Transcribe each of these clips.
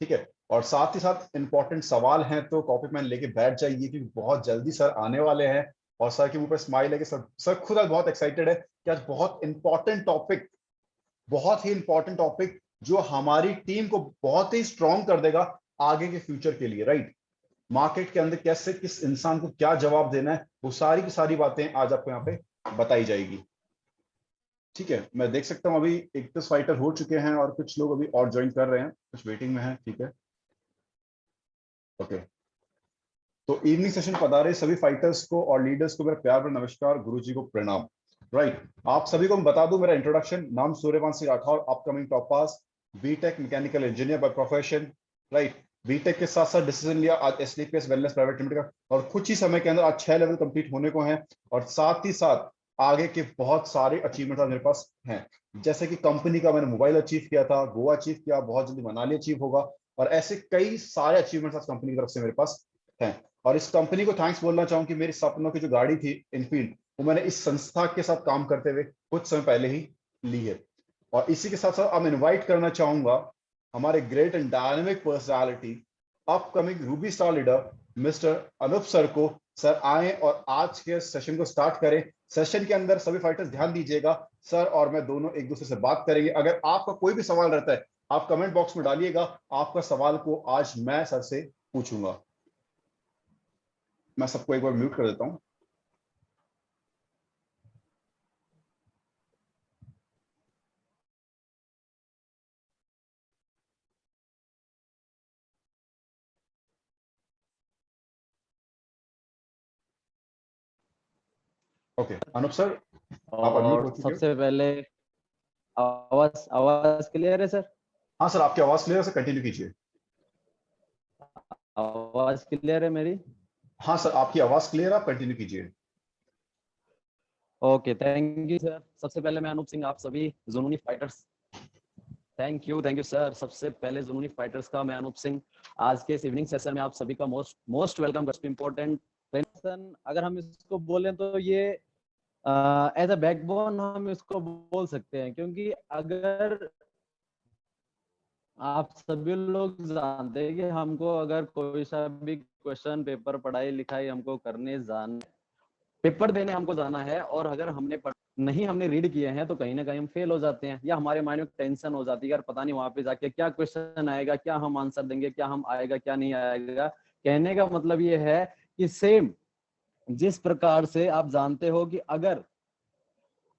ठीक है। और साथ ही साथ इंपॉर्टेंट सवाल हैं तो कॉपी पेन लेके बैठ जाइए, क्योंकि बहुत जल्दी सर आने वाले हैं। और सर के मुंह पे स्माइल है कि सर खुद आज बहुत एक्साइटेड है कि आज बहुत इंपॉर्टेंट टॉपिक, बहुत ही इंपॉर्टेंट टॉपिक जो हमारी टीम को बहुत ही स्ट्रांग कर देगा आगे के फ्यूचर के लिए, राइट। मार्केट के अंदर कैसे किस इंसान को क्या जवाब देना है, वो सारी की सारी बातें आज आपको यहाँ पे बताई जाएगी। ठीक है, मैं देख सकता हूँ अभी 31 फाइटर हो चुके हैं और कुछ लोग अभी और ज्वाइन कर रहे हैं, कुछ वेटिंग में हैं। ठीक है, ओके। तो इवनिंग सेशन पधारे रहे सभी फाइटर्स को और लीडर्स को मेरा प्यार भरा नमस्कार, गुरु जी को प्रणाम। राइट, आप सभी को मैं बता दूं मेरा इंट्रोडक्शन, नाम Suryavanshi Rathore, upcoming top pass, BTech mechanical engineer by profession. Right, BTech के साथ साथ डिसीजन लिया आज एसडीपीएस वेलनेस प्राइवेट लिमिटेड का, और कुछ ही समय के अंदर आज 6 लेवल कंप्लीट होने को हैं। और साथ ही साथ आगे के बहुत सारे अचीवमेंट मेरे पास हैं, जैसे कि कंपनी का मैंने मोबाइल अचीव किया था, गोवा अचीव किया, बहुत जल्दी मनाली अचीव होगा, और ऐसे कई सारे अचीवमेंट्स आज कंपनी की तरफ से मेरे पास हैं। और इस कंपनी को थैंक्स बोलना चाहूँ कि मेरी सपनों की जो गाड़ी थी इनफील्ड, वो मैंने इस संस्था के साथ काम करते हुए कुछ समय पहले ही ली है। और इसी के साथ साथ अब इनवाइट करना चाहूंगा हमारे great and dynamic personality, upcoming ruby star leader mister Anoop sir को। सर आए और आज के सेशन को स्टार्ट करें। सेशन के अंदर सभी फाइटर्स ध्यान दीजिएगा, सर और मैं दोनों एक दूसरे से बात करेंगे। अगर आपका कोई भी सवाल रहता है आप कमेंट बॉक्स में डालिएगा, आपका सवाल को आज मैं सर से पूछूंगा। मैं सबको एक बार म्यूट कर देता हूं। ओके अनूप सर, आप अनम्यूट हो और चुके हो। सबसे पहले आवाज आवाज क्लियर है सर? हाँ सर, आपकी आवाज क्लियर है, कंटिन्यू कीजिए। आवाज क्लियर है मेरी? हाँ सर, आपकी आवाज क्लियर, आप कंटिन्यू कीजिए। Okay, thank you sir. सबसे पहले मैं अनूप सिंह, आप सभी जुनूनी फाइटर्स, थैंक यू सर। सबसे पहले जुनूनी फाइटर्स का मैं अनूप सिंह आज के इस इवनिंग सेशन में आप सभी का most welcome, most important session अगर हम इसको बोलें तो ये एज अ बैकबोन हम इसको बोल सकते हैं, क्योंकि अगर आप सभी लोग जानते हैं कि हमको अगर कोई सा भी क्वेश्चन पेपर पढ़ाई लिखाई हमको करने जाना, पेपर देने हमको जाना है, और अगर नहीं हमने रीड किए हैं तो कहीं ना कहीं हम फेल हो जाते हैं, या हमारे माइंड में टेंशन हो जाती है यार पता नहीं वहां पे जाके क्या क्वेश्चन आएगा, क्या हम आंसर देंगे, क्या हम आएगा क्या नहीं आएगा। कहने का मतलब ये है कि सेम जिस प्रकार से आप जानते हो कि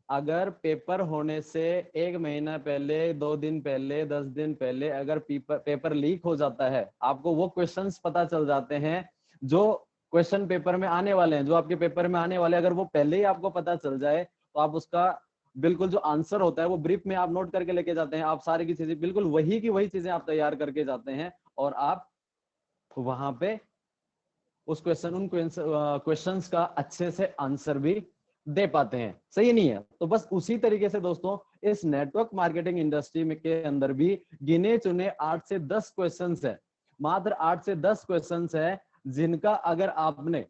अगर पेपर होने से 1 महीना पहले, 2 दिन पहले, 10 दिन पहले अगर पेपर लीक हो जाता है, आपको वो क्वेश्चंस पता चल जाते हैं जो क्वेश्चन पेपर में आने वाले हैं, जो आपके पेपर में आने वाले, अगर वो पहले ही आपको पता चल जाए तो आप उसका बिल्कुल जो आंसर होता है वो ब्रीफ में आप नोट करके लेके जाते हैं, आप सारी की चीजें बिल्कुल वही की वही चीजें आप तैयार करके जाते हैं, और आप वहां पे उस उन क्वेश्चंस का अच्छे से आंसर भी दे पाते हैं। सही नहीं है? तो बस उसी तरीके से दोस्तों इस नेटवर्क मार्केटिंग इंडस्ट्री में के अंदर भी गिने चुने 8 से 10 क्वेश्चंस है, मात्र 8 से 10 क्वेश्चंस है, जिनका अगर आपने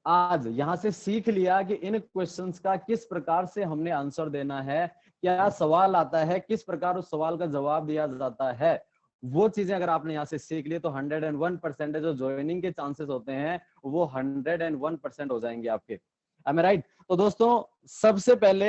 आज यहां से सीख लिया कि इन क्वेश्चंस का किस प्रकार से हमने आंसर देना है, क्या सवाल आता है, किस प्रकार उस सवाल का जवाब दिया जाता है, वो चीजें अगर आपने यहाँ से सीख ली तो 101% जो ज्वाइनिंग के चांसेस होते हैं वो 101% हो जाएंगे आपके। am I right? तो दोस्तों सबसे पहले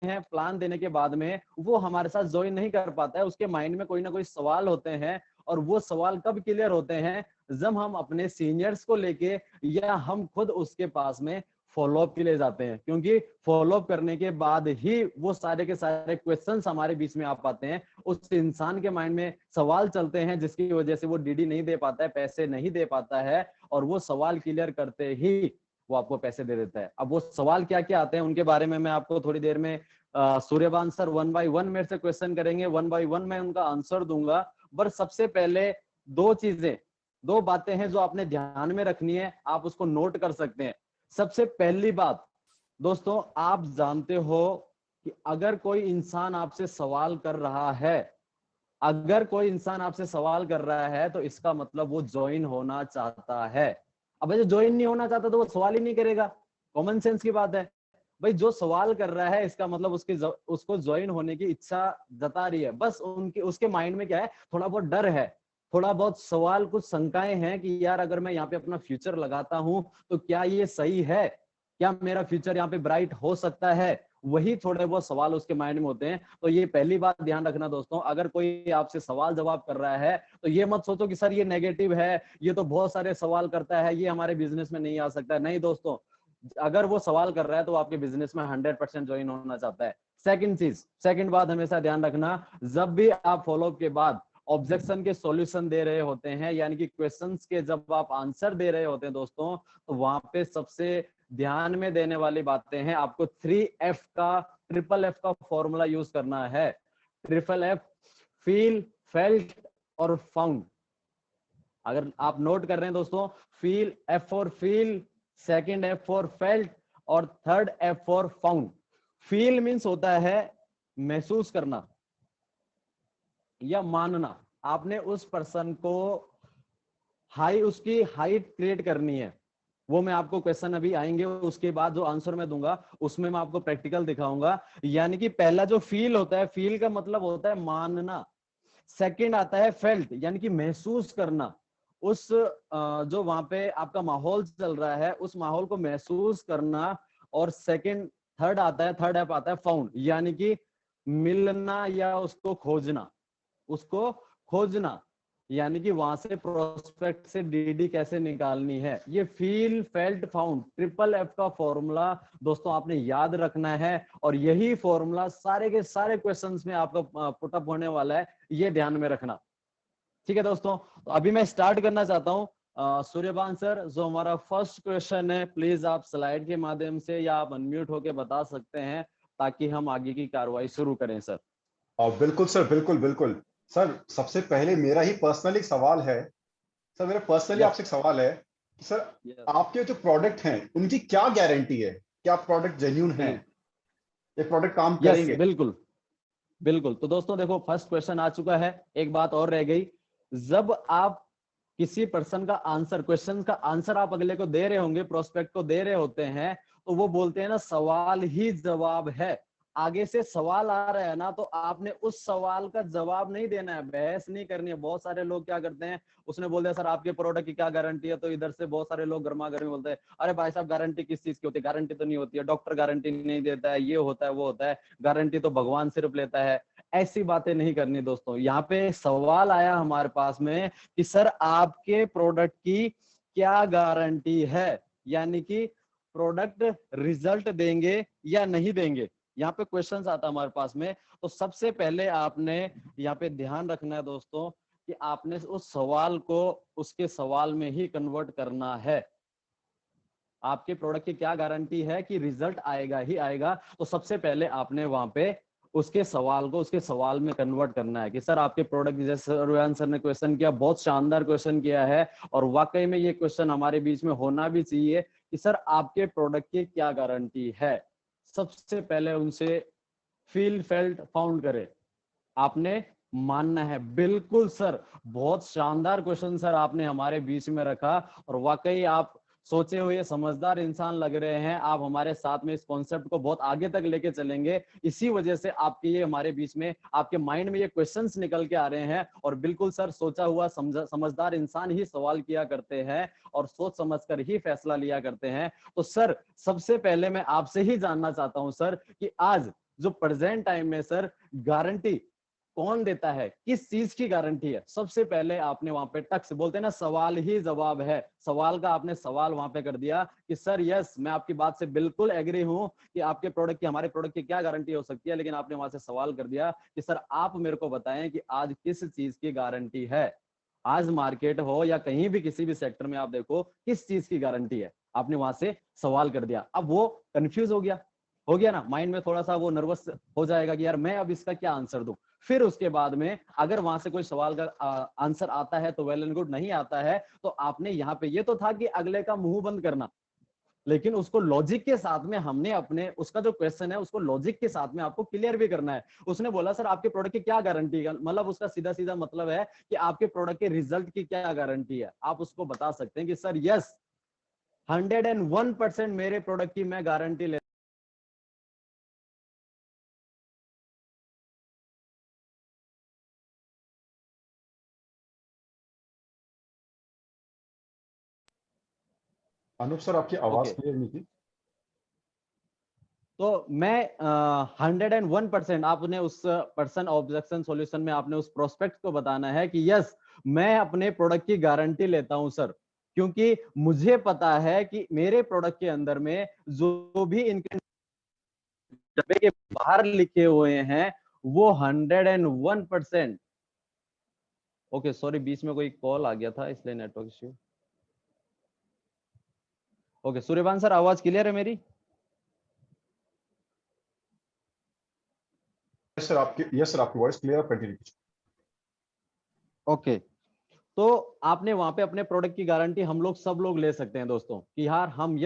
है प्लान देने के बाद में वो हमारे साथ ज्वाइन नहीं कर पाता है, उसके माइंड में कोई ना कोई सवाल होते हैं, और वो सवाल कब क्लियर होते हैं, जब हम अपने सीनियर्स को लेके या हम खुद उसके पास में फॉलोअप के लिए जाते हैं, क्योंकि फॉलोअप करने के बाद ही वो सारे के सारे क्वेश्चंस हमारे बीच में आ पाते हैं। उस इंसान के माइंड में सवाल चलते हैं जिसकी वजह से वो डीडी नहीं दे पाता है, पैसे नहीं दे पाता है, और वो सवाल क्लियर करते ही वो आपको पैसे दे देता है। अब वो सवाल क्या क्या आते हैं उनके बारे में मैं आपको थोड़ी देर में सूर्यवान सर 1 बाय 1 मेरे से क्वेश्चन करेंगे, 1 बाय 1 मैं उनका आंसर दूंगा। पर सबसे पहले दो बातें हैं जो आपने ध्यान में रखनी है, आप उसको नोट कर सकते हैं। सबसे पहली बात दोस्तों, आप जानते हो कि अगर कोई इंसान आपसे सवाल कर रहा है, अगर कोई इंसान आपसे सवाल कर रहा है तो इसका मतलब वो ज्वाइन होना चाहता है। अब जो ज्वाइन नहीं होना चाहता तो वो सवाल ही नहीं करेगा, कॉमन सेंस की बात है। भाई जो सवाल कर रहा है इसका मतलब उसको ज्वाइन होने की इच्छा जता रही है, बस उनके उसके माइंड में क्या है, थोड़ा बहुत डर है, थोड़ा बहुत सवाल, कुछ शंकाएं हैं कि यार अगर मैं यहाँ पे अपना फ्यूचर लगाता हूँ तो क्या ये सही है, क्या मेरा फ्यूचर यहाँ पे ब्राइट हो सकता है, वही थोड़े बहुत सवाल उसके माइंड में होते हैं। तो ये पहली बात ध्यान रखना दोस्तों, अगर कोई आपसे सवाल जवाब कर रहा है तो ये मत सोचो कि सर ये नेगेटिव है, ये तो बहुत सारे सवाल करता है, ये हमारे बिजनेस में नहीं आ सकता है। नहीं दोस्तों, अगर वो सवाल कर रहा है तो आपके बिजनेस में 100% ज्वाइन होना चाहता है। सेकंड बात हमेशा ध्यान रखना, जब भी आप फॉलोअप के बाद ऑब्जेक्शन के सॉल्यूशन दे रहे होते हैं, यानी कि क्वेश्चंस के जब आप आंसर दे रहे होते हैं दोस्तों, तो वहां पे सबसे ध्यान में देने वाली बातें हैं, आपको 3F का, ट्रिपल एफ का फॉर्मूला यूज करना है। ट्रिपल एफ, फील, फेल्ट और फाउंड। अगर आप नोट कर रहे हैं दोस्तों, feel, F for feel, second F for felt और third F for found. Feel means होता है महसूस करना या मानना, आपने उस पर्सन को उसकी हाइट क्रिएट करनी है। वो मैं आपको क्वेश्चन अभी आएंगे, उसके बाद जो आंसर मैं दूंगा उसमें मैं आपको प्रैक्टिकल दिखाऊंगा। यानी कि पहला जो फील होता है, फील का मतलब होता है मानना। सेकंड आता है फेल्ट, यानी कि महसूस करना, उस जो वहां पे आपका माहौल चल रहा है उस माहौल को महसूस करना। और थर्ड ऐप आता है फाउंड, यानी कि मिलना या उसको खोजना, यानी कि वहां से प्रोस्पेक्ट से डीडी कैसे निकालनी है। ये feel, felt, found, triple F का फॉर्मूला दोस्तों आपने याद रखना है, और यही फॉर्मूला सारे के सारे क्वेश्चंस में आपका पुटअप होने वाला है, ये ध्यान में रखना। ठीक है दोस्तों, तो अभी मैं स्टार्ट करना चाहता हूँ। सूर्यभान सर, जो हमारा फर्स्ट क्वेश्चन है, प्लीज आप स्लाइड के माध्यम से या आप अनम्यूट होके बता सकते हैं, ताकि हम आगे की कार्रवाई शुरू करें सर। और बिल्कुल सर, बिल्कुल बिल्कुल सर। सबसे पहले मेरा ही पर्सनली सवाल है सर, मेरा पर्सनली यस। आपसे एक सवाल है कि सर यस। आपके जो प्रोडक्ट हैं उनकी क्या गारंटी है, क्या प्रोडक्ट जेन्यून है, बिल्कुल। ये प्रोडक्ट काम यस, करेंगे? बिल्कुल बिल्कुल। तो दोस्तों देखो, फर्स्ट क्वेश्चन आ चुका है, एक बात और रह गई। जब आप किसी पर्सन का आंसर, क्वेश्चन का आंसर आप अगले को दे रहे होंगे, प्रोस्पेक्ट को दे रहे होते हैं, तो वो बोलते हैं ना सवाल ही जवाब है। आगे से सवाल आ रहा है ना, तो आपने उस सवाल का जवाब नहीं देना है, बहस नहीं करनी है। बहुत सारे लोग क्या करते हैं, उसने बोल दिया सर आपके प्रोडक्ट की क्या गारंटी है, तो इधर से बहुत सारे लोग गर्मा गर्मी बोलते हैं, अरे भाई साहब गारंटी किस चीज की होती है, गारंटी तो नहीं होती है, डॉक्टर गारंटी नहीं देता है, ये होता है वो होता है, गारंटी तो भगवान सिर्फ लेता है। ऐसी बातें नहीं करनी दोस्तों। यहाँ पे सवाल आया हमारे पास में कि सर आपके प्रोडक्ट की क्या गारंटी है, यानी कि प्रोडक्ट रिजल्ट देंगे या नहीं देंगे, यहाँ पे क्वेश्चंस आता है हमारे पास में। तो सबसे पहले आपने यहाँ पे ध्यान रखना है दोस्तों कि आपने उस सवाल को उसके सवाल में ही कन्वर्ट करना है। आपके प्रोडक्ट की क्या गारंटी है कि रिजल्ट आएगा ही आएगा, तो सबसे पहले आपने वहां पे उसके सवाल को उसके सवाल में कन्वर्ट करना है कि सर आपके प्रोडक्ट, जैसे रोहन सर ने क्वेश्चन किया, बहुत शानदार क्वेश्चन किया है, और वाकई में ये क्वेश्चन हमारे बीच में होना भी चाहिए कि सर आपके प्रोडक्ट की क्या गारंटी है। सबसे पहले उनसे फील, फेल्ट, फाउंड करे, आपने मानना है। बिल्कुल सर, बहुत शानदार क्वेश्चन सर आपने हमारे बीच में रखा, और वाकई आप सोचे हुए समझदार इंसान लग रहे हैं। आप हमारे साथ में इस कॉन्सेप्ट को बहुत आगे तक लेके चलेंगे, इसी वजह से आपके ये हमारे बीच में, आपके माइंड में ये क्वेश्चंस निकल के आ रहे हैं। और बिल्कुल सर, सोचा हुआ समझदार इंसान ही सवाल किया करते हैं और सोच समझकर ही फैसला लिया करते हैं। तो सर सबसे पहले मैं आपसे ही जानना चाहता हूं सर कि आज जो प्रेजेंट टाइम में सर गारंटी कौन देता है, किस चीज की गारंटी है। सबसे पहले आपने वहां पे टक्स, बोलते हैं ना सवाल ही जवाब है, सवाल का आपने सवाल वहां पे कर दिया कि सर यस, मैं आपकी बात से बिल्कुल एग्री हूं कि आपके प्रोडक्ट की, हमारे प्रोडक्ट की क्या गारंटी हो सकती है, लेकिन आपने वहां से सवाल कर दिया कि सर आप मेरे को बताएं कि आज किस चीज की गारंटी है। आज मार्केट हो या कहीं भी किसी भी सेक्टर में आप देखो, किस चीज की गारंटी है, आपने वहां से सवाल कर दिया। अब वो कंफ्यूज हो गया ना, माइंड में थोड़ा सा वो नर्वस हो जाएगा कि यार मैं अब इसका क्या आंसर दूं। फिर उसके बाद में अगर वहां से कोई सवाल का आंसर आता है तो वेल एंड गुड, नहीं आता है तो आपने यहाँ पे, ये तो था कि अगले का मुंह बंद करना, लेकिन उसको लॉजिक के साथ में हमने अपने, उसका जो क्वेश्चन है उसको लॉजिक के साथ में आपको क्लियर भी करना है। उसने बोला सर आपके प्रोडक्ट की क्या गारंटी है, मतलब उसका सीधा सीधा मतलब है कि आपके प्रोडक्ट के रिजल्ट की क्या गारंटी है। आप उसको बता सकते हैं कि सर यस, 101% मेरे प्रोडक्ट की मैं गारंटी ले अनूप सर, आपकी आवाज ओके, क्लियर नहीं थी। तो मैं 101% आपने उस पर्सन ऑब्जेक्शन सॉल्यूशन में आपने उस प्रोस्पेक्ट को बताना है कि यस, मैं अपने प्रोडक्ट की गारंटी लेता हूं सर, क्योंकि मुझे पता है कि मेरे प्रोडक्ट के अंदर में जो भी इंग्रेडिएंट डब्बे के बाहर लिखे हुए हैं वो 101%। ओके सॉरी, बीच में कोई कॉल आ गया था इसलिए network issue. Okay Suryabhan sir, आवाज क्लियर है मेरी? यस सर, आपकी वॉइस क्लियर, कंटिन्यू कीजिए। ओके, तो आपने वहां पे अपने प्रोडक्ट की गारंटी हम लोग सब लोग ले सकते हैं दोस्तों, कि यार हम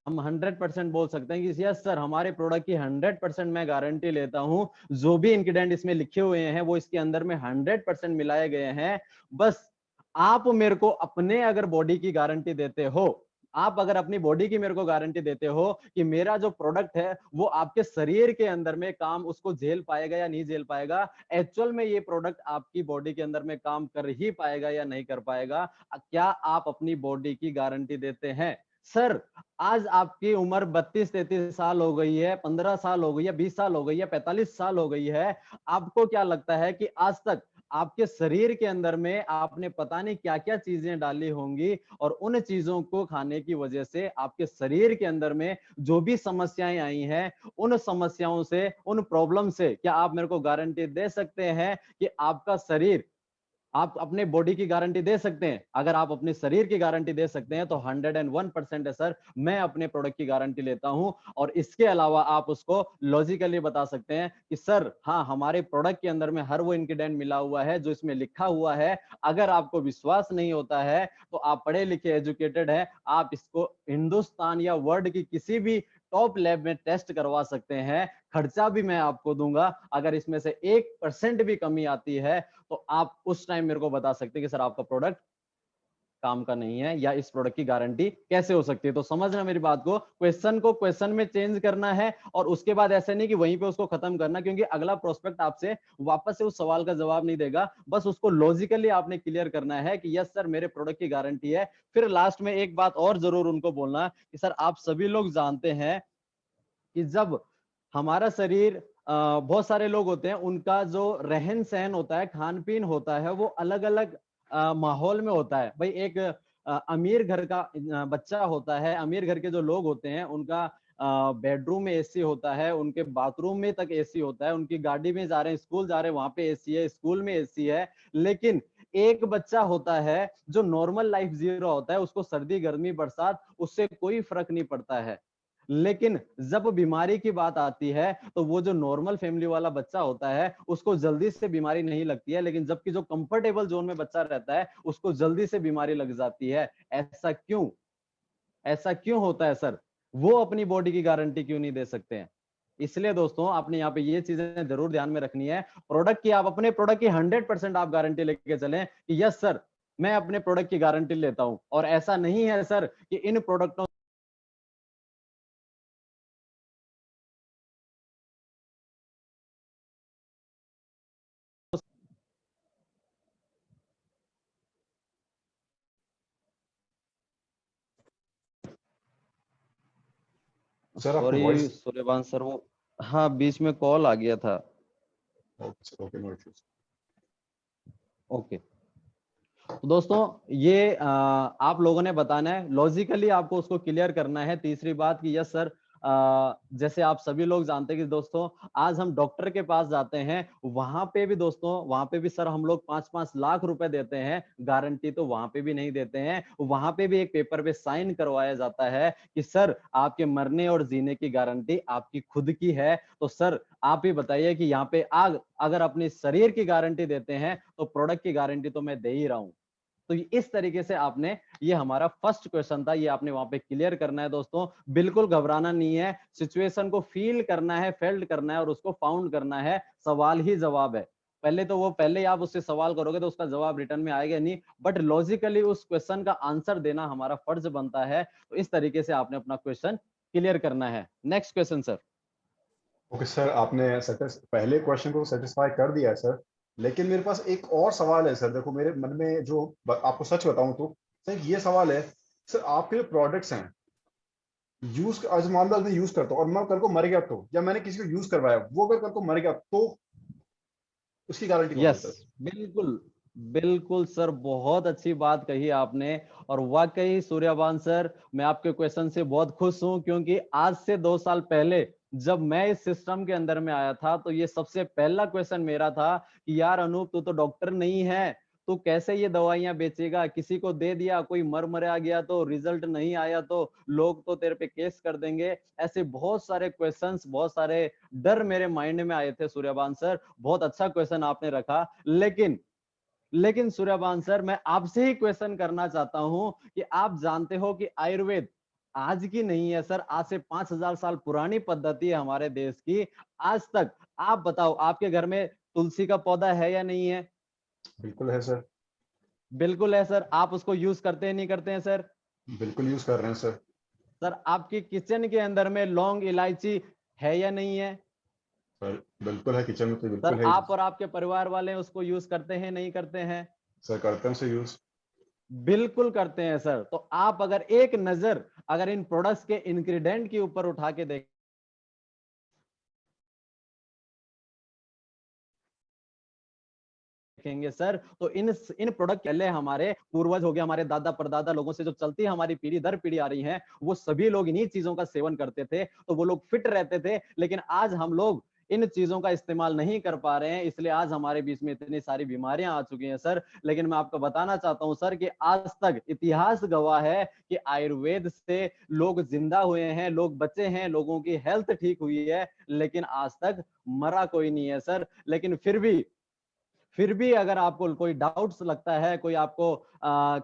100% बोल सकते हैं कि यस सर, हमारे प्रोडक्ट की 100% मैं गारंटी लेता हूं। जो भी इंग्रेडिएंट इसमें लिखे हुए हैं वो इसके अंदर में 100% मिलाए गए हैं। बस आप मेरे को अपने अगर बॉडी की गारंटी देते हो, आप अगर अपनी बॉडी की मेरे को गारंटी देते हो कि मेरा जो प्रोडक्ट है वो आपके शरीर के अंदर में काम उसको झेल पाएगा या नहीं झेल पाएगा, एक्चुअल में ये प्रोडक्ट आपकी बॉडी के अंदर में काम कर ही पाएगा या नहीं कर पाएगा, क्या आप अपनी बॉडी की गारंटी देते हैं? सर, आज आपकी उम्र 32-33 साल हो गई है, 15 साल हो गई है, 20 साल हो गई है, 45 साल हो गई है। आपको क्या लगता है कि आज तक आपके शरीर के अंदर में आपने पता नहीं क्या क्या चीजें डाली होंगी, और उन चीजों को खाने की वजह से आपके शरीर के अंदर में जो भी समस्याएं आई हैं, उन समस्याओं से, उन प्रॉब्लम से क्या आप मेरे को गारंटी दे सकते हैं कि आपका शरीर, आप अपने बॉडी की गारंटी दे सकते हैं? अगर आप अपने शरीर की गारंटी दे सकते हैं तो 101% है सर, मैं अपने प्रोडक्ट की गारंटी लेता हूं। और इसके अलावा आप उसको लॉजिकली बता सकते हैं कि सर हाँ, हमारे प्रोडक्ट के अंदर में हर वो इंग्रेडिएंट मिला हुआ है जो इसमें लिखा हुआ है। अगर आपको विश्वास नहीं होता है तो आप पढ़े लिखे एजुकेटेड है, आप इसको हिंदुस्तान या वर्ल्ड की किसी भी टॉप लैब में टेस्ट करवा सकते हैं, खर्चा भी मैं आपको दूंगा। अगर इसमें से 1% भी कमी आती है तो आप उस टाइम मेरे को बता सकते हैं कि सर आपका प्रोडक्ट काम का नहीं है, या इस प्रोडक्ट की गारंटी कैसे हो सकती है। तो समझना मेरी बात को क्वेश्चन में चेंज करना है, और उसके बाद ऐसे नहीं कि वहीं पे उसको खत्म करना, क्योंकि अगला प्रोस्पेक्ट आपसे वापस से उस सवाल का जवाब नहीं देगा। बस उसको लॉजिकली आपने क्लियर करना है कि यस सर, मेरे प्रोडक्ट की गारंटी है। फिर लास्ट में एक बात और जरूर उनको बोलना कि सर आप सभी लोग जानते हैं कि जब हमारा शरीर, बहुत सारे लोग होते हैं उनका जो रहन सहन होता है, खान पीन होता है, वो अलग अलग माहौल में होता है। भाई एक अमीर घर का बच्चा होता है, अमीर घर के जो लोग होते हैं उनका बेडरूम में एसी होता है, उनके बाथरूम में तक एसी होता है, उनकी गाड़ी में जा रहे हैं, स्कूल जा रहे हैं, वहां पे एसी है, स्कूल में एसी है। लेकिन एक बच्चा होता है जो नॉर्मल लाइफ जी रहा होता है, उसको सर्दी गर्मी बरसात उससे कोई फर्क नहीं पड़ता है। लेकिन जब बीमारी की बात आती है तो वो जो नॉर्मल फैमिली वाला बच्चा होता है उसको जल्दी से बीमारी नहीं लगती है, लेकिन जबकि जो कंफर्टेबल जोन में बच्चा रहता है उसको जल्दी से बीमारी लग जाती है। ऐसा क्यों? ऐसा क्यों होता है सर? वो अपनी बॉडी की गारंटी क्यों नहीं दे सकते हैं? इसलिए दोस्तों आपने यहाँ पे ये चीजें जरूर ध्यान में रखनी है। प्रोडक्ट की, आप अपने प्रोडक्ट की 100% आप गारंटी लेके चलें कि यस सर, मैं अपने प्रोडक्ट की गारंटी लेता हूं। और ऐसा नहीं है सर कि इन प्रोडक्टों सर आपकी सॉरी वॉइस। सूर्यवान सर, वो हाँ बीच में कॉल आ गया था। Okay, no issues. ओके, तो दोस्तों ये आप लोगों ने बताना है, लॉजिकली आपको उसको क्लियर करना है। तीसरी बात कि यस सर, जैसे आप सभी लोग जानते हैं कि दोस्तों आज हम डॉक्टर के पास जाते हैं, वहां पे भी दोस्तों, वहां पे भी सर हम लोग 5-5 लाख रुपए देते हैं, गारंटी तो वहां पे भी नहीं देते हैं। वहां पे भी एक पेपर पे साइन करवाया जाता है कि सर आपके मरने और जीने की गारंटी आपकी खुद की है। तो सर आप ही बताइए कि यहाँ पे अगर अपने शरीर की गारंटी देते हैं तो प्रोडक्ट की गारंटी तो मैं दे ही रहा हूं। तो इस तरीके से आपने, ये हमारा फर्स्ट क्वेश्चन था, ये आपने वहां पे क्लियर करना है दोस्तों। बिल्कुल घबराना नहीं है, सिचुएशन को फील करना है, फेल्ड करना है और उसको फाउंड करना है। सवाल ही जवाब है। पहले ही आप उससे सवाल करोगे तो उसका जवाब रिटर्न में आएगा नहीं, बट लॉजिकली उस क्वेश्चन का आंसर देना हमारा फर्ज बनता है। तो इस तरीके से आपने अपना क्वेश्चन क्लियर करना है। Next question sir. Okay sir, आपने पहले क्वेश्चन को सेटिस्फाई कर दिया है सर, लेकिन मेरे पास एक और सवाल है सर। देखो, मेरे मन में जो आपको सच बताऊं तो सर ये सवाल है, सर आपके जो प्रोडक्ट्स हैं, यूज आज मान लो मैं यूज करता हूँ और मैं कल को मर गया, तो या मैंने किसी को यूज करवाया, वो अगर कल को मर गया तो उसकी गारंटी कौन यस, देता है? बिल्कुल बिल्कुल सर, बहुत अच्छी बात कही आपने। और वाकई सूर्यवान सर, मैं आपके क्वेश्चन से बहुत खुश हूं, क्योंकि आज से 2 साल पहले जब मैं इस सिस्टम के अंदर में आया था, तो ये सबसे पहला क्वेश्चन मेरा था कि यार अनूप, तू तो डॉक्टर नहीं है, तो कैसे ये दवाइयां बेचेगा? किसी को दे दिया, कोई मर आ गया तो, रिजल्ट नहीं आया तो लोग तो तेरे पे केस कर देंगे। ऐसे बहुत सारे क्वेश्चंस, बहुत सारे डर मेरे माइंड में आए थे सूर्यवान सर। बहुत अच्छा क्वेश्चन आपने रखा। लेकिन सूर्यवान सर, मैं आपसे ही क्वेश्चन करना चाहता हूं कि आप जानते हो कि आयुर्वेद आज की नहीं है सर, आज से 5000 साल पुरानी पद्धति है हमारे देश की। आज तक आप बताओ, आपके घर में तुलसी का पौधा है या नहीं है? बिल्कुल है सर। बिल्कुल है सर। आप उसको यूज करते हैं नहीं करते हैं सर? बिल्कुल यूज कर रहे हैं सर। सर आपकी किचन के अंदर में लौंग इलायची है या नहीं है? सर बिल्कुल है, किचन में तो सर बिल्कुल है। आप और आपके परिवार वाले उसको यूज करते हैं नहीं करते हैं? सर करते हैं उसे यूज। बिल्कुल करते हैं सर। तो आप अगर एक नजर अगर इन प्रोडक्ट्स के इंग्रेडिएंट के ऊपर उठा के देखेंगे सर, तो इन प्रोडक्ट पहले हमारे पूर्वज हो गए, हमारे दादा परदादा लोगों से जो चलती हमारी पीढ़ी दर पीढ़ी आ रही है, वो सभी लोग इन्हीं चीजों का सेवन करते थे, तो वो लोग फिट रहते थे। लेकिन आज हम लोग इन चीजों का इस्तेमाल नहीं कर पा रहे हैं, इसलिए आज हमारे बीच में इतनी सारी बीमारियां आ चुकी हैं सर। लेकिन मैं आपको बताना चाहता हूं सर कि आज तक इतिहास गवाह है कि आयुर्वेद से लोग जिंदा हुए हैं, लोग बचे हैं, लोगों की हेल्थ ठीक हुई है, लेकिन आज तक मरा कोई नहीं है सर। लेकिन फिर भी अगर आपको कोई डाउट्स लगता है, कोई आपको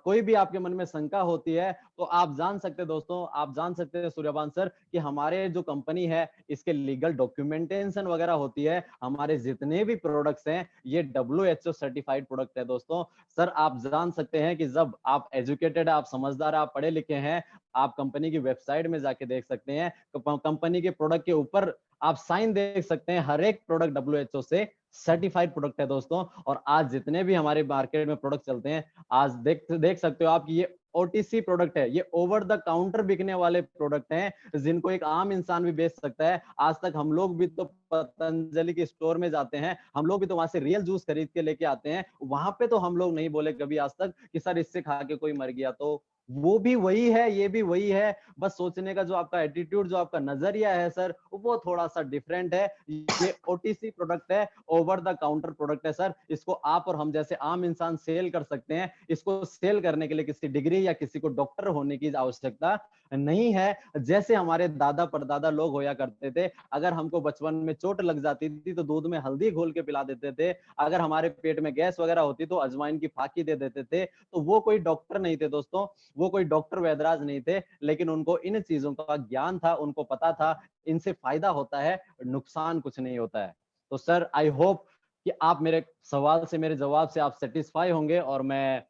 कोई भी आपके मन में शंका होती है, तो आप जान सकते हैं दोस्तों, आप जान सकते हैं सूर्यवान सर कि हमारे जो कंपनी है, इसके लीगल डॉक्यूमेंटेशन वगैरह होती है। हमारे जितने भी प्रोडक्ट्स हैं, ये WHO सर्टिफाइड प्रोडक्ट है दोस्तों। सर आप जान सकते हैं कि जब आप एजुकेटेड, आप समझदार, आप पढ़े लिखे हैं, आप कंपनी की वेबसाइट में जाके देख सकते हैं, कंपनी के प्रोडक्ट के ऊपर आप साइन देख सकते हैं। हर एक प्रोडक्ट WHO से सर्टिफाइड प्रोडक्ट है दोस्तों। और आज जितने भी हमारे मार्केट में प्रोडक्ट चलते हैं, आज देख सकते हो आप कि ये OTC प्रोडक्ट है, ये ओवर द काउंटर बिकने वाले प्रोडक्ट हैं, जिनको एक आम इंसान भी बेच सकता है। आज तक हम लोग भी तो पतंजलि के स्टोर में जाते हैं, हम लोग भी तो वहां से रियल जूस खरीद के लेके आते हैं। वहां पे तो हम लोग नहीं बोले कभी आज तक कि सर इससे खा के कोई मर गया। तो वो भी वही है, ये भी वही है, बस सोचने का जो आपका एटीट्यूड, जो आपका नजरिया है सर, वो थोड़ा सा डिफरेंट है। ये OTC प्रोडक्ट है, ओवर द काउंटर प्रोडक्ट है सर। इसको आप और हम जैसे आम इंसान सेल कर सकते हैं। इसको सेल करने के लिए किसी डिग्री या किसी को डॉक्टर होने की आवश्यकता नहीं है। जैसे हमारे दादा परदादा लोग होया करते थे, अगर हमको बचपन में चोट लग जाती थी तो दूध में हल्दी घोल के पिला देते थे, अगर हमारे पेट में गैस वगैरह होती तो अजवाइन की फाकी दे देते थे। तो वो कोई डॉक्टर नहीं थे दोस्तों, वो कोई डॉक्टर वैदराज नहीं थे, लेकिन उनको इन चीजों का ज्ञान था, उनको पता था इनसे फायदा होता है, नुकसान कुछ नहीं होता है। तो सर आई होप कि आप मेरे सवाल से, मेरे जवाब से आप सेटिस्फाई होंगे, और मैं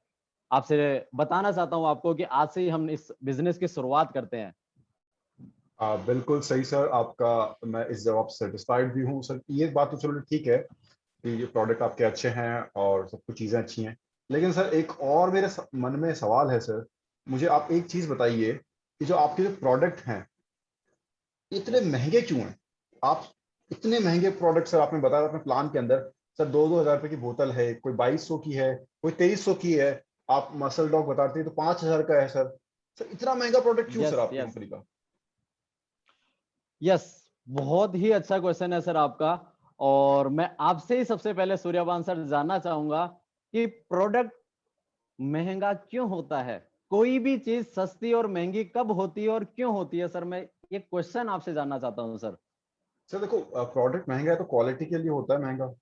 आपसे बताना चाहता हूं आपको कि आज से ही हम इस बिजनेस की शुरुआत करते हैं। बिल्कुल सही सर आपका। मैं इस जवाब से सेटिस्फाइड भी हूँ सर। ये बात तो चलो ठीक है कि ये प्रोडक्ट आपके अच्छे हैं और सब कुछ चीज़ें अच्छी हैं, लेकिन सर एक और मेरे मन में सवाल है सर। मुझे आप एक चीज़ बताइए कि जो आपके जो प्रोडक्ट हैं इतने महंगे क्यों हैं? आप इतने महंगे प्रोडक्ट सर आपने बताया अपने प्लान के अंदर, सर 2-2 हज़ार रुपए की बोतल है, कोई 2200 की है, कोई 2300 की है। आप मसल डॉग बताते हैं तो 5000 का है सर। सर इतना महंगा प्रोडक्ट क्यों सर यस आपकी यस कंपनी का? यस, बहुत ही अच्छा क्वेश्चन है सर आपका। और मैं आपसे ही सबसे पहले सूर्यवान सर जानना चाहूंगा कि प्रोडक्ट महंगा क्यों होता है? कोई भी चीज सस्ती और महंगी कब होती है और क्यों होती है? सर मैं ये क्वेश्चन आपसे जानना चाहता हूं सर। सर देखो, प्रोडक्ट महंगा है तो क्वालिटी के लिए होता है महंगा।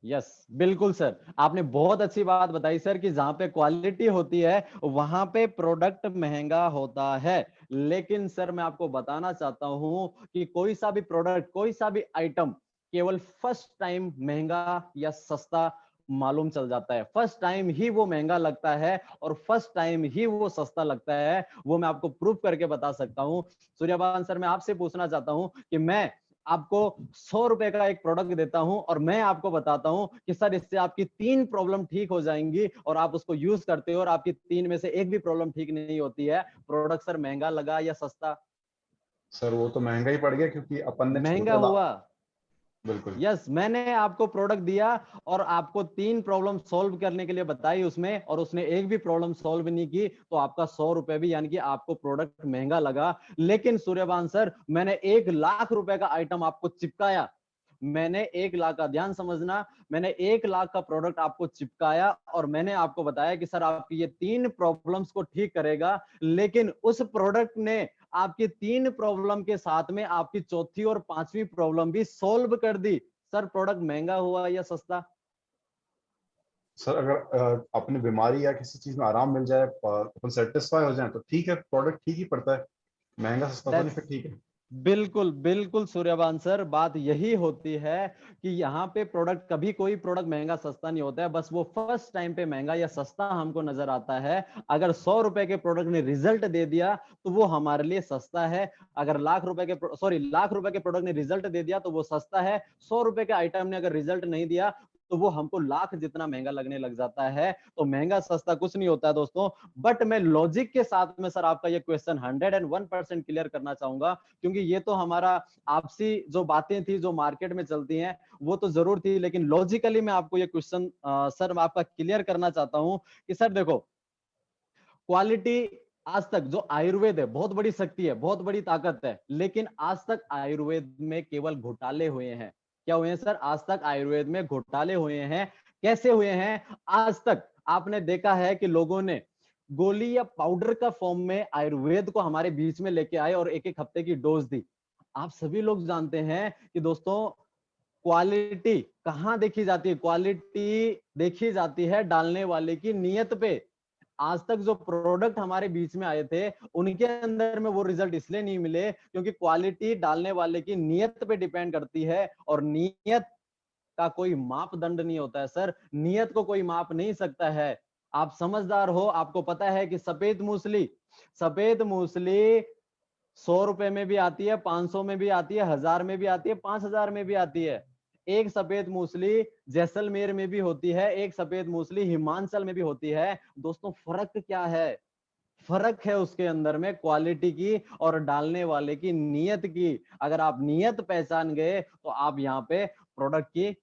यस, बिल्कुल सर, आपने बहुत अच्छी बात बताई सर कि जहां पे क्वालिटी होती है वहां पे प्रोडक्ट महंगा होता है। लेकिन सर मैं आपको बताना चाहता हूं कि कोई सा भी प्रोडक्ट, कोई सा भी आइटम केवल फर्स्ट टाइम महंगा या सस्ता मालूम चल जाता है। फर्स्ट टाइम ही वो महंगा लगता है और फर्स्ट टाइम ही वो सस्ता लगता है। वो मैं आपको प्रूफ करके बता सकता हूं। सूर्यवान सर, मैं आपसे पूछना चाहता हूं कि मैं आपको 100 रुपए का एक प्रोडक्ट देता हूं और मैं आपको बताता हूं कि सर इससे आपकी 3 प्रॉब्लम ठीक हो जाएंगी, और आप उसको यूज करते हो और आपकी 3 में से एक भी प्रॉब्लम ठीक नहीं होती है, प्रोडक्ट सर महंगा लगा या सस्ता? सर वो तो महंगा ही पड़ गया, क्योंकि अपन ने महंगा छोटे ला। हुआ। बिल्कुल। यस, मैंने आपको प्रोडक्ट दिया और आपको 3 प्रॉब्लम सॉल्व करने के लिए बताई उसमें, और उसने एक भी प्रॉब्लम सॉल्व नहीं की, तो आपका 100 रुपए भी, यानी कि आपको प्रोडक्ट महंगा लगा। लेकिन सूर्यवान सर, मैंने 1 लाख रुपए का आइटम आपको चिपकाया। मैंने 1 लाख का, ध्यान समझना, मैंने 1 लाख का प्रोडक्ट आपको चिपकाया और मैंने आपको बताया कि सर आपकी ये 3 प्रॉब्लम्स को ठीक करेगा। लेकिन उस प्रोडक्ट ने आपकी 3 प्रॉब्लम के साथ में आपकी चौथी और पांचवी प्रॉब्लम भी सॉल्व कर दी। सर प्रोडक्ट महंगा हुआ या सस्ता? सर अगर अपनी बीमारी या किसी चीज में आराम मिल जाए, अपन सेटिस्फाई हो जाए, तो ठीक है, प्रोडक्ट ठीक ही पड़ता है। महंगा सस्ता तो नहीं, फिर दैट्स ठीक है। बिल्कुल बिल्कुल सूर्यवान सर, बात यही होती है कि यहाँ पे प्रोडक्ट, कभी कोई प्रोडक्ट महंगा सस्ता नहीं होता है, बस वो फर्स्ट टाइम पे महंगा या सस्ता हमको नजर आता है। अगर 100 रुपए के प्रोडक्ट ने रिजल्ट दे दिया तो वो हमारे लिए सस्ता है। अगर लाख रुपए के प्रोडक्ट ने रिजल्ट दे दिया तो वो सस्ता है। 100 रुपए के आइटम ने अगर रिजल्ट नहीं दिया तो वो हमको लाख जितना महंगा लगने लग जाता है। तो महंगा सस्ता कुछ नहीं होता है दोस्तों। बट मैं लॉजिक के साथ में सर आपका ये क्वेश्चन 101% क्लियर करना चाहूंगा, क्योंकि ये तो हमारा आपसी जो बातें थी, जो मार्केट में चलती हैं, वो तो जरूर थी, लेकिन लॉजिकली मैं आपको ये क्वेश्चन सर मैं आपका क्लियर करना चाहता हूं कि सर देखो, क्वालिटी, आज तक जो आयुर्वेद है बहुत बड़ी शक्ति है, बहुत बड़ी ताकत है, लेकिन आज तक आयुर्वेद में केवल घोटाले हुए हैं। क्या हुए हैं सर? आज तक आयुर्वेद में घोटाले हुए हैं। कैसे हुए हैं? आज तक आपने देखा है कि लोगों ने गोली या पाउडर का फॉर्म में आयुर्वेद को हमारे बीच में लेके आए और एक एक हफ्ते की डोज दी। आप सभी लोग जानते हैं कि दोस्तों, क्वालिटी कहां देखी जाती है? क्वालिटी देखी जाती है डालने वाले की नीयत पे। आज तक जो प्रोडक्ट हमारे बीच में आए थे, उनके अंदर में वो रिजल्ट इसलिए नहीं मिले क्योंकि क्वालिटी डालने वाले की नीयत पे डिपेंड करती है, और नीयत का कोई मापदंड नहीं होता है सर। नियत को कोई माप नहीं सकता है। आप समझदार हो, आपको पता है कि सफेद मूसली 100 रुपए में भी आती है, 500 में भी आती है, 1000 में भी आती है, 5000 में भी आती है। एक सफेद मूसली जैसलमेर में भी होती है, एक सफेद मूसली हिमाचल में भी होती है। दोस्तों फर्क क्या है? फर्क है उसके अंदर में क्वालिटी की और डालने वाले की नीयत की। अगर आप नीयत पहचान गए तो आप यहाँ पे प्रोडक्ट की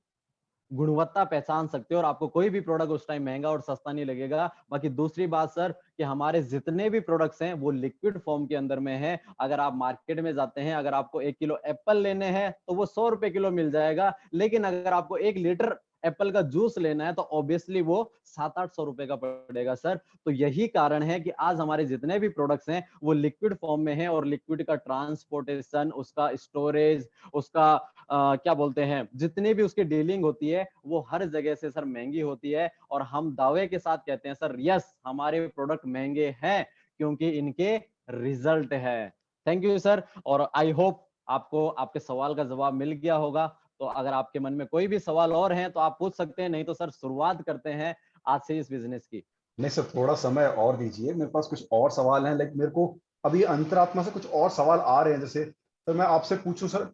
गुणवत्ता पहचान सकते हो और आपको कोई भी प्रोडक्ट उस टाइम महंगा और सस्ता नहीं लगेगा। बाकी दूसरी बात सर, कि हमारे जितने भी प्रोडक्ट्स हैं वो लिक्विड फॉर्म के अंदर में है। अगर आप मार्केट में जाते हैं, अगर आपको 1 किलो एप्पल लेने हैं तो वो 100 रुपए किलो मिल जाएगा, लेकिन अगर आपको 1 लीटर एप्पल का जूस लेना है तो ऑब्वियसली वो 700-800 रुपए का पड़ेगा सर। तो यही कारण है कि आज हमारे जितने भी प्रोडक्ट्स हैं वो लिक्विड फॉर्म में है, और लिक्विड का ट्रांसपोर्टेशन, उसका स्टोरेज, उसका क्या बोलते हैं, जितनी भी उसकी डीलिंग होती है वो हर जगह से सर महंगी होती है। और हम दावे के साथ कहते हैं सर, यस हमारे प्रोडक्ट महंगे हैं क्योंकि इनके रिजल्ट है। थैंक यू सर, और आई होप आपको आपके सवाल का जवाब मिल गया होगा। तो अगर आपके मन में कोई भी सवाल और हैं तो आप पूछ सकते हैं, नहीं तो सर शुरुआत करते हैं आज से इस बिजनेस की। नहीं सर, थोड़ा समय और दीजिए, मेरे पास कुछ और सवाल हैं। लाइक मेरे को अभी अंतरात्मा से कुछ और सवाल आ रहे हैं, जैसे तो मैं आपसे पूछूं सर।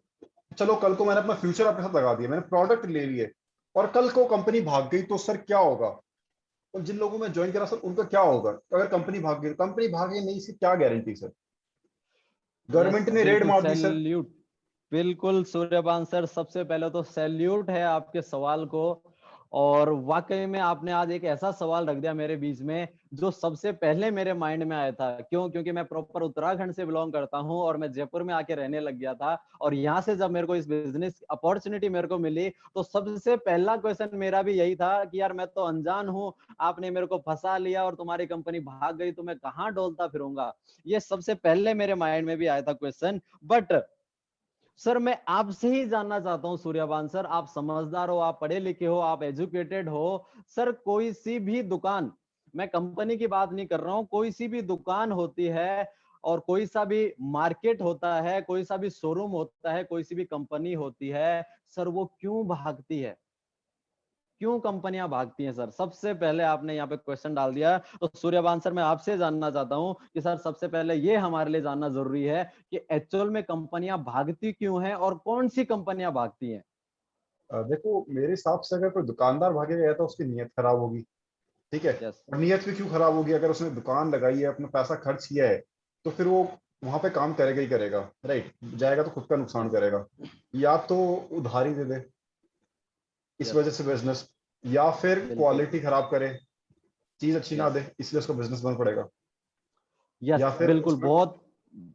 चलो, कल को मैंने अपना फ्यूचर आपके साथ लगा दिया, मैंने प्रोडक्ट ले लिए, और कल को कंपनी भाग गई, तो सर क्या होगा? और जिन लोगों में ज्वाइन करा सर, उनका क्या होगा? अगर कंपनी भाग गई नहीं, इसकी क्या गारंटी सर? यस गवर्नमेंट ने रेड बिल्कुल, मार दी सर। सैल्यूट। बिल्कुल सूर्यपान सर, सबसे पहले तो सैल्यूट है आपके सवाल को। और वाकई में आपने आज एक ऐसा सवाल रख दिया मेरे बीच में जो सबसे पहले मेरे माइंड में आया था। क्यों? क्योंकि मैं प्रॉपर उत्तराखंड से बिलोंग करता हूं और मैं जयपुर में आके रहने लग गया था। और यहाँ से जब मेरे को इस बिजनेस अपॉर्चुनिटी मेरे को मिली तो सबसे पहला क्वेश्चन मेरा भी यही था कि यार मैं तो अनजान हूँ, आपने मेरे को फंसा लिया और तुम्हारी कंपनी भाग गई तो मैं कहाँ डोलता फिरूंगा। ये सबसे पहले मेरे माइंड में भी आया था क्वेश्चन। बट सर मैं आपसे ही जानना चाहता हूं सूर्यवान सर, आप समझदार हो, आप पढ़े लिखे हो, आप एजुकेटेड हो। सर कोई सी भी दुकान, मैं कंपनी की बात नहीं कर रहा हूं, कोई सी भी दुकान होती है और कोई सा भी मार्केट होता है, कोई सा भी शोरूम होता है, कोई सी भी कंपनी होती है, सर वो क्यों भागती है? क्यों कंपनियां भागती हैं सर? सबसे पहले आपने यहाँ पे क्वेश्चन डाल दिया, तो सूर्यवान सर मैं आपसे जानना चाहता हूँ कि सर सबसे पहले ये हमारे लिए जानना जरूरी है कि एक्चुअल में कंपनियां भागती क्यों हैं और कौन सी कंपनियां भागती हैं? देखो मेरे हिसाब से अगर कोई दुकानदार भागेगा या तो उसकी नीयत खराब होगी, ठीक है। यस। और नीयत भी क्यों खराब होगी, अगर उसने दुकान लगाई है, अपना पैसा खर्च किया है, तो फिर वो वहां पे काम करेगा ही करेगा, राइट। जाएगा तो खुद का नुकसान यस। करेगा, या तो उधारी दे दे इस यस। वजह से बिजनेस, या फिर बिल्कुल। क्वालिटी खराब करे, चीज अच्छी ना यस। दे इसलिए उसका बिजनेस बंद पड़ेगा, यस। या फिर बिल्कुल, उसमें। बहुत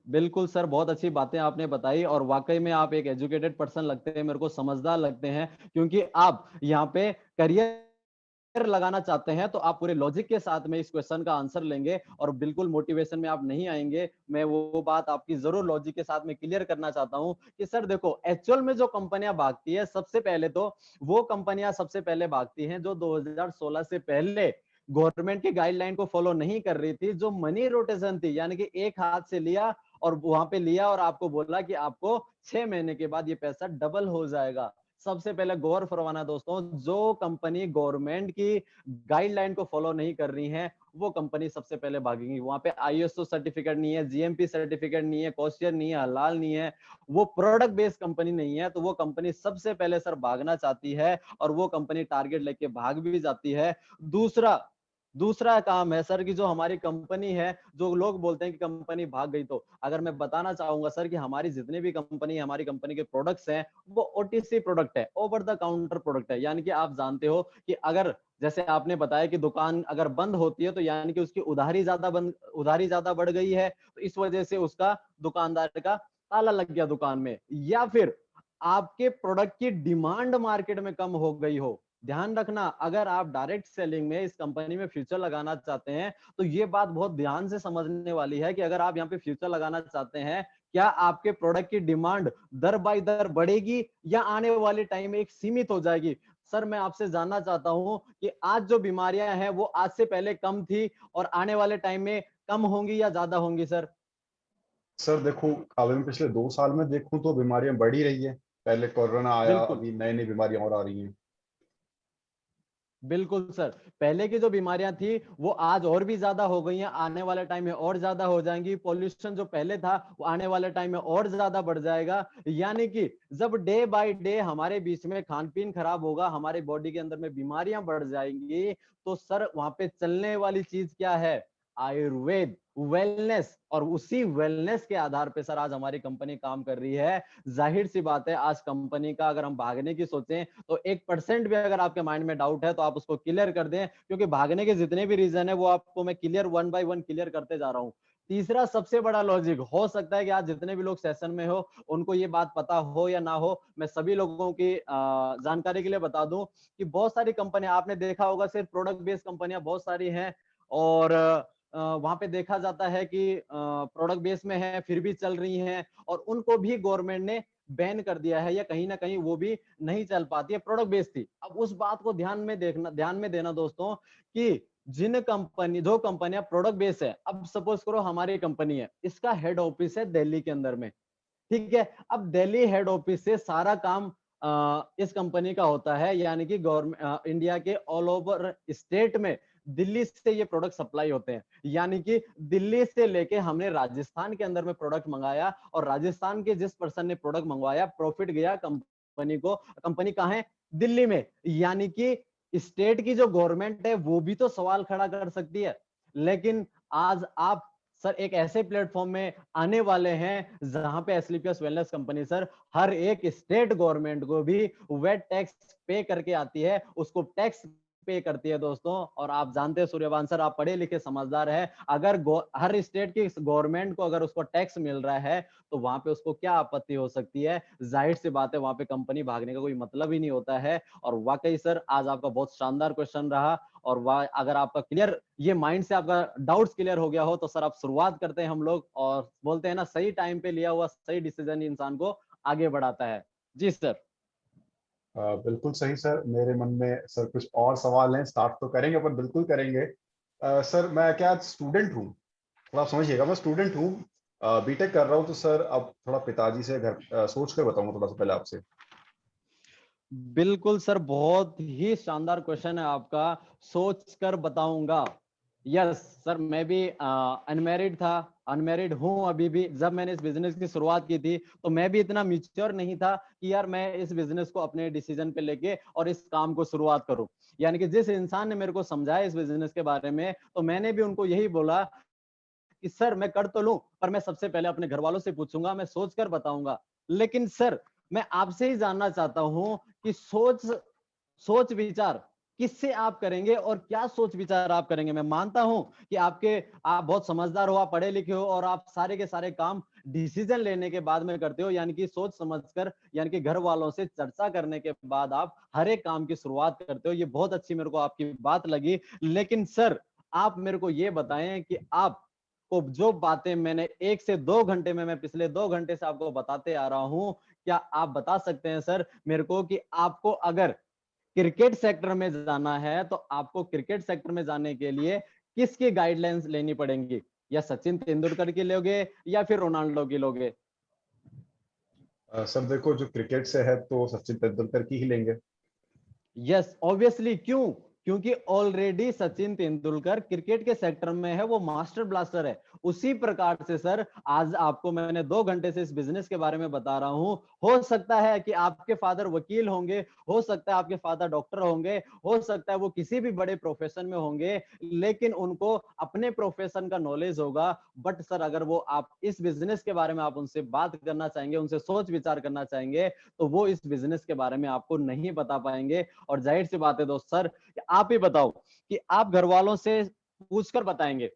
बिल्कुल सर, बहुत अच्छी बातें आपने बताई और वाकई में आप एक एजुकेटेड पर्सन लगते हैं, मेरे को समझदार लगते हैं, क्योंकि आप यहाँ पे करियर लगाना चाहते हैं तो आप पूरे लॉजिक के साथ में इस क्वेश्चन का आंसर लेंगे और बिल्कुल मोटिवेशन में आप नहीं आएंगे। मैं वो बात आपकी जरूर लॉजिक के साथ में क्लियर करना चाहता हूं कि सर देखो, एक्चुअल में जो कंपनियां भागती है, सबसे पहले तो वो कंपनियां सबसे पहले भागती हैं जो 2016 से पहले गवर्नमेंट की गाइडलाइन को फॉलो नहीं कर रही थी, जो मनी रोटेशन थी, यानी कि एक हाथ से लिया और वहां पे लिया और आपको बोला कि आपको 6 महीने के बाद ये पैसा डबल हो जाएगा। सबसे पहले गौर फरमाना दोस्तों, जो कंपनी गवर्नमेंट की गाइडलाइन को फॉलो नहीं कर रही है वो कंपनी सबसे पहले भागेंगी। वहां पे आईएसओ सर्टिफिकेट नहीं है, जीएमपी सर्टिफिकेट नहीं है, कॉशियर नहीं है, हलाल नहीं है, वो प्रोडक्ट बेस्ड कंपनी नहीं है, तो वो कंपनी सबसे पहले सर भागना चाहती है और वो कंपनी टारगेट लेके भाग भी जाती है। दूसरा दूसरा काम है सर कि जो हमारी कंपनी है, जो लोग बोलते हैं कि कंपनी भाग गई, तो अगर मैं बताना चाहूंगा सर कि हमारी जितनी भी कंपनी, हमारी कंपनी के प्रोडक्ट्स हैं वो ओटीसी प्रोडक्ट है, ओवर द काउंटर प्रोडक्ट है। यानी कि आप जानते हो कि अगर जैसे आपने बताया कि दुकान अगर बंद होती है तो यानी कि उसकी उधारी ज्यादा बढ़ गई है, तो इस वजह से उसका दुकानदार का ताला लग गया दुकान में, या फिर आपके प्रोडक्ट की डिमांड मार्केट में कम हो गई हो। ध्यान रखना, अगर आप डायरेक्ट सेलिंग में इस कंपनी में फ्यूचर लगाना चाहते हैं तो ये बात बहुत ध्यान से समझने वाली है कि अगर आप यहाँ पे फ्यूचर लगाना चाहते हैं, क्या आपके प्रोडक्ट की डिमांड दर बाय दर बढ़ेगी या आने वाले टाइम में एक सीमित हो जाएगी? सर मैं आपसे जानना चाहता हूं कि आज जो बीमारियां हैं वो आज से पहले कम थी और आने वाले टाइम में कम होंगी या ज्यादा होंगी सर? सर देखो, अभी मैं पिछले 2 साल में देखूं तो बीमारियां बढ़ ही रही है। पहले कोरोना आया, बिल्कुल। अभी नई नई बीमारियां और आ रही हैं। बिल्कुल सर, पहले की जो बीमारियां थी वो आज और भी ज्यादा हो गई हैं, आने वाले टाइम में और ज्यादा हो जाएंगी। पॉल्यूशन जो पहले था वो आने वाले टाइम में और ज्यादा बढ़ जाएगा। यानी कि जब डे बाय डे हमारे बीच में खान पीन खराब होगा, हमारे बॉडी के अंदर में बीमारियां बढ़ जाएंगी, तो सर वहां पे चलने वाली चीज क्या है? आयुर्वेद, वेलनेस। और उसी वेलनेस के आधार पे सर आज हमारी कंपनी काम कर रही है। जाहिर सी बात है, आज कंपनी का अगर हम भागने की सोचें तो 1% भी अगर आपके माइंड में डाउट है तो आप उसको क्लियर कर दें, क्योंकि भागने के जितने भी रीजन है वो आपको मैं clear one by one clear करते जा रहा हूँ। तीसरा सबसे बड़ा लॉजिक, हो सकता है कि आज जितने भी लोग सेशन में हो उनको ये बात पता हो या ना हो, मैं सभी लोगों की जानकारी के लिए बता दूं कि बहुत सारी कंपनियां आपने देखा होगा, सिर्फ प्रोडक्ट बेस्ड कंपनियां बहुत सारी हैं और वहां पे देखा जाता है कि प्रोडक्ट बेस में है फिर भी चल रही हैं और उनको भी गवर्नमेंट ने बैन कर दिया है या कहीं ना कहीं वो भी नहीं चल पाती है, प्रोडक्ट बेस्ड थी। अब उस बात को ध्यान में देना दोस्तों कि जो कंपनियां प्रोडक्ट बेस्ड है, अब सपोज करो हमारी कंपनी है, इसका हेड ऑफिस है दिल्ली के अंदर में, ठीक है। अब दिल्ली हेड ऑफिस से सारा काम इस कंपनी का होता है, यानी कि गवर्नमेंट इंडिया के ऑल ओवर स्टेट में दिल्ली से ये प्रोडक्ट सप्लाई होते हैं। यानी कि दिल्ली से लेके हमने राजस्थान के अंदर में प्रोडक्ट मंगाया और राजस्थान के जिस पर्सन ने प्रोडक्ट मंगवाया, प्रॉफिट गया कंपनी को। कंपनी कहाँ है? दिल्ली में। यानी कि स्टेट की जो गवर्नमेंट है वो भी तो सवाल खड़ा कर सकती है। लेकिन आज आप सर एक ऐसे प्लेटफॉर्म में आने वाले हैं जहां पे एस्क्लेपियस वेलनेस कंपनी सर हर एक स्टेट गवर्नमेंट को भी वेट टैक्स पे करके आती है, उसको टैक्स पे करती है दोस्तों। और आप जानते हैं सूर्यवान सर, आप पढ़े लिखे समझदार है, अगर हर स्टेट की गवर्नमेंट को अगर उसको टैक्स मिल रहा है तो वहां पे उसको क्या आपत्ति हो सकती है? जाहिर सी बात है, वहां पे कंपनी भागने का कोई मतलब ही नहीं होता है। और वाकई सर आज आपका बहुत शानदार क्वेश्चन रहा और वाह, अगर आपका क्लियर ये माइंड से आपका डाउट्स क्लियर हो गया हो तो सर आप शुरुआत करते हैं हम लोग, और बोलते हैं ना, सही टाइम पे लिया हुआ सही डिसीजन इंसान को आगे बढ़ाता है। जी सर। बिल्कुल सही सर, मेरे मन में सर कुछ और सवाल हैं, स्टार्ट तो करेंगे पर बिल्कुल करेंगे। सर मैं क्या स्टूडेंट हूँ, थोड़ा आप समझिएगा, मैं स्टूडेंट हूँ, बीटेक कर रहा हूँ, तो सर अब थोड़ा पिताजी से घर सोच कर बताऊंगा थोड़ा सा पहले आपसे। बिल्कुल सर, बहुत ही शानदार क्वेश्चन है आपका। सोच कर बताऊंगा। यस सर, मैं भी अनमैरिड था, अनमैरिड हूं अभी भी। जब मैंने इस बिजनेस की शुरुआत की थी तो मैं भी इतना मिच्योर नहीं था कि यार मैं इस बिजनेस को अपने डिसीजन पे लेके और इस काम को शुरुआत करूं। यानी कि जिस इंसान ने मेरे को समझाया इस बिजनेस के बारे में, तो मैंने भी उनको यही बोला कि सर मैं कर तो लूं, पर मैं सबसे पहले अपने घर वालों से पूछूंगा, मैं सोच कर बताऊंगा। लेकिन सर, मैं आपसे ही जानना चाहता हूं कि सोच सोच विचार किससे आप करेंगे और क्या सोच विचार आप करेंगे। मैं मानता हूं कि आप बहुत समझदार हो, आप पढ़े लिखे हो और आप सारे के सारे काम डिसीजन लेने के बाद में करते हो, यानी कि सोच समझकर, यानी कि घर वालों से चर्चा करने के बाद आप हर एक काम की शुरुआत करते हो। ये बहुत अच्छी मेरे को आपकी बात लगी। लेकिन सर, आप मेरे को ये बताएं कि आप को जो बातें मैंने 1 से 2 घंटे में, मैं पिछले 2 घंटे से आपको बताते आ रहा हूं, क्या आप बता सकते हैं सर मेरे को कि आपको अगर क्रिकेट सेक्टर में जाना है तो आपको क्रिकेट सेक्टर में जाने के लिए किसकी गाइडलाइंस लेनी पड़ेंगी? या सचिन तेंदुलकर की लोगे या फिर रोनाल्डो की लोगे? सर देखो, जो क्रिकेट से है तो सचिन तेंदुलकर की ही लेंगे। Yes obviously. क्यों? क्योंकि ऑलरेडी सचिन तेंदुलकर क्रिकेट के सेक्टर में है, वो मास्टर ब्लास्टर है। उसी प्रकार से सर, आज आपको मैंने 2 घंटे से इस बिजनेस के बारे में बता रहा हूं। हो सकता है कि आपके फादर वकील होंगे, हो सकता है आपके फादर डॉक्टर होंगे, हो सकता है वो किसी भी बड़े प्रोफेशन में होंगे, लेकिन उनको अपने प्रोफेशन का नॉलेज होगा। बट सर, अगर वो आप इस बिजनेस के बारे में आप उनसे बात करना चाहेंगे, उनसे सोच विचार करना चाहेंगे, तो वो इस बिजनेस के बारे में आपको नहीं बता पाएंगे। और जाहिर सी बात है दोस्त सर, आप ही बताओ कि आप घर वालों से पूछकर बताएंगे,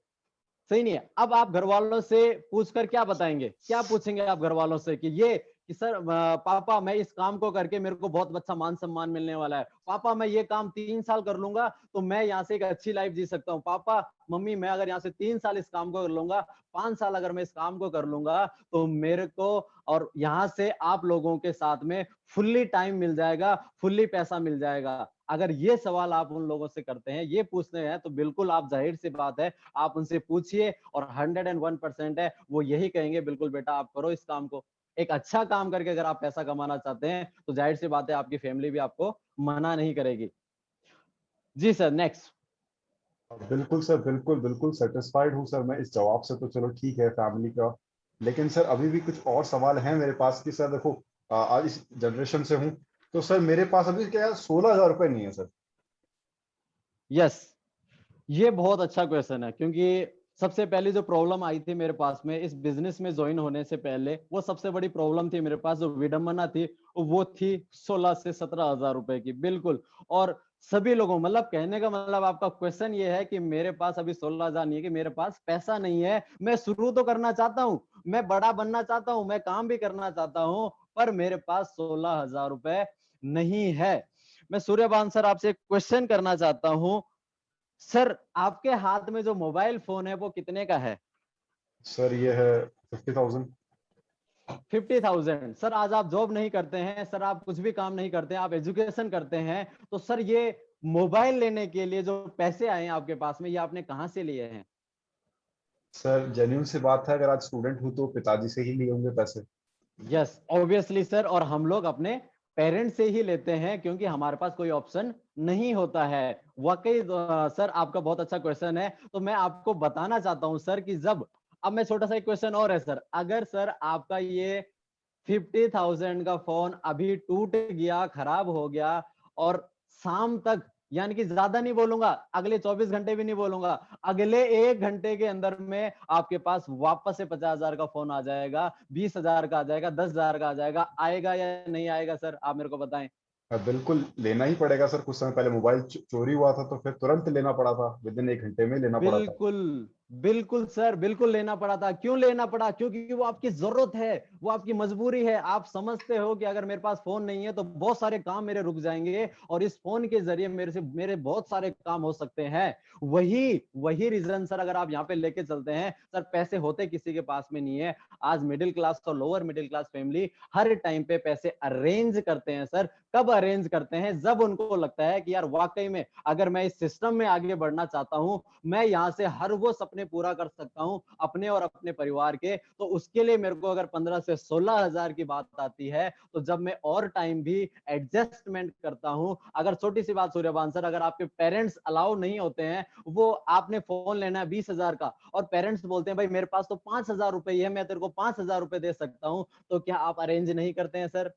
सही नहीं है? अब आप घर वालों से पूछकर क्या बताएंगे? क्या पूछेंगे आप घर वालों से कि ये कि सर पापा मैं इस काम को करके मेरे को बहुत अच्छा मान सम्मान मिलने वाला है। पापा मैं ये काम 3 साल कर लूंगा तो मैं यहाँ से एक अच्छी लाइफ जी सकता हूँ। पापा मम्मी मैं अगर यहाँ से 3 साल इस काम को कर लूंगा, 5 साल अगर मैं इस काम को कर लूंगा, तो मेरे को और यहाँ से आप लोगों के साथ में फुल्ली टाइम मिल जाएगा, फुल्ली पैसा मिल जाएगा। अगर ये सवाल आप उन लोगों से करते हैं, ये पूछते हैं, तो बिल्कुल आप, जाहिर सी बात है, आप उनसे पूछिए और 101% है वो यही कहेंगे, बिल्कुल बेटा आप करो इस काम को। एक अच्छा काम करके अगर आप पैसा कमाना चाहते हैं तो जाहिर सी बात है आपकी फैमिली भी आपको मना नहीं करेगी। जी सर, नेक्स्ट। बिल्कुल सर, बिल्कुल बिल्कुल सेटिस्फाइड हूँ सर मैं इस जवाब से, तो चलो ठीक है फैमिली का। लेकिन सर अभी भी कुछ और सवाल हैं मेरे पास कि सर देखो, आज इस जनरेशन से हूँ, तो सर मेरे पास अभी क्या है, 16,000 रुपये नहीं है सर। यस, ये बहुत अच्छा क्वेश्चन है, क्योंकि सबसे पहली जो प्रॉब्लम आई थी मेरे पास में इस बिजनेस में ज्वाइन होने से पहले, वो सबसे बड़ी प्रॉब्लम थी मेरे पास, जो विडंबना थी, वो थी 16 से 17 हजार रुपए की। बिल्कुल। और सभी लोगों, मतलब कहने का मतलब आपका क्वेश्चन ये है कि मेरे पास अभी 16 हजार नहीं है कि मेरे पास पैसा नहीं है। मैं शुरू तो करना चाहता हूँ, मैं बड़ा बनना चाहता हूँ, मैं काम भी करना चाहता हूँ, पर मेरे पास 16 हजार रुपए नहीं है। मैं सूर्यभान सर आपसे एक क्वेश्चन करना चाहता हूँ। सर, आपके हाथ में जो मोबाइल फोन है वो कितने का है? सर ये है 50,000। 50,000। सर, आज आप जॉब नहीं करते हैं, सर आप कुछ भी काम नहीं करते हैं, आप एजुकेशन करते हैं, तो सर ये मोबाइल लेने के लिए जो पैसे आए हैं आपके पास में, ये आपने कहाँ से लिए हैं? सर जेन्यून सी बात है, अगर आज स्टूडेंट हूँ तो पिताजी से ही लिए होंगे पैसे। यस ऑब्वियसली सर, और हम लोग अपने पेरेंट्स से ही लेते हैं क्योंकि हमारे पास कोई ऑप्शन नहीं होता है। वाकई सर आपका बहुत अच्छा क्वेश्चन है। तो मैं आपको बताना चाहता हूं सर कि जब, अब मैं छोटा सा एक क्वेश्चन और है सर, अगर सर आपका ये 50,000 का फोन अभी टूट गया, खराब हो गया, और शाम तक, यानी कि ज्यादा नहीं बोलूंगा, अगले 24 घंटे भी नहीं बोलूंगा, अगले 1 घंटे के अंदर में आपके पास वापस से 50,000 का फोन आ जाएगा, 20,000 का आ जाएगा, 10,000 का आ जाएगा, आएगा या नहीं आएगा सर, आप मेरे को बताएं। बिल्कुल लेना ही पड़ेगा सर। कुछ समय पहले मोबाइल चोरी हुआ था तो फिर तुरंत लेना पड़ा था, विद इन 1 घंटे में लेना पड़ा था। बिल्कुल, बिल्कुल सर, बिल्कुल लेना पड़ा था। क्यों लेना पड़ा? क्योंकि वो आपकी जरूरत है, वो आपकी मजबूरी है। आप समझते हो कि अगर मेरे पास फोन नहीं है तो बहुत सारे काम मेरे रुक जाएंगे और इस फोन के जरिए मेरे बहुत सारे काम हो सकते हैं। वही वही रीजन सर, अगर आप यहाँ पे लेके चलते हैं सर, पैसे होते किसी के पास में नहीं है। आज मिडिल क्लास और लोअर मिडिल क्लास फैमिली हर टाइम पे पैसे अरेंज करते हैं सर। कब अरेंज करते हैं? जब उनको लगता है कि यार वाकई में अगर मैं इस सिस्टम में आगे बढ़ना चाहता हूं, मैं यहाँ से हर वो सपने सपने पूरा कर सकता हूँ अपने और अपने परिवार के, तो उसके लिए मेरे को अगर 15 से 16,000 की बात आती है, तो जब मैं और टाइम भी एडजस्टमेंट करता हूँ, अगर छोटी सी बात सूर्यभान सर, अगर आपके पेरेंट्स अलाउ नहीं होते हैं, वो आपने फोन लेना है 20,000 का और पेरेंट्स बोलते हैं भाई मेरे पास तो 5,000 रुपए ही है, मैं तेरे को 5,000 रुपए दे सकता हूँ, तो क्या आप अरेंज नहीं करते हैं सर?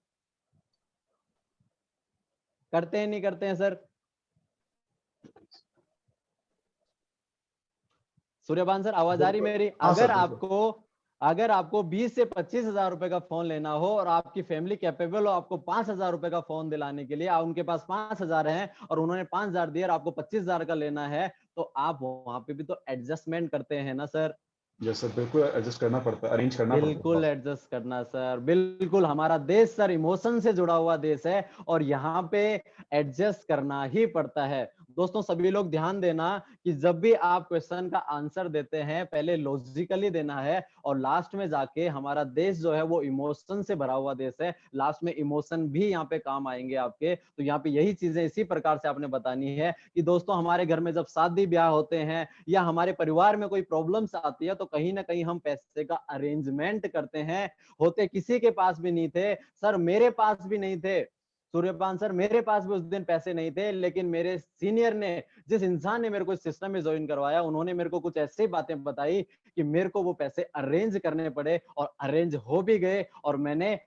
करते हैं नहीं करते हैं सर? सूर्यभान सर आवाज आ रही बिल्कुल। मेरी? हाँ सर, अगर बिल्कुल। आपको अगर आपको 20 से 25,000 रुपए का फोन लेना हो और आपकी फैमिली कैपेबल हो आपको 5,000 रुपए का फोन दिलाने के लिए, उनके पास 5,000 है और उन्होंने 5,000 दिए और आपको 25,000 का लेना है, तो आप वहां पे भी तो एडजस्टमेंट करते हैं ना सर? जैसे बिल्कुल एडजस्ट करना पड़ता है, अरेंज करना पड़ता है बिल्कुल बहुत। एडजस्ट करना सर, बिल्कुल। हमारा देश सर इमोशन से जुड़ा हुआ देश है और यहाँ पे एडजस्ट करना ही पड़ता है। दोस्तों सभी लोग ध्यान देना कि जब भी आप क्वेश्चन का आंसर देते हैं, पहले लॉजिकली देना है और लास्ट में जाके, हमारा देश जो है वो इमोशन से भरा हुआ देश है, लास्ट में इमोशन भी यहाँ पे काम आएंगे आपके। तो यहाँ पे यही चीजें इसी प्रकार से आपने बतानी है कि दोस्तों हमारे घर में जब शादी ब्याह होते हैं या हमारे परिवार में कोई प्रॉब्लम्स आती है, तो कहीं ना कहीं हम पैसे का अरेंजमेंट करते हैं। होते किसी के पास भी नहीं थे सर, मेरे पास भी नहीं थे सूर्यपान सर, मेरे पास भी उस दिन पैसे नहीं थे, लेकिन मेरे सीनियर ने, जिस इंसान ने मेरे को इस सिस्टम में ज्वाइन करवाया, उन्होंने मेरे को कुछ ऐसी बातें बताई कि मेरे को वो पैसे अरेंज करने पड़े और अरेंज हो भी गए और मैंने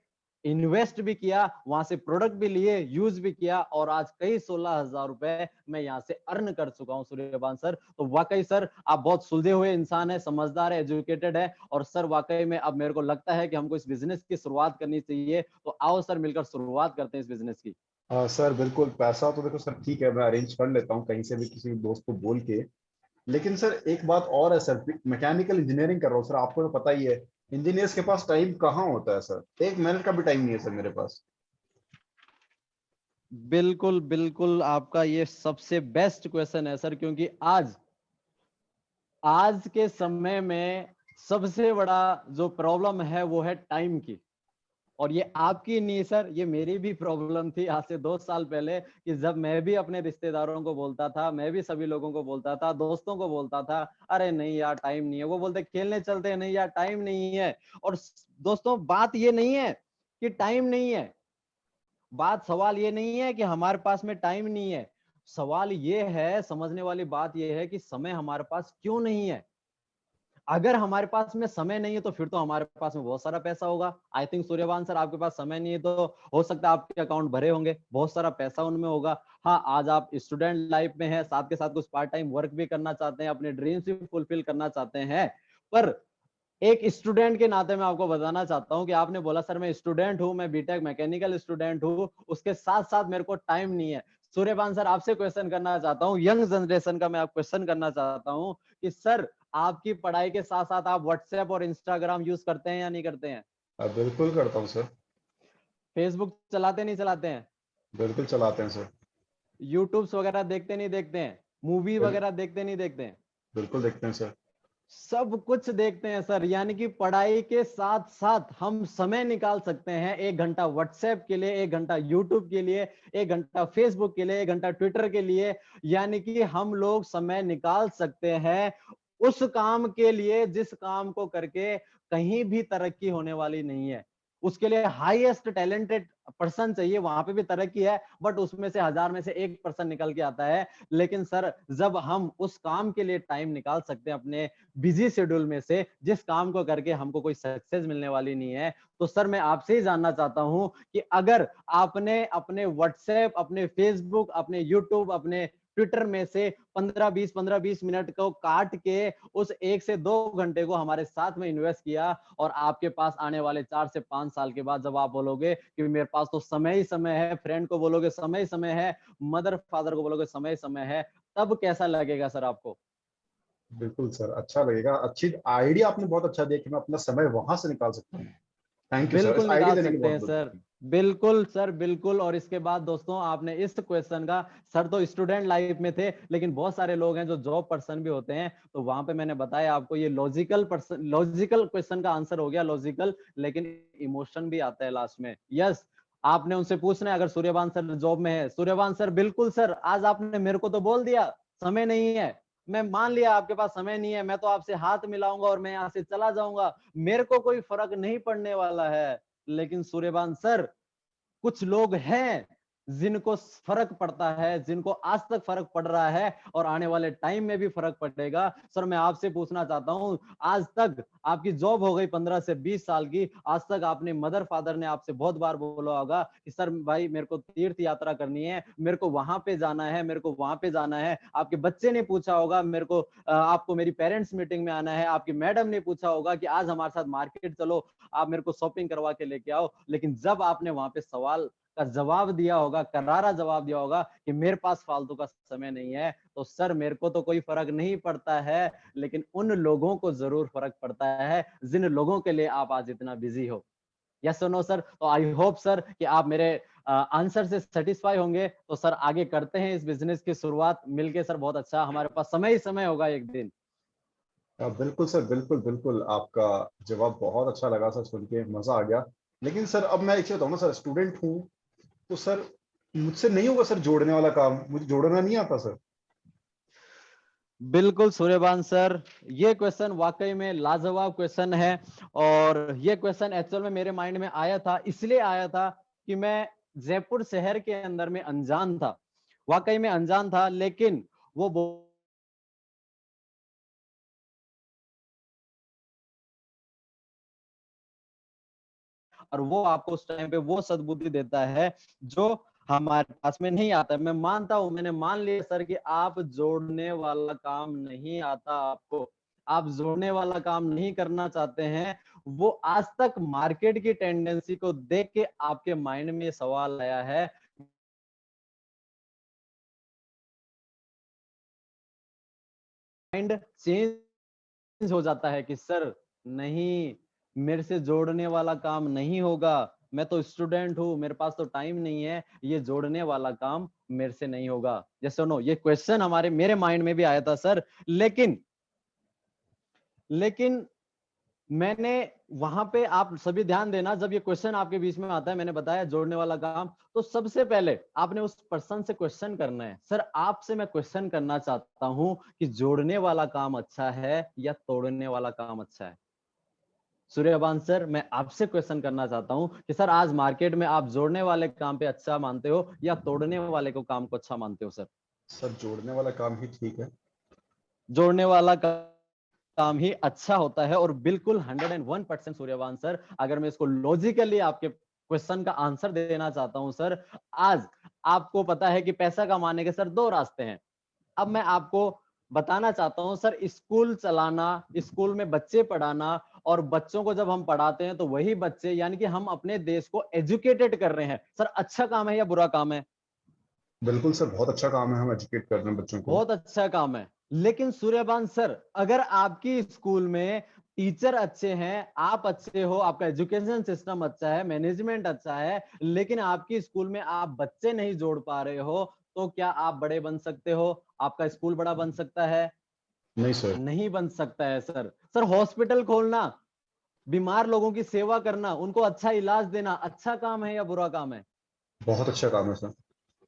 इन्वेस्ट भी किया, वहां से प्रोडक्ट भी लिए, यूज भी किया और आज कई 16,000 रुपए मैं यहाँ से अर्न कर चुका हूँ सूर्यभान सर। तो वाकई सर आप बहुत सुलझे हुए इंसान है, समझदार है, एजुकेटेड है और सर वाकई में अब मेरे को लगता है कि हमको इस बिजनेस की शुरुआत करनी चाहिए। तो आओ सर मिलकर शुरुआत करते हैं इस बिजनेस की। सर बिल्कुल, पैसा तो देखो सर ठीक है, मैं अरेंज कर लेता हूँ कहीं से भी किसी दोस्त को बोल के। लेकिन सर एक बात और है सर, मैकेनिकल इंजीनियरिंग कर रहा हूँ सर, आपको तो पता ही है इंजीनियर्स के पास टाइम कहाँ होता है सर, 1 मिनट का भी टाइम नहीं है सर मेरे पास। बिल्कुल बिल्कुल, आपका ये सबसे बेस्ट क्वेश्चन है सर, क्योंकि आज आज के समय में सबसे बड़ा जो प्रॉब्लम है वो है टाइम की। और ये आपकी नहीं सर, ये मेरी भी प्रॉब्लम थी आज से 2 साल पहले, कि जब मैं भी अपने रिश्तेदारों को बोलता था, मैं भी सभी लोगों को बोलता था, दोस्तों को बोलता था, अरे नहीं यार टाइम नहीं है, वो बोलते खेलने चलते हैं, नहीं यार टाइम नहीं है। और दोस्तों बात ये नहीं है कि टाइम नहीं है, बात सवाल ये नहीं है कि हमारे पास में टाइम नहीं है, सवाल ये है, समझने वाली बात ये है कि समय हमारे पास क्यों नहीं है। अगर हमारे पास में समय नहीं है तो फिर तो हमारे पास में बहुत सारा पैसा होगा। आई थिंक सूर्यवान सर आपके पास समय नहीं है तो हो सकता है आपके अकाउंट भरे होंगे, बहुत सारा पैसा उनमें होगा। हाँ आज आप स्टूडेंट लाइफ में हैं, साथ के साथ कुछ पार्ट टाइम वर्क भी करना चाहते हैं, अपने ड्रीम्स भी फुलफिल करना चाहते हैं। पर एक स्टूडेंट के नाते मैं आपको बताना चाहता हूँ कि आपने बोला सर मैं स्टूडेंट हूँ, मैं बीटेक मैकेनिकल स्टूडेंट हूँ, उसके साथ साथ मेरे को टाइम नहीं है। सूर्यभान सर आपसे क्वेश्चन करना चाहता हूँ, यंग जनरेशन का मैं आप क्वेश्चन करना चाहता हूँ कि सर आपकी पढ़ाई के साथ साथ आप व्हाट्सएप और इंस्टाग्राम यूज करते हैं या नहीं करते हैं? बिल्कुल करता हूँ सर। फेसबुक चलाते नहीं चलाते हैं? बिल्कुल चलाते हैं सर। यूट्यूब्स वगैरह देखते नहीं देखते हैं? मूवी बिल, वगैरह देखते नहीं देखते हैं? बिल्कुल देखते हैं सर। सब कुछ देखते हैं सर, यानी कि पढ़ाई के साथ साथ हम समय निकाल सकते हैं, 1 घंटा व्हाट्सएप के लिए, 1 घंटा यूट्यूब के लिए, 1 घंटा फेसबुक के लिए, 1 घंटा ट्विटर के लिए। यानी कि हम लोग समय निकाल सकते हैं उस काम के लिए जिस काम को करके कहीं भी तरक्की होने वाली नहीं है। उसके लिए हाईएस्ट टैलेंटेड पर्सन चाहिए, वहां पे भी तरक्की है, बट उसमें से 1000 में से 1 पर्सन निकल के आता है। लेकिन सर जब हम उस काम के लिए टाइम निकाल सकते हैं अपने बिजी शेड्यूल में से, जिस काम को करके हमको कोई सक्सेस मिलने वाली नहीं है, तो सर मैं आपसे ही जानना चाहता हूं कि अगर आपने अपने व्हाट्सएप, अपने फेसबुक, अपने यूट्यूब, अपने ट्विटर में से 15-20 मिनट को काट के उस 1 से 2 घंटे को हमारे साथ में इन्वेस्ट किया और आपके पास आने वाले 4 से 5 साल के बाद जब आप बोलोगे कि मेरे पास तो समय ही समय है, फ्रेंड को बोलोगे समय ही समय है, मदर फादर को बोलोगे समय ही समय है, तब कैसा लगेगा सर आपको? बिल्कुल सर, अच्छा लगेगा, अच्छी आइडिया आपने बहुत अच्छा दिया कि मैं अपना समय वहां से निकाल सकता हूँ। थैंक यू सर, इस बिल्कुल आइडिया निकाल देने के लिए सकते बहुत हैं बहुत सर, धन्यवाद। बिल्कुल सर बिल्कुल। और इसके बाद दोस्तों आपने इस क्वेश्चन का, सर तो स्टूडेंट लाइफ में थे लेकिन बहुत सारे लोग हैं जो जॉब पर्सन भी होते हैं, तो वहां पे मैंने बताया आपको ये लॉजिकल पर्सन, लॉजिकल क्वेश्चन का आंसर हो गया लॉजिकल, लेकिन इमोशन भी आता है लास्ट में। यस, आपने उनसे पूछना है अगर सूर्यवान सर जॉब में है, सूर्यवान सर बिल्कुल सर, आज आपने मेरे को तो बोल दिया समय नहीं है, मैं मान लिया आपके पास समय नहीं है, मैं तो आपसे हाथ मिलाऊंगा और मैं यहाँ से चला जाऊंगा, मेरे को कोई फर्क नहीं पड़ने वाला है। लेकिन सूर्यभान सर, कुछ लोग हैं जिनको फर्क पड़ता है, जिनको आज तक फर्क पड़ रहा है और आने वाले टाइम में भी फर्क पड़ेगा। सर मैं आपसे पूछना चाहता हूं, आज तक आपकी जॉब हो गई 15 से 20 साल की, आज तक आपने मदर फादर ने आपसे बहुत बार बोला होगा कि सर भाई मेरे को तीर्थ यात्रा करनी है, मेरे को वहां पे जाना है, मेरे को वहां पे जाना है। आपके बच्चे ने पूछा होगा मेरे को आपको मेरी पेरेंट्स मीटिंग में आना है, आपकी मैडम ने पूछा होगा कि आज हमारे साथ मार्केट चलो, आप मेरे को शॉपिंग करवा के लेके आओ। लेकिन जब आपने वहां पे सवाल का जवाब दिया होगा, करारा जवाब दिया होगा कि मेरे पास फालतू का समय नहीं है, तो सर मेरे को तो कोई फर्क नहीं पड़ता है, लेकिन उन लोगों को जरूर फर्क पड़ता है जिन लोगों के लिए आप आज इतना बिजी हो। यस और नो सर? तो आई होप सर कि आप मेरे आंसर से सेटिस्फाई होंगे। तो सर आगे करते हैं इस बिजनेस की शुरुआत मिलके सर, बहुत अच्छा, हमारे पास समय ही समय होगा एक दिन। बिल्कुल सर, बिल्कुल बिल्कुल, आपका जवाब बहुत अच्छा लगा सर, सुन के मजा आ गया। लेकिन सर अब मैं एक चीज बताऊँ ना सर, स्टूडेंट हूँ तो सर मुझसे नहीं होगा सर जोड़ने वाला काम, मुझे जोड़ना नहीं आता सर। बिल्कुल सूर्यभान सर, ये क्वेश्चन वाकई में लाजवाब क्वेश्चन है। और ये क्वेश्चन एक्चुअल में मेरे माइंड में आया था, इसलिए आया था कि मैं जयपुर शहर के अंदर में अनजान था, वाकई में अनजान था। लेकिन वो और वो आपको उस टाइम पे वो सद्बुद्धि देता है जो हमारे पास में नहीं आता है। मैं मानता हूं, मैंने मान लिया सर कि आप जोड़ने वाला काम नहीं आता आपको, आप जोड़ने वाला काम नहीं करना चाहते हैं। वो आज तक मार्केट की टेंडेंसी को देख के आपके माइंड में सवाल आया है, माइंड चेंज हो जाता है कि सर नहीं, मेरे से जोड़ने वाला काम नहीं होगा, मैं तो स्टूडेंट हूं, मेरे पास तो टाइम नहीं है, ये जोड़ने वाला काम मेरे से नहीं होगा। जैसे नो, ये क्वेश्चन हमारे मेरे माइंड में भी आया था सर। लेकिन मैंने वहां पे, आप सभी ध्यान देना, जब ये क्वेश्चन आपके बीच में आता है, मैंने बताया जोड़ने वाला काम, तो सबसे पहले आपने उस पर्सन से क्वेश्चन करना है। सर आपसे मैं क्वेश्चन करना चाहता हूं कि जोड़ने वाला काम अच्छा है या तोड़ने वाला काम अच्छा है? सूर्यभान सर, मैं आपसे क्वेश्चन करना चाहता हूं कि सर आज मार्केट में आप जोड़ने वाले काम पे अच्छा मानते हो या तोड़ने वाले को काम को अच्छा मानते हो? सर सर जोड़ने वाला काम ही ठीक है। जोड़ने वाला काम ही अच्छा होता है। और बिल्कुल 101% सूर्यवान सर, अगर मैं इसको लॉजिकली आपके क्वेश्चन का आंसर देना चाहता हूं सर, आज आपको पता है कि पैसा कमाने के सर दो रास्ते हैं। अब मैं आपको बताना चाहता हूं सर, स्कूल चलाना, स्कूल में बच्चे पढ़ाना, और बच्चों को जब हम पढ़ाते हैं तो वही बच्चे, यानी कि हम अपने देश को एजुकेटेड कर रहे हैं सर, अच्छा काम है या बुरा काम है? बिल्कुल सर, बहुत अच्छा काम है, हम एजुकेट कर रहे हैं बच्चों को। बहुत अच्छा काम है। लेकिन सूर्यभान सर, अगर आपकी स्कूल में टीचर अच्छे हैं, आप अच्छे हो, आपका एजुकेशन सिस्टम अच्छा है, मैनेजमेंट अच्छा है, लेकिन आपकी स्कूल में आप बच्चे नहीं जोड़ पा रहे हो, तो क्या आप बड़े बन सकते हो? आपका स्कूल बड़ा बन सकता है? नहीं सर। नहीं बन सकता है सर। सर हॉस्पिटल खोलना, बीमार लोगों की सेवा करना, उनको अच्छा इलाज देना, अच्छा काम है या बुरा काम है? बहुत अच्छा काम है सर।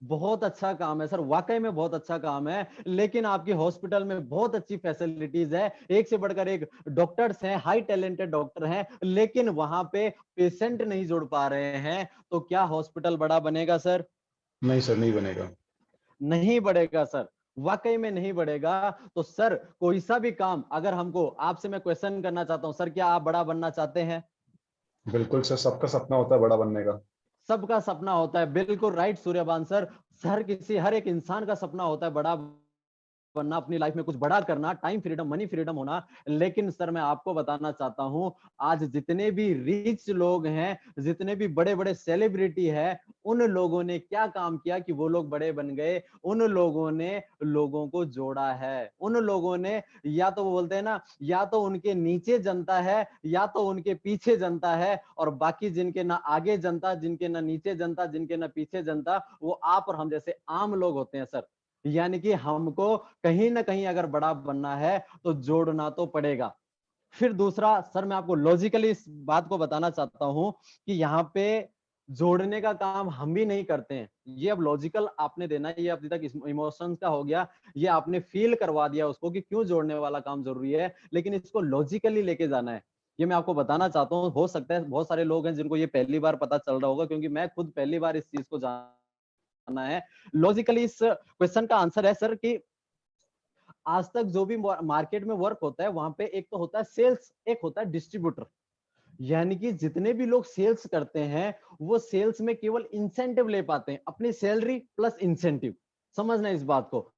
बहुत अच्छा काम है सर, वाकई में बहुत अच्छा काम है। लेकिन आपकी हॉस्पिटल में बहुत अच्छी फैसिलिटीज है, एक से बढ़कर एक डॉक्टर्स हैं, हाई टैलेंटेड डॉक्टर हैं, लेकिन वहां पे पेशेंट नहीं जुड़ पा रहे हैं, तो क्या हॉस्पिटल बड़ा बनेगा सर? नहीं सर, नहीं बनेगा। नहीं बढ़ेगा सर, वाकई में नहीं बढ़ेगा। तो सर कोई सा भी काम, अगर हमको, आपसे मैं क्वेश्चन करना चाहता हूं सर, क्या आप बड़ा बनना चाहते हैं? बिल्कुल सर, सबका सपना होता है बड़ा बनने का। सबका सपना होता है, बिल्कुल राइट सूर्यभान सर। हर एक इंसान का सपना होता है बड़ा बनना, अपनी लाइफ में कुछ बड़ा करना, टाइम फ्रीडम, मनी फ्रीडम होना। लेकिन सर मैं आपको बताना चाहता हूं, आज जितने भी रिच लोग हैं, जितने भी बड़े बड़े सेलिब्रिटी हैं, उन लोगों ने क्या काम किया कि वो लोग बड़े बन गए? उन लोगों ने लोगों को जोड़ा है। उन लोगों ने, या तो वो बोलते हैं ना, या तो उनके नीचे जनता है या तो उनके पीछे जनता है, और बाकी जिनके ना आगे जनता, जिनके ना नीचे जनता, जिनके ना पीछे जनता, वो आप और हम जैसे आम लोग होते हैं सर। यानी कि हमको कहीं ना कहीं अगर बड़ा बनना है तो जोड़ना तो पड़ेगा। फिर दूसरा सर, मैं आपको लॉजिकली इस बात को बताना चाहता हूं कि यहाँ पे जोड़ने का काम हम भी नहीं करते हैं। ये अब लॉजिकल आपने देना है, ये अभी तक इमोशंस का हो गया, ये आपने फील करवा दिया उसको कि क्यों जोड़ने वाला काम जरूरी है, लेकिन इसको लॉजिकली लेके जाना है। ये मैं आपको बताना चाहता हूँ, हो सकता है बहुत सारे लोग हैं जिनको ये पहली बार पता चल रहा होगा, क्योंकि मैं खुद पहली बार इस चीज को जाना है। लॉजिकली इस क्वेश्चन का आंसर है सर कि आज तक जो भी मार्केट में वर्क होता है, वहां पे एक तो होता है सेल्स, एक होता है डिस्ट्रीब्यूटर। यानी कि जितने भी लोग सेल्स करते हैं, वो सेल्स में केवल इंसेंटिव ले पाते हैं, अपनी सैलरी प्लस इंसेंटिव। समझना इस बात को।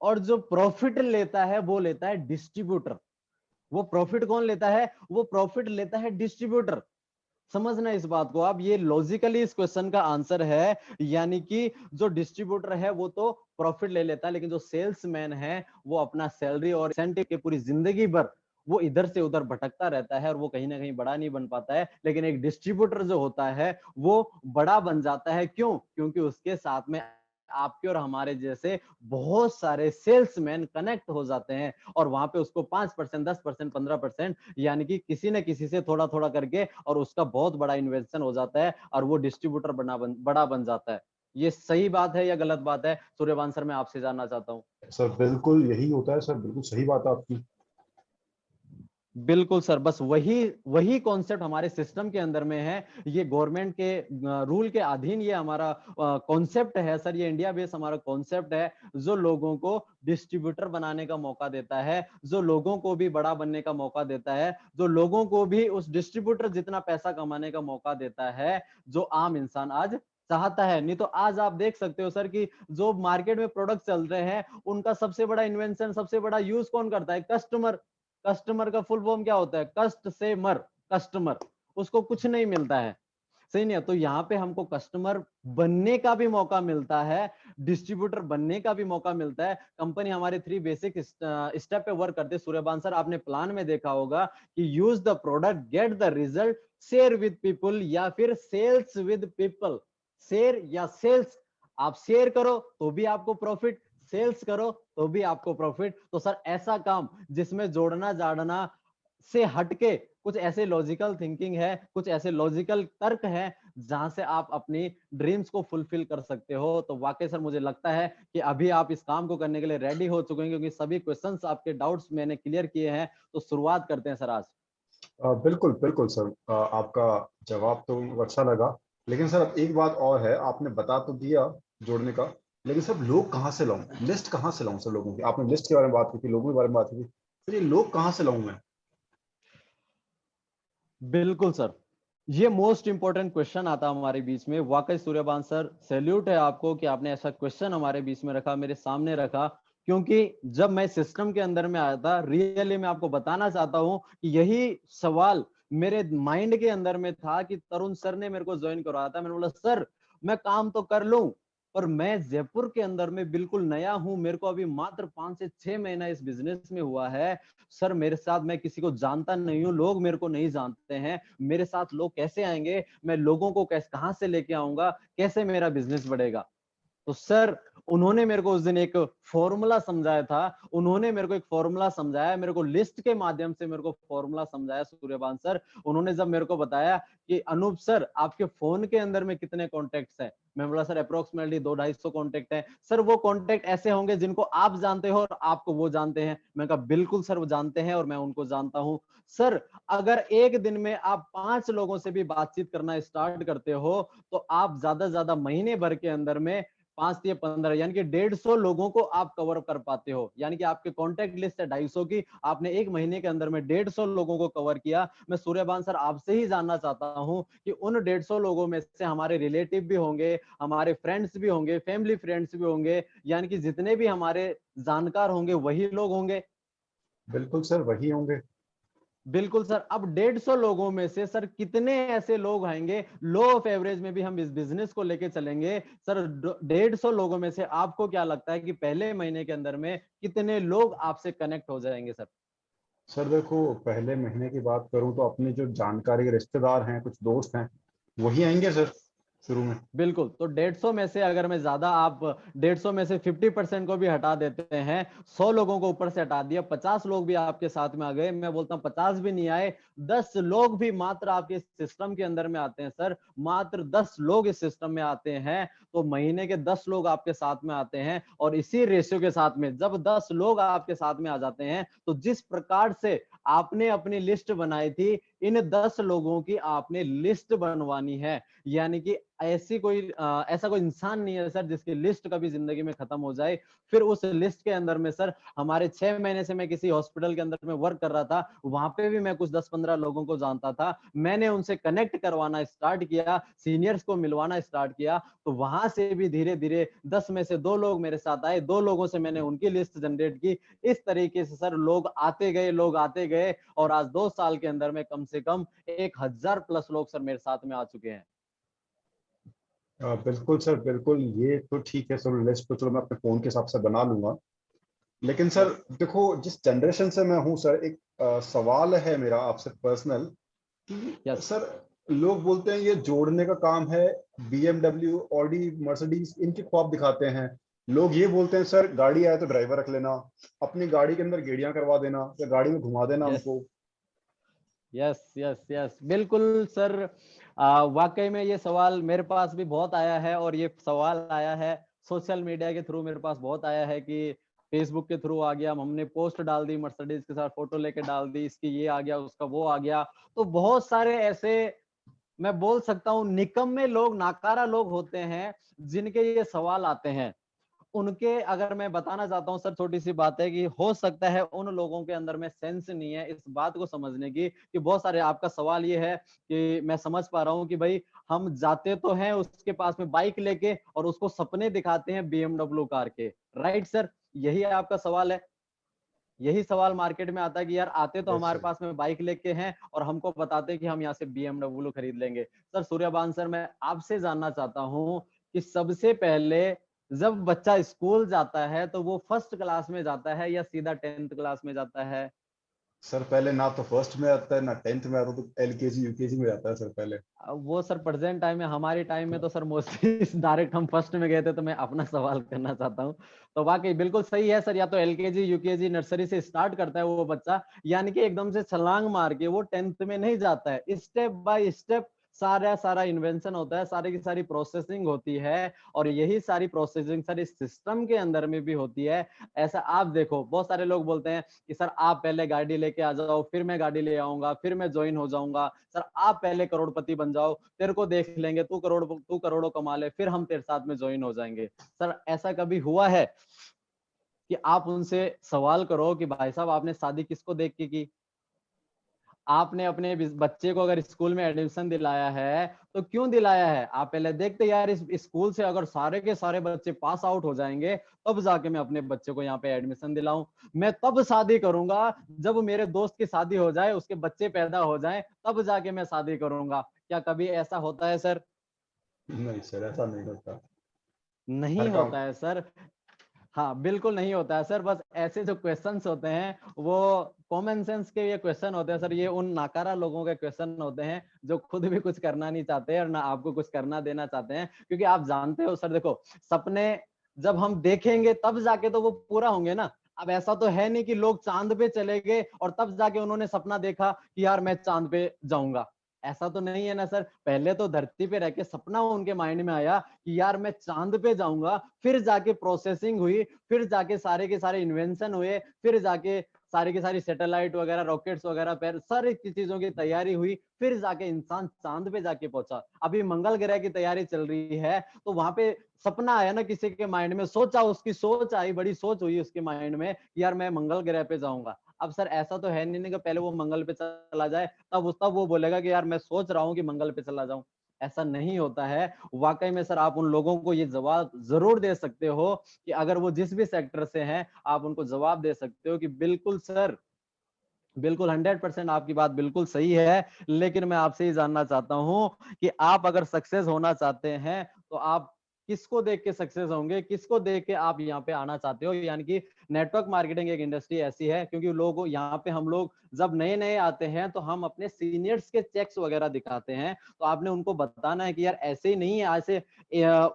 और जो प्रॉफिट लेता है वो लेता है डिस्ट्रीब्यूटर। वो प्रॉफिट कौन लेता है? वो प्रॉफिट लेता है डिस्ट्रीब्यूटर। समझना इस बात को आप, ये लॉजिकली इस क्वेश्चन का आंसर है। यानी कि जो डिस्ट्रीब्यूटर है वो तो प्रॉफिट ले लेता है, लेकिन जो सेल्समैन है वो अपना सैलरी और इंसेंटिव की पूरी जिंदगी भर वो इधर से उधर भटकता रहता है, और वो कहीं ना कहीं बड़ा नहीं बन पाता है। लेकिन एक डिस्ट्रीब्यूटर जो होता है वो बड़ा बन जाता है। क्यों? क्योंकि उसके साथ में आपके और हमारे जैसे बहुत सारे सेल्समैन कनेक्ट हो जाते हैं, और वहां पे उसको 5%, 10%, 15%, यानी कि किसी न किसी से थोड़ा थोड़ा करके, और उसका बहुत बड़ा इन्वेंशन हो जाता है, और वो डिस्ट्रीब्यूटर बड़ा बन जाता है। ये सही बात है या गलत बात है, सूर्यवान सर, मैं आपसे जानना चाहता हूँ। सर बिल्कुल यही होता है सर, बिल्कुल सही बात है आपकी। बिल्कुल सर, बस वही वही कॉन्सेप्ट हमारे सिस्टम के अंदर में है। ये गवर्नमेंट के रूल के अधीन ये हमारा कॉन्सेप्ट है सर, ये इंडिया बेस हमारा कॉन्सेप्ट है, जो लोगों को डिस्ट्रीब्यूटर बनाने का मौका देता है, जो लोगों को भी बड़ा बनने का मौका देता है, जो लोगों को भी उस डिस्ट्रीब्यूटर जितना पैसा कमाने का मौका देता है, जो आम इंसान आज चाहता है। नहीं तो आज आप देख सकते हो सर कि जो मार्केट में प्रोडक्ट चल रहे हैं, उनका सबसे बड़ा इन्वेंशन, सबसे बड़ा यूज कौन करता है? कस्टमर। कस्टमर का फुल फॉर्म क्या होता है? कस्ट से मर। कस्टमर, उसको कुछ नहीं मिलता है। सही नहीं है? तो यहाँ पे हमको कस्टमर बनने का भी मौका मिलता है, डिस्ट्रीब्यूटर बनने का भी मौका मिलता है। कंपनी हमारे 3 बेसिक स्टेप पे वर्क करते हैं सूर्यबान सर, आपने प्लान में देखा होगा कि use the product, get the result, share with people, या फिर सेल्स विद पीपल। शेयर या सेल्स, आप शेयर करो तो भी आपको प्रॉफिट, सेल्स करो तो भी आपको प्रॉफिट। तो सर ऐसा काम जिसमें जोड़ना जाड़ना से हटके कुछ ऐसे लॉजिकल थिंकिंग है, कुछ ऐसे लॉजिकल तर्क है, जहां से आप अपनी ड्रीम्स को फुलफिल कर सकते हो, तो वाकई सर मुझे लगता है कि अभी आप इस काम को करने के लिए रेडी हो चुके हैं, क्योंकि सभी क्वेश्चंस आपके डाउट्स मैंने क्लियर किए हैं। तो शुरुआत करते हैं सर आज। बिल्कुल बिल्कुल सर, आपका जवाब तो अच्छा लगा। लेकिन सर अब एक बात और है, आपने बता तो दिया जोड़ने का, लेकिन सर लोग कहाँ से लाऊं, लिस्ट कहाँ से लाऊं सर लोगों की? आपने लिस्ट के बारे में बात की थी, लोगों के बारे में बात की थी, फिर ये लोग कहाँ से लाऊं मैं? बिल्कुल सर, ये मोस्ट इंपॉर्टेंट क्वेश्चन आता है हमारे बीच में। वाकई सूर्यबान सर, सैल्यूट है आपको कि आपने ऐसा क्वेश्चन हमारे बीच में रखा, मेरे सामने रखा। क्योंकि जब मैं सिस्टम के अंदर में आया था, रियली मैं आपको बताना चाहता हूं कि यही सवाल मेरे माइंड के अंदर में था कि तरुण सर ने मेरे को ज्वाइन करवाया था। मैंने बोला सर मैं काम तो कर लूं, पर मैं जयपुर के अंदर में बिल्कुल नया हूं, मेरे को अभी मात्र 5 से 6 महीना इस बिजनेस में हुआ है। सर मेरे साथ, मैं किसी को जानता नहीं हूँ, लोग मेरे को नहीं जानते हैं, मेरे साथ लोग कैसे आएंगे, मैं लोगों को कैसे, कहां से लेके आऊंगा, कैसे मेरा बिजनेस बढ़ेगा? तो सर उन्होंने मेरे को उस दिन एक फॉर्मूला समझाया था, उन्होंने मेरे को एक फॉर्मूला समझाया, मेरे को लिस्ट के माध्यम से मेरे को फॉर्मूला समझाया सूर्यबान सर। उन्होंने जब मेरे को बताया कि अनूप सर आपके फोन के अंदर में कितने कॉन्टेक्ट्स हैं, मैं बोला सर अप्रोक्सीमेटली 200-250 कॉन्टेक्ट है। सर वो कॉन्टेक्ट ऐसे होंगे जिनको आप जानते हो और आपको वो जानते हैं। मैं कहा बिल्कुल सर वो जानते हैं और मैं उनको जानता हूं। सर अगर एक दिन में आप 5 लोगों से भी बातचीत करना स्टार्ट करते हो, तो आप ज्यादा से ज्यादा महीने भर के अंदर में 5 से 15 यानी कि 150 लोगों को आप कवर कर पाते हो। यानी कि आपके कॉन्टेक्ट लिस्ट है 250 की, आपने एक महीने के अंदर में 150 लोगों को कवर किया। मैं सूर्यबान सर आपसे ही जानना चाहता हूं कि उन 150 लोगों में से हमारे रिलेटिव भी होंगे, हमारे फ्रेंड्स भी होंगे, फैमिली फ्रेंड्स भी होंगे, यानी कि जितने भी हमारे जानकार होंगे वही लोग होंगे। बिल्कुल सर वही होंगे। बिल्कुल सर। अब 150 लोगों में से सर कितने ऐसे लोग आएंगे, लो ऑफ एवरेज में भी हम इस बिजनेस को लेके चलेंगे सर, 150 लोगों में से आपको क्या लगता है कि पहले महीने के अंदर में कितने लोग आपसे कनेक्ट हो जाएंगे सर? सर देखो, पहले महीने की बात करूं तो अपने जो जानकारी के रिश्तेदार हैं, कुछ दोस्त हैं, वही आएंगे सर। शुरू में। बिल्कुल, तो 150 में से अगर मैं ज्यादा, आप 150 में से 50% को भी हटा देते हैं, 100 लोगों को ऊपर से हटा दिया, 50 लोग भी आपके साथ में आ गए, मैं बोलता हूँ 50 भी नहीं आए, 10 लोग भी मात्र आपके सिस्टम के अंदर में आते हैं सर, मात्र 10 लोग इस सिस्टम में आते हैं, तो महीने के 10 लोग आपके साथ में आते हैं, और इसी रेशियो के साथ में जब 10 लोग आपके साथ में आ जाते हैं, तो जिस प्रकार से आपने अपनी लिस्ट बनाई थी, इन 10 लोगों की आपने लिस्ट बनवानी है। यानी कि ऐसा कोई इंसान नहीं है सर जिसकी लिस्ट कभी जिंदगी में खत्म हो जाए। फिर उस लिस्ट के अंदर में सर, हमारे 6 महीने से मैं किसी हॉस्पिटल के अंदर में वर्क कर रहा था, वहां पे भी मैं कुछ 10-15 लोगों को जानता था, मैंने उनसे कनेक्ट करवाना स्टार्ट किया, सीनियर्स को मिलवाना स्टार्ट किया, तो वहां से भी धीरे धीरे 10 में से 2 लोग मेरे साथ आए, 2 लोगों से मैंने उनकी लिस्ट जनरेट की। इस तरीके से सर लोग आते गए, और आज 2 साल के अंदर में कम से कम 1000 प्लस लोग सर मेरे साथ में आ चुके हैं। बिल्कुल सर, बिल्कुल, ये तो ठीक है सर, लिस्ट तो चलो मैं अपने फोन के हिसाब से बना लूंगा। लेकिन सर यस, देखो, जिस जनरेशन से मैं हूँ सर, एक सवाल है मेरा आपसे पर्सनल, कि यस, सर लोग बोलते हैं ये जोड़ने का काम है, BMW, ऑडी, मर्सिडीज इनके ख्वाब दिखाते हैं। लोग ये बोलते हैं सर गाड़ी आए तो ड्राइवर रख लेना, अपनी गाड़ी के अंदर गेड़ियां करवा देना या गाड़ी में घुमा देना यस, हमको। यस, यस, यस, बिल्कुल सर। वाकई में ये सवाल मेरे पास भी बहुत आया है, और ये सवाल आया है सोशल मीडिया के थ्रू, मेरे पास बहुत आया है कि फेसबुक के थ्रू आ गया, हमने पोस्ट डाल दी, मर्सिडीज के साथ फोटो लेके डाल दी, इसकी ये आ गया, उसका वो आ गया। तो बहुत सारे ऐसे, मैं बोल सकता हूँ, निकम्मे लोग, नाकारा लोग होते हैं जिनके ये सवाल आते हैं। उनके, अगर मैं बताना चाहता हूँ सर, छोटी सी बात है कि हो सकता है उन लोगों के अंदर में सेंस नहीं है इस बात को समझने की, कि बहुत सारे, आपका सवाल ये है कि मैं समझ पा रहा हूँ कि भाई हम जाते तो हैं उसके पास में बाइक लेके, और उसको सपने दिखाते हैं BMW कार के, राइट सर? यही है आपका सवाल है? यही सवाल मार्केट में आता है कि यार आते तो यस हमारे सर। पास में बाइक लेके हैं, और हमको बताते हैं कि हम यहाँ से BMW खरीद लेंगे। सर सूर्यबान सर, मैं आपसे जानना चाहता हूँ कि सबसे पहले जब बच्चा स्कूल जाता है तो वो फर्स्ट क्लास में जाता है या सीधा 10th क्लास में जाता है? सर पहले ना तो फर्स्ट में आता है ना 10th में आता है, तो LKG UKG में जाता है सर पहले। वो सर प्रेजेंट टाइम में, हमारी टाइम में तो सर मोस्टली डायरेक्ट हम फर्स्ट में गए थे, तो मैं अपना सवाल करना चाहता हूँ। तो वाकई बिल्कुल सही है सर, या तो LKG UKG नर्सरी से स्टार्ट करता है वो बच्चा, यानी कि एकदम से छलांग मार के वो 10th में नहीं जाता है, स्टेप बाय स्टेप सारा इन्वेंशन होता है, सारी की सारी प्रोसेसिंग होती है, और यही सारी प्रोसेसिंग सर इस सिस्टम के अंदर में भी होती है। ऐसा आप देखो, बहुत सारे लोग बोलते हैं कि सर आप पहले गाड़ी लेके आ जाओ, फिर मैं गाड़ी ले आऊंगा, फिर मैं ज्वाइन हो जाऊंगा, सर आप पहले करोड़पति बन जाओ, तेरे को देख लेंगे, तू करोड़ों कमा ले, फिर हम तेरे साथ में ज्वाइन हो जाएंगे। सर ऐसा कभी हुआ है कि आप उनसे सवाल करो कि भाई साहब आपने शादी किसको देख के की? आपने अपने बच्चे को अगर स्कूल में एडमिशन दिलाया है तो क्यों दिलाया है? आप पहले देखते यार, इस स्कूल से अगर सारे के सारे बच्चे पास आउट हो जाएंगे, तब जाके मैं अपने बच्चे को यहाँ पे एडमिशन दिलाऊं। मैं तब शादी करूंगा जब मेरे दोस्त की शादी हो जाए, उसके बच्चे पैदा हो जाएं, तब जाके मैं शादी करूंगा। क्या कभी ऐसा होता है सर? नहीं सर, ऐसा नहीं होता। नहीं हर काम। होता है सर। हाँ, बिल्कुल नहीं होता है सर। बस ऐसे जो क्वेश्चंस होते हैं वो कॉमन सेंस के ये क्वेश्चन होते हैं सर, ये उन नाकारा लोगों के क्वेश्चन होते हैं जो खुद भी कुछ करना नहीं चाहते और ना आपको कुछ करना देना चाहते हैं, क्योंकि आप जानते हो सर, देखो सपने जब हम देखेंगे तब जाके तो वो पूरा होंगे ना। अब ऐसा तो है नहीं कि लोग चांद पे चले गए और तब जाके उन्होंने सपना देखा कि यार मैं चांद पे जाऊंगा। ऐसा तो नहीं है ना सर, पहले तो धरती पे रह के सपना उनके माइंड में आया कि यार मैं चांद पे जाऊंगा, फिर जाके प्रोसेसिंग हुई, फिर जाके सारे के सारे इन्वेंशन हुए, फिर जाके सारी की सारी सैटेलाइट वगैरह, रॉकेट्स वगैरह, पर सारी चीजों की तैयारी हुई, फिर जाके इंसान चांद पे जाके पहुंचा। अभी मंगल ग्रह की तैयारी चल रही है, तो वहां पे सपना आया ना किसी के माइंड में, सोचा, उसकी सोच आई, बड़ी सोच हुई उसके माइंड में कि यार मैं मंगल ग्रह पे जाऊंगा। अब सर ऐसा तो है नहीं कि पहले वो मंगल पे चला जाए तब वो बोलेगा कि यार मैं सोच रहा हूँ कि मंगल पे चला जाऊं। ऐसा नहीं होता है। वाकई में सर आप उन लोगों को ये जवाब जरूर दे सकते हो कि अगर वो जिस भी सेक्टर से हैं, आप उनको जवाब दे सकते हो कि बिल्कुल सर, बिल्कुल 100% आपकी बात बिल्कुल सही है। लेकिन मैं आपसे ही जानना चाहता हूं कि आप अगर सक्सेस होना चाहते हैं तो आप किसको देख के सक्सेस होंगे, किसको देख के आप यहाँ पे आना चाहते हो। यानी कि नेटवर्क मार्केटिंग एक इंडस्ट्री ऐसी है, क्योंकि लोग यहाँ पे, हम लोग जब नए नए आते हैं तो हम अपने सीनियर्स के चेक्स वगैरह दिखाते हैं, तो आपने उनको बताना है कि यार ऐसे ही नहीं है, ऐसे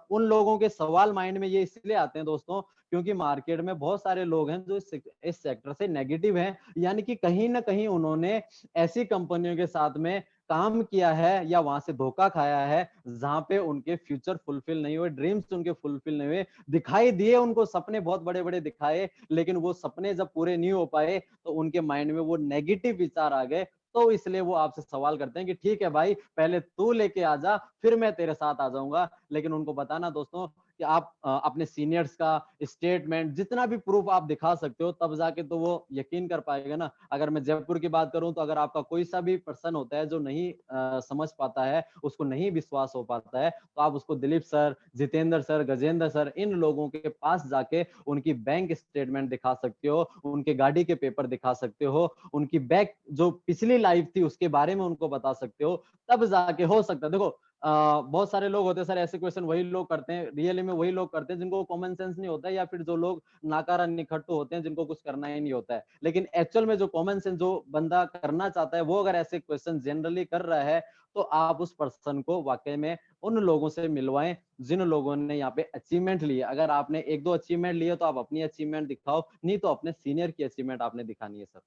उन लोगों के सवाल माइंड में ये इसलिए आते हैं दोस्तों, क्योंकि मार्केट में बहुत सारे लोग हैं जो इस सेक्टर से नेगेटिव हैं, यानी कि कहीं ना कहीं उन्होंने ऐसी कंपनियों के साथ में काम किया है या वहां से धोखा खाया है जहां पे उनके फ्यूचर फुलफिल नहीं हुए, ड्रीम्स उनके फुलफिल नहीं हुए, दिखाई दिए उनको सपने बहुत बड़े बड़े दिखाए, लेकिन वो सपने जब पूरे नहीं हो पाए तो उनके माइंड में वो नेगेटिव विचार आ गए। तो इसलिए वो आपसे सवाल करते हैं कि ठीक है भाई, पहले तू लेके आ जा, फिर मैं तेरे साथ आ जाऊंगा। लेकिन उनको बताना दोस्तों कि आप अपने सीनियर्स का स्टेटमेंट, जितना भी प्रूफ आप दिखा सकते हो, तब जाके तो वो यकीन कर पाएगा ना। अगर मैं जयपुर की बात करूं तो अगर आपका कोई सा भी पर्सन होता है जो नहीं समझ पाता है, उसको नहीं विश्वास हो पाता है, तो आप उसको Dilip sir, Jitendra sir, Gajendra sir, इन लोगों के पास जाके उनकी बैंक स्टेटमेंट दिखा सकते हो, उनके गाड़ी के पेपर दिखा सकते हो, उनकी बैक जो पिछली लाइफ थी उसके बारे में उनको बता सकते हो। तब जाके हो सकता है, देखो बहुत सारे लोग होते हैं सर, ऐसे क्वेश्चन वही लोग करते हैं, रियली में वही लोग करते हैं जिनको कॉमन सेंस नहीं होता है, या फिर जो लोग नाकारा निखट्टू होते हैं जिनको कुछ करना ही नहीं होता है। लेकिन एक्चुअल में जो कॉमन सेंस जो बंदा करना चाहता है, वो अगर ऐसे क्वेश्चन जनरली कर रहा है, तो आप उस पर्सन को वाकई में उन लोगों से मिलवाएं जिन लोगों ने यहाँ पे अचीवमेंट ली है। अगर आपने एक दो अचीवमेंट लिए तो आप अपनी अचीवमेंट दिखाओ, नहीं तो अपने सीनियर की अचीवमेंट आपने दिखानी है सर।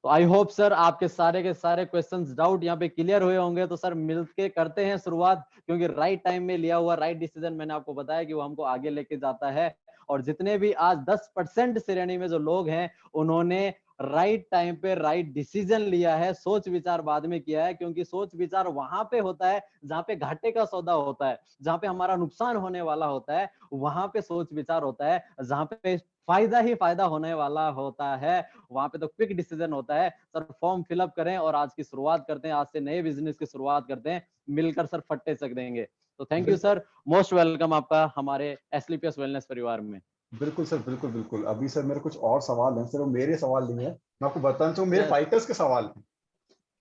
तो आई होप सर आपके सारे के सारे क्वेश्चंस, डाउट यहाँ पे क्लियर हुए होंगे। तो सर मिलके करते हैं शुरुआत, क्योंकि राइट टाइम में लिया हुआ राइट डिसीजन, मैंने आपको बताया कि वो हमको आगे लेके जाता है। और जितने भी आज 10% श्रेणी में जो लोग हैं, उन्होंने राइट टाइम पे राइट डिसीजन लिया है, सोच विचार बाद में किया है। क्योंकि सोच विचार वहां पे होता है जहां पे घाटे का सौदा होता है, जहां पे हमारा नुकसान होने वाला होता है, वहां पे सोच विचार होता है। जहां पे फायदा ही फायदा होने वाला होता है, वहां पे तो क्विक डिसीजन होता है। सर फॉर्म फिलअप करें और आज की शुरुआत करते हैं, आज से नए बिजनेस की शुरुआत करते हैं, मिलकर सर फट्टे चक देंगे। तो थैंक यू बिल्कुल सर, मोस्ट वेलकम आपका हमारे एसलीपीएस वेलनेस परिवार में। बिल्कुल सर, बिल्कुल बिल्कुल। अभी सर मेरे कुछ और सवाल हैं सर, वो मेरे सवाल नहीं है, मैं आपको बताना चाहूँ, मेरे यस, फाइटर्स के सवाल हैं।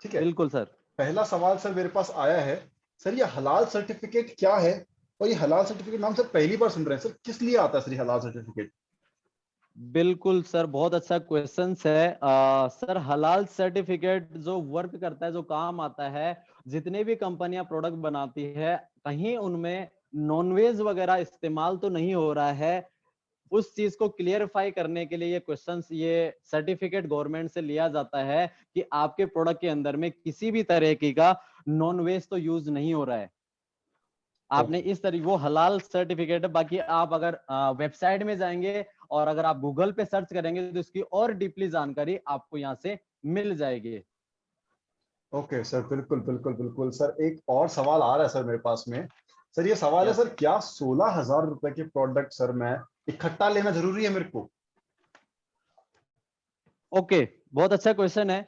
ठीक है। बिल्कुल सर। पहला सवाल सर मेरे पास आया है, सर ये हलाल सर्टिफिकेट क्या है? और ये हलाल सर्टिफिकेट नाम सर पहली बार सुन रहे हैं सर, किस लिए आता है सर ये हलाल सर्टिफिकेट? बिल्कुल सर, बहुत अच्छा क्वेश्चन है। सर हलाल सर्टिफिकेट जो वर्क करता है, जो काम आता है, जितने भी कंपनियां प्रोडक्ट बनाती है, कहीं उनमें नॉनवेज वगैरह इस्तेमाल तो नहीं हो रहा है। उस चीज को क्लियरफाई करने के लिए ये क्वेश्चंस, ये सर्टिफिकेट गवर्नमेंट से लिया जाता है कि आपके प्रोडक्ट के अंदर में किसी भी तरह की का नॉन वेज तो यूज नहीं हो रहा है। आपने ओके इस तरीके, वो हलाल सर्टिफिकेट है। बाकी आप अगर वेबसाइट में जाएंगे और अगर आप गूगल पे सर्च करेंगे तो इसकी और डीपली जानकारी आपको यहाँ से मिल जाएगी। ओके सर, बिल्कुल बिल्कुल बिल्कुल सर। एक और सवाल आ रहा है सर मेरे पास में। सर ये सवाल है यस, सर, क्या 16,000 रुपए के प्रोडक्ट सर मैं इकट्ठा लेना जरूरी है मेरे को? ओके, बहुत अच्छा क्वेश्चन है।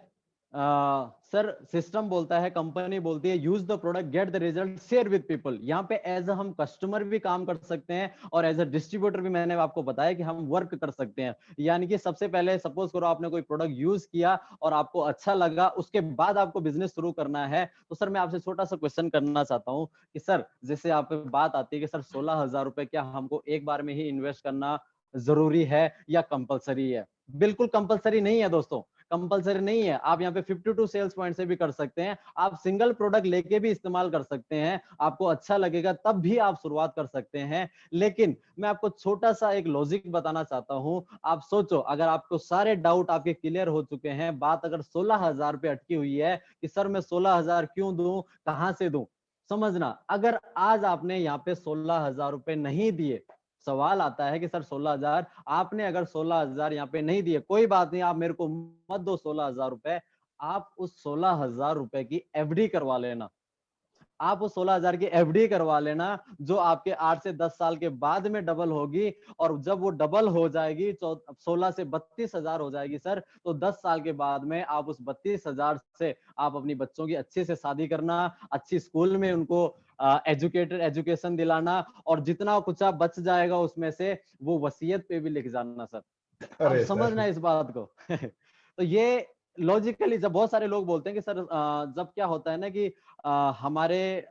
सर सिस्टम बोलता है, कंपनी बोलती है, use the product get the result share with people. यहाँ पे एज हम कस्टमर भी काम कर सकते हैं और एज अ डिस्ट्रीब्यूटर भी, मैंने आपको बताया कि हम वर्क कर सकते हैं। यानी कि सबसे पहले सपोज करो आपने कोई प्रोडक्ट यूज किया और आपको अच्छा लगा, उसके बाद आपको बिजनेस शुरू करना है। तो सर मैं आपसे छोटा सा क्वेश्चन करना चाहता हूँ कि सर जैसे आप पे बात आती है कि सर 16,000 रुपए क्या हमको एक बार में ही इन्वेस्ट करना जरूरी है या कंपलसरी है? बिल्कुल कंपलसरी नहीं है दोस्तों, कंपलसरी नहीं है। आप यहाँ पे 52 सेल्स पॉइंट से भी कर सकते हैं, आप सिंगल प्रोडक्ट लेके भी इस्तेमाल कर सकते हैं, आपको अच्छा लगेगा तब भी आप शुरुआत कर सकते हैं। लेकिन मैं आपको छोटा सा एक लॉजिक बताना चाहता हूं। आप सोचो, अगर आपको सारे डाउट आपके क्लियर हो चुके हैं, बात अगर 16,000 पे अटकी हुई है कि सर मैं 16,000 क्यों दूं, कहां से दूं, समझना। अगर आज आपने यहाँ पे 16,000 रुपए नहीं दिए, सवाल आता है कि सर 16,000, आपने अगर 16,000 यहाँ पे नहीं दिए, कोई बात नहीं, आप मेरे को मत दो 16,000 रुपए, आप उस 16,000 रुपए की एफडी करवा लेना। आप उस 16,000 की एफडी करवा लेना, जो आपके 8 से 10 साल के बाद में डबल होगी। और जब वो डबल हो जाएगी, 16 से 32,000 हो जाएगी सर, तो 10 साल के बाद में आप उस 32,000 से आप अपनी बच्चों की अच्छे से शादी करना, अच्छी स्कूल में उनको एजुकेटेड एजुकेशन दिलाना, और जितना कुछ आप बच जाएगा उसमें से वो वसीयत पे भी लिख जाना सर। अब अरे सर, समझना इस बात को। तो ये लॉजिकली जब बहुत सारे लोग बोलते हैं कि सर जब क्या होता है ना कि हमारे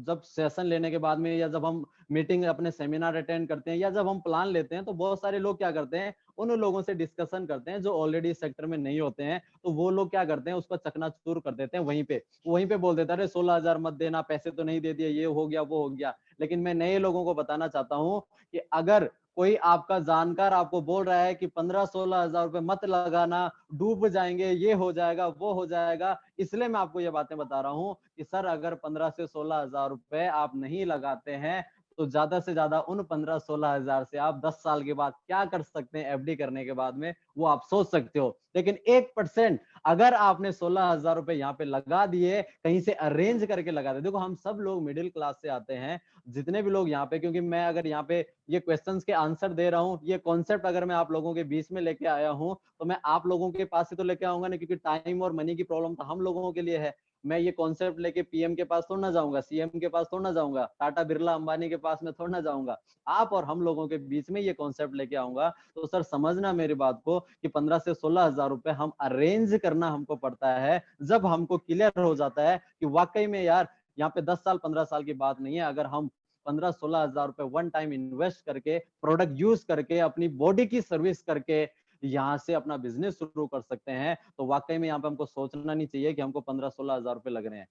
जब सेशन लेने के बाद में या जब हम मीटिंग अपने सेमिनार अटेंड करते हैं या जब हम प्लान लेते हैं तो बहुत सारे लोग क्या करते हैं उन लोगों से डिस्कशन करते हैं जो ऑलरेडी सेक्टर में नहीं होते हैं। तो वो लोग क्या करते हैं उसको चकनाचूर कर देते हैं वहीं पे बोल देता है अरे 16,000 मत देना, पैसे तो नहीं दे दिए, ये हो गया वो हो गया। लेकिन मैं नए लोगों को बताना चाहता हूँ कि अगर कोई आपका जानकार आपको बोल रहा है कि 15-16 हजार रुपए मत लगाना, डूब जाएंगे, ये हो जाएगा वो हो जाएगा, इसलिए मैं आपको ये बातें बता रहा हूँ कि सर अगर 15 से 16 हजार रुपए आप नहीं लगाते हैं तो ज्यादा से ज्यादा उन 15-16 हजार से आप 10 साल के बाद क्या कर सकते हैं एफडी करने के बाद में वो आप सोच सकते हो। लेकिन 1% अगर आपने 16 हजार रुपए यहाँ पे लगा दिए, कहीं से अरेंज करके लगा दिए, देखो हम सब लोग मिडिल क्लास से आते हैं, जितने भी लोग यहाँ पे, क्योंकि मैं अगर यहाँ पे ये क्वेश्चंस के आंसर दे रहा हूँ, ये कॉन्सेप्ट अगर मैं आप लोगों के बीच में लेके आया हूँ तो मैं आप लोगों के पास ही तो लेके आऊंगा ना, क्योंकि टाइम और मनी की प्रॉब्लम तो हम लोगों के लिए है। मैं ये कॉन्सेप्ट लेके पीएम के पास थोड़ा ना जाऊंगा, सीएम के पास थोड़ा ना जाऊंगा, टाटा बिरला अंबानी के पास में थोड़ा ना जाऊंगा, आप और हम लोगों के बीच में ये कॉन्सेप्ट लेके आऊंगा। तो सर समझना मेरी बात को कि 15 से 16 हजार रुपए हम अरेंज करना हमको पड़ता है जब हमको क्लियर हो जाता है कि वाकई में यार यहाँ पे 10 साल 15 साल की बात नहीं है। अगर हम 15-16 हजार रुपए वन टाइम इन्वेस्ट करके, प्रोडक्ट यूज करके, अपनी बॉडी की सर्विस करके यहाँ से अपना बिजनेस शुरू कर सकते हैं, तो वाकई में यहाँ पे हमको सोचना नहीं चाहिए कि हमको 15-16 हजार रुपए लग रहे हैं।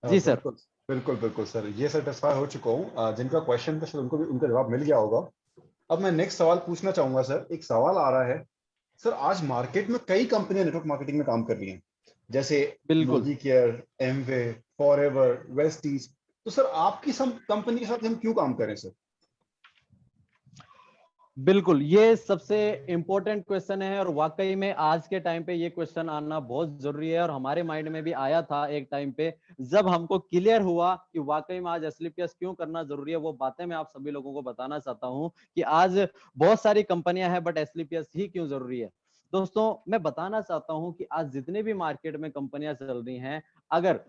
जी सर। बिल्कुल बिल्कुल बिल्कुल सर, ये सेटिस्फाई हो चुका हूँ। जिनका क्वेश्चन था शायद उनको भी उनका जवाब मिल गया होगा। अब मैं नेक्स्ट सवाल पूछना चाहूंगा सर। एक सवाल आ रहा है सर, आज मार्केट में कई कंपनियां नेटवर्क मार्केटिंग में काम कर रही हैं, जैसे बिल्कुल nosy care, Amway, forever, Vestige. तो सर आपकी सम कंपनी के साथ हम क्यों काम करें सर? बिल्कुल, ये सबसे इंपॉर्टेंट क्वेश्चन है और वाकई में आज के टाइम पे ये क्वेश्चन आना बहुत जरूरी है। और हमारे माइंड में भी आया था एक टाइम पे जब हमको क्लियर हुआ कि वाकई में आज एसलीपीएस क्यों करना जरूरी है। वो बातें मैं आप सभी लोगों को बताना चाहता हूँ कि आज बहुत सारी कंपनियां हैं बट एसलीपीएस ही क्यों जरूरी है। दोस्तों मैं बताना चाहता हूँ कि आज जितने भी मार्केट में कंपनियां चल रही हैं, अगर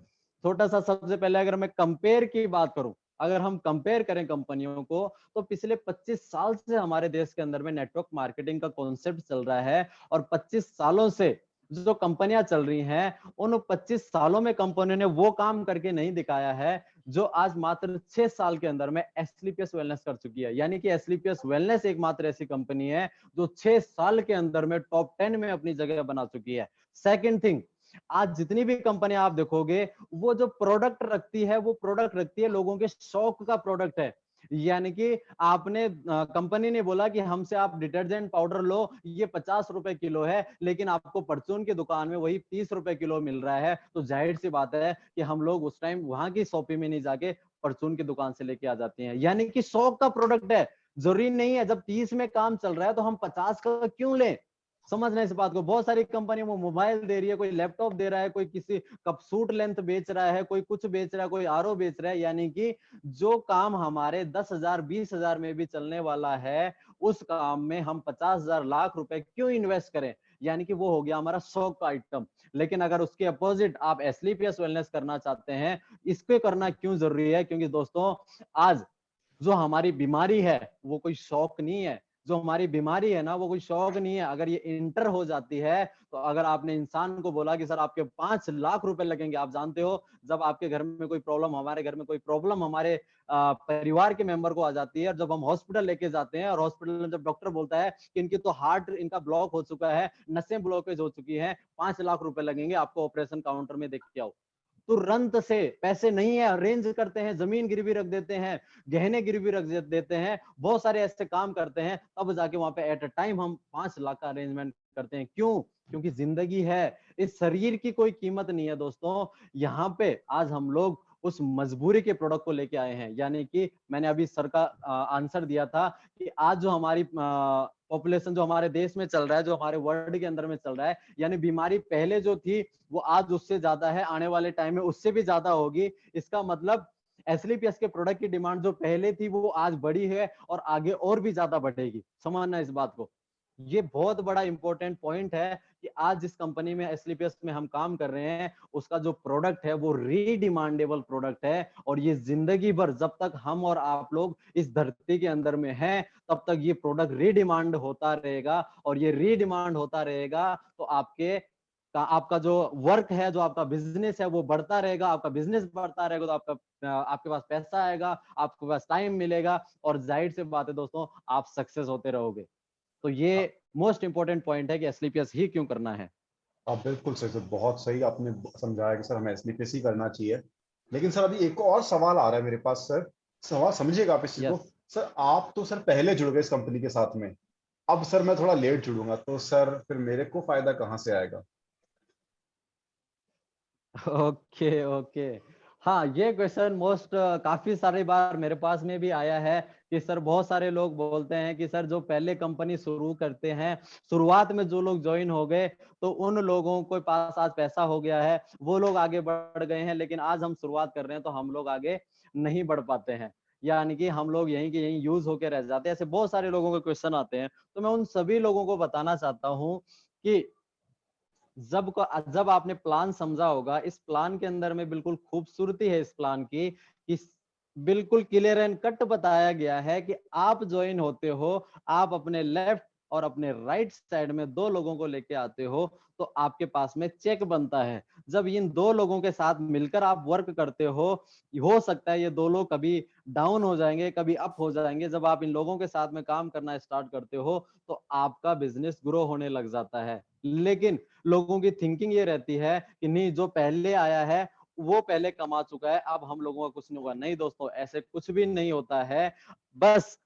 छोटा सा सबसे पहले अगर मैं कंपेयर की बात करूं, अगर हम कंपेयर करें कंपनियों को, तो पिछले 25 साल से हमारे देश के अंदर में नेटवर्क मार्केटिंग का कॉन्सेप्ट चल रहा है। और 25 सालों से जो कंपनियां चल रही हैं, उन 25 सालों में कंपनियों ने वो काम करके नहीं दिखाया है जो आज मात्र 6 साल के अंदर में एसलीपीएस वेलनेस कर चुकी है। यानी कि एसलीपीएस वेलनेस एकमात्र ऐसी कंपनी है जो 6 साल के अंदर में टॉप 10 में अपनी जगह बना चुकी है। सेकेंड थिंग, आज जितनी भी कंपनियां आप देखोगे, वो जो प्रोडक्ट रखती है वो प्रोडक्ट रखती है लोगों के शौक का प्रोडक्ट है। यानी कि आपने कंपनी ने बोला कि हमसे आप डिटर्जेंट पाउडर लो, ये 50 रुपए किलो है, लेकिन आपको परचून की दुकान में वही 30 रुपए किलो मिल रहा है। तो जाहिर सी बात है कि हम लोग उस टाइम वहां की शॉपिंग में नहीं जाके परचून की दुकान से लेके आ जाते हैं। यानी कि शौक का प्रोडक्ट है। जरूरी नहीं है जब 30 में काम चल रहा है तो हम 50 का क्यों लें। समझना इस बात को। बहुत सारी कंपनी वो मोबाइल दे रही है, कोई लैपटॉप दे रहा है, कोई किसी कप सूट लेंथ बेच रहा है, कोई कुछ बेच रहा है, कोई आरओ बेच रहा है। यानी कि जो काम हमारे 10,000 20,000 में भी चलने वाला है, उस काम में हम 50,000 लाख रुपए क्यों इन्वेस्ट करें। यानी कि वो हो गया हमारा शौक का आइटम। लेकिन अगर उसके अपोजिट आप एसलीपीएस वेलनेस करना चाहते हैं, इसको करना क्यों जरूरी है, क्योंकि दोस्तों आज जो हमारी बीमारी है वो कोई शौक नहीं है। जो हमारी बीमारी है ना वो कोई शौक नहीं है। अगर ये इंटर हो जाती है, तो अगर आपने इंसान को बोला कि सर आपके 5 लाख रुपए लगेंगे, आप जानते हो जब आपके घर में कोई प्रॉब्लम, हमारे घर में कोई प्रॉब्लम हमारे परिवार के मेंबर को आ जाती है, और जब हम हॉस्पिटल लेके जाते हैं और हॉस्पिटल में जब डॉक्टर बोलता है कि इनकी तो हार्ट इनका ब्लॉक हो चुका है, नसें ब्लॉकेज हो चुकी हैं, 5 लाख रुपए लगेंगे, आपको ऑपरेशन काउंटर में देख के आओ। तुरंत से पैसे नहीं है अरेंज करते हैं, जमीन गिरवी रख देते हैं, गहने गिरवी रख देते हैं, बहुत सारे ऐसे काम करते हैं, तब जाके वहां पे एट अ टाइम हम 5 लाख का अरेंजमेंट करते हैं। क्यों? क्योंकि जिंदगी है, इस शरीर की कोई कीमत नहीं है दोस्तों। यहाँ पे आज हम लोग उस मजबूरी के प्रोडक्ट को लेके आए हैं। यानी कि मैंने अभी सर का आंसर दिया था कि आज जो हमारी पॉपुलेशन जो हमारे देश में चल रहा है, जो हमारे वर्ल्ड के अंदर में चल रहा है, यानी बीमारी पहले जो थी वो आज उससे ज्यादा है, आने वाले टाइम में उससे भी ज्यादा होगी। इसका मतलब एसलीपीएस के प्रोडक्ट की डिमांड जो पहले थी वो आज बढ़ी है और आगे और भी ज्यादा बढ़ेगी। समझना इस बात को। ये बहुत बड़ा इंपॉर्टेंट पॉइंट है कि आज जिस कंपनी में एसलीपीएस में हम काम कर रहे हैं, उसका जो प्रोडक्ट है वो रीडिमांडेबल प्रोडक्ट है। और ये जिंदगी भर जब तक हम और आप लोग इस धरती के अंदर में हैं, तब तक ये प्रोडक्ट रीडिमांड होता रहेगा। और ये रीडिमांड होता रहेगा तो आपके आपका जो वर्क है, जो आपका बिजनेस है वो बढ़ता रहेगा, आपका बिजनेस बढ़ता रहेगा तो आपके पास पैसा आएगा, आपके पास टाइम मिलेगा और जाहिर सी बात है दोस्तों आप सक्सेस होते रहोगे। तो ये मोस्ट इंपॉर्टेंट पॉइंट है कि एसलीपीएस ही क्यों करना है। आप बिल्कुल सही सर, बहुत सही आपने समझाया कि सर हमें एसलीपीएस ही करना चाहिए। लेकिन सर अभी एक और सवाल आ रहा है मेरे पास सर, सवाल समझिएगा आप इस चीज को। यस। सर आप तो सर पहले जुड़ गए इस कंपनी के साथ में, अब सर मैं थोड़ा लेट जुड़ूंगा, तो सर फिर मेरे को फायदा कहाँ से आएगा? Okay okay. हाँ, ये क्वेश्चन मोस्ट काफी सारी बार मेरे पास में भी आया है कि सर बहुत सारे लोग बोलते हैं कि सर जो पहले कंपनी शुरू करते हैं, शुरुआत में जो लोग ज्वाइन हो गए तो उन लोगों के पास आज पैसा हो गया है, वो लोग आगे बढ़ गए हैं, लेकिन आज हम शुरुआत कर रहे हैं तो हम लोग आगे नहीं बढ़ पाते हैं, यानी कि हम लोग यहीं के यहीं यूज होके रह जाते हैं। ऐसे बहुत सारे लोगों के क्वेश्चन आते हैं। तो मैं उन सभी लोगों को बताना चाहता हूँ कि जब आपने प्लान समझा होगा, इस प्लान के अंदर में बिल्कुल खूबसूरती है इस प्लान की कि बिल्कुल क्लियर एंड कट बताया गया है कि आप ज्वाइन होते हो, आप अपने लेफ्ट और अपने राइट साइड में दो लोगों को लेके आते हो तो आपके पास में चेक बनता है। जब इन दो लोगों के साथ मिलकर आप वर्क करते हो सकता है ये दो लोग कभी डाउन हो जाएंगे, कभी अप हो जाएंगे। जब आप इन लोगों के साथ में काम करना स्टार्ट करते हो तो आपका बिजनेस ग्रो होने लग जाता है। लेकिन लोगों की थिंकिंग ये रहती है कि नहीं, जो पहले आया है वो पहले कमा चुका है, अब हम लोगों का कुछ नहीं होगा। नहीं दोस्तों, ऐसे कुछ भी नहीं होता है। बस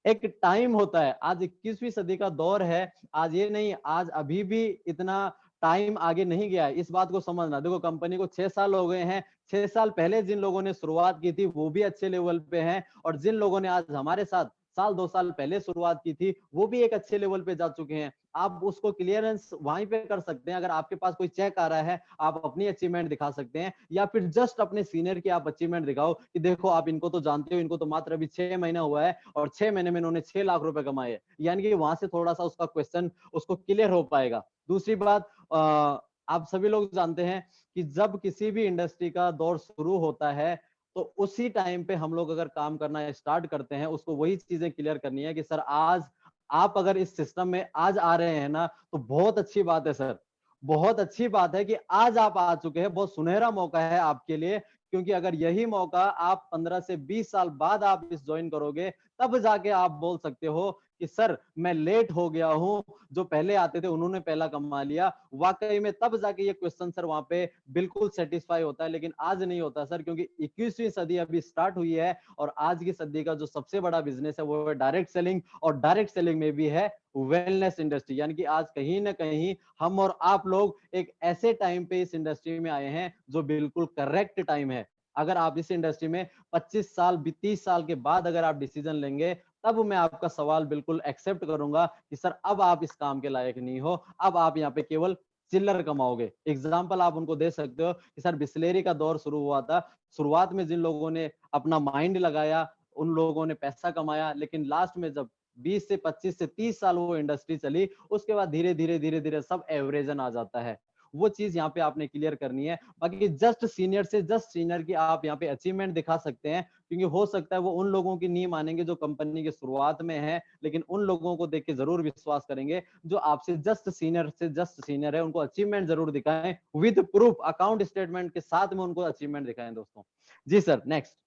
एक टाइम होता है। आज 21वीं सदी का दौर है। आज ये नहीं, आज अभी भी इतना टाइम आगे नहीं गया है, इस बात को समझना। देखो कंपनी को 6 साल हो गए हैं, 6 साल पहले जिन लोगों ने शुरुआत की थी वो भी अच्छे लेवल पे हैं, और जिन लोगों ने आज हमारे साथ साल 2 साल पहले शुरुआत की थी वो भी एक अच्छे लेवल पे जा चुके हैं। आप उसको क्लियरेंस वहीं पे कर सकते हैं। अगर आपके पास कोई चेक आ रहा है, आप अपनी अचीवमेंट दिखा सकते हैं, या फिर जस्ट अपने सीनियर की आप अचीवमेंट दिखाओ कि देखो आप इनको तो जानते हो, इनको तो मात्र अभी 6 महीना हुआ है और 6 महीने में इन्होंने 6 लाख रुपए कमाए। यानी कि वहां से थोड़ा सा उसका क्वेश्चन उसको क्लियर हो पाएगा। दूसरी बात, आप सभी लोग जानते हैं कि जब किसी भी इंडस्ट्री का दौर शुरू होता है तो उसी टाइम पे हम लोग अगर काम करना स्टार्ट करते हैं, उसको वही चीजें क्लियर करनी है कि सर आज आप अगर इस सिस्टम में आज आ रहे हैं ना तो बहुत अच्छी बात है सर, बहुत अच्छी बात है कि आज आप आ चुके हैं। बहुत सुनहरा मौका है आपके लिए, क्योंकि अगर यही मौका आप 15 से 20 साल बाद आप इस ज्वाइन करोगे तब जाके आप बोल सकते हो कि सर मैं लेट हो गया हूं, जो पहले आते थे उन्होंने पहला कमा लिया। वाकई में तब जाके ये क्वेश्चन सर वहां पे बिल्कुल सेटिस्फाई होता है, लेकिन आज नहीं होता सर, क्योंकि 21वीं सदी अभी स्टार्ट हुई है और आज की सदी का जो सबसे बड़ा बिजनेस है वो है डायरेक्ट सेलिंग, और डायरेक्ट सेलिंग में भी है वेलनेस इंडस्ट्री। यानी कि आज कहीं ना कहीं हम और आप लोग एक ऐसे टाइम पे इस इंडस्ट्री में आए हैं जो बिल्कुल करेक्ट टाइम है। अगर आप इस इंडस्ट्री में 25 साल 30 साल के बाद अगर आप डिसीजन लेंगे तब मैं आपका सवाल बिल्कुल एक्सेप्ट करूंगा कि सर अब आप इस काम के लायक नहीं हो, अब आप यहाँ पे केवल चिल्लर कमाओगे। एग्जाम्पल आप उनको दे सकते हो कि सर बिस्लेरी का दौर शुरू हुआ था, शुरुआत में जिन लोगों ने अपना माइंड लगाया उन लोगों ने पैसा कमाया, लेकिन लास्ट में जब 20 से 25 से 30 साल वो इंडस्ट्री चली उसके बाद धीरे धीरे धीरे धीरे सब एवरेजन आ जाता है। वो चीज यहाँ पे आपने क्लियर करनी है। बाकी जस्ट सीनियर से जस्ट सीनियर की आप यहाँ पे अचीवमेंट दिखा सकते हैं, क्योंकि हो सकता है वो उन लोगों की नहीं मानेंगे जो कंपनी की शुरुआत में है, लेकिन उन लोगों को देख के जरूर विश्वास करेंगे जो आपसे जस्ट सीनियर से जस्ट सीनियर है। उनको अचीवमेंट जरूर दिखाएं विद प्रूफ, अकाउंट स्टेटमेंट के साथ में उनको अचीवमेंट दिखाएं दोस्तों। जी सर, नेक्स्ट।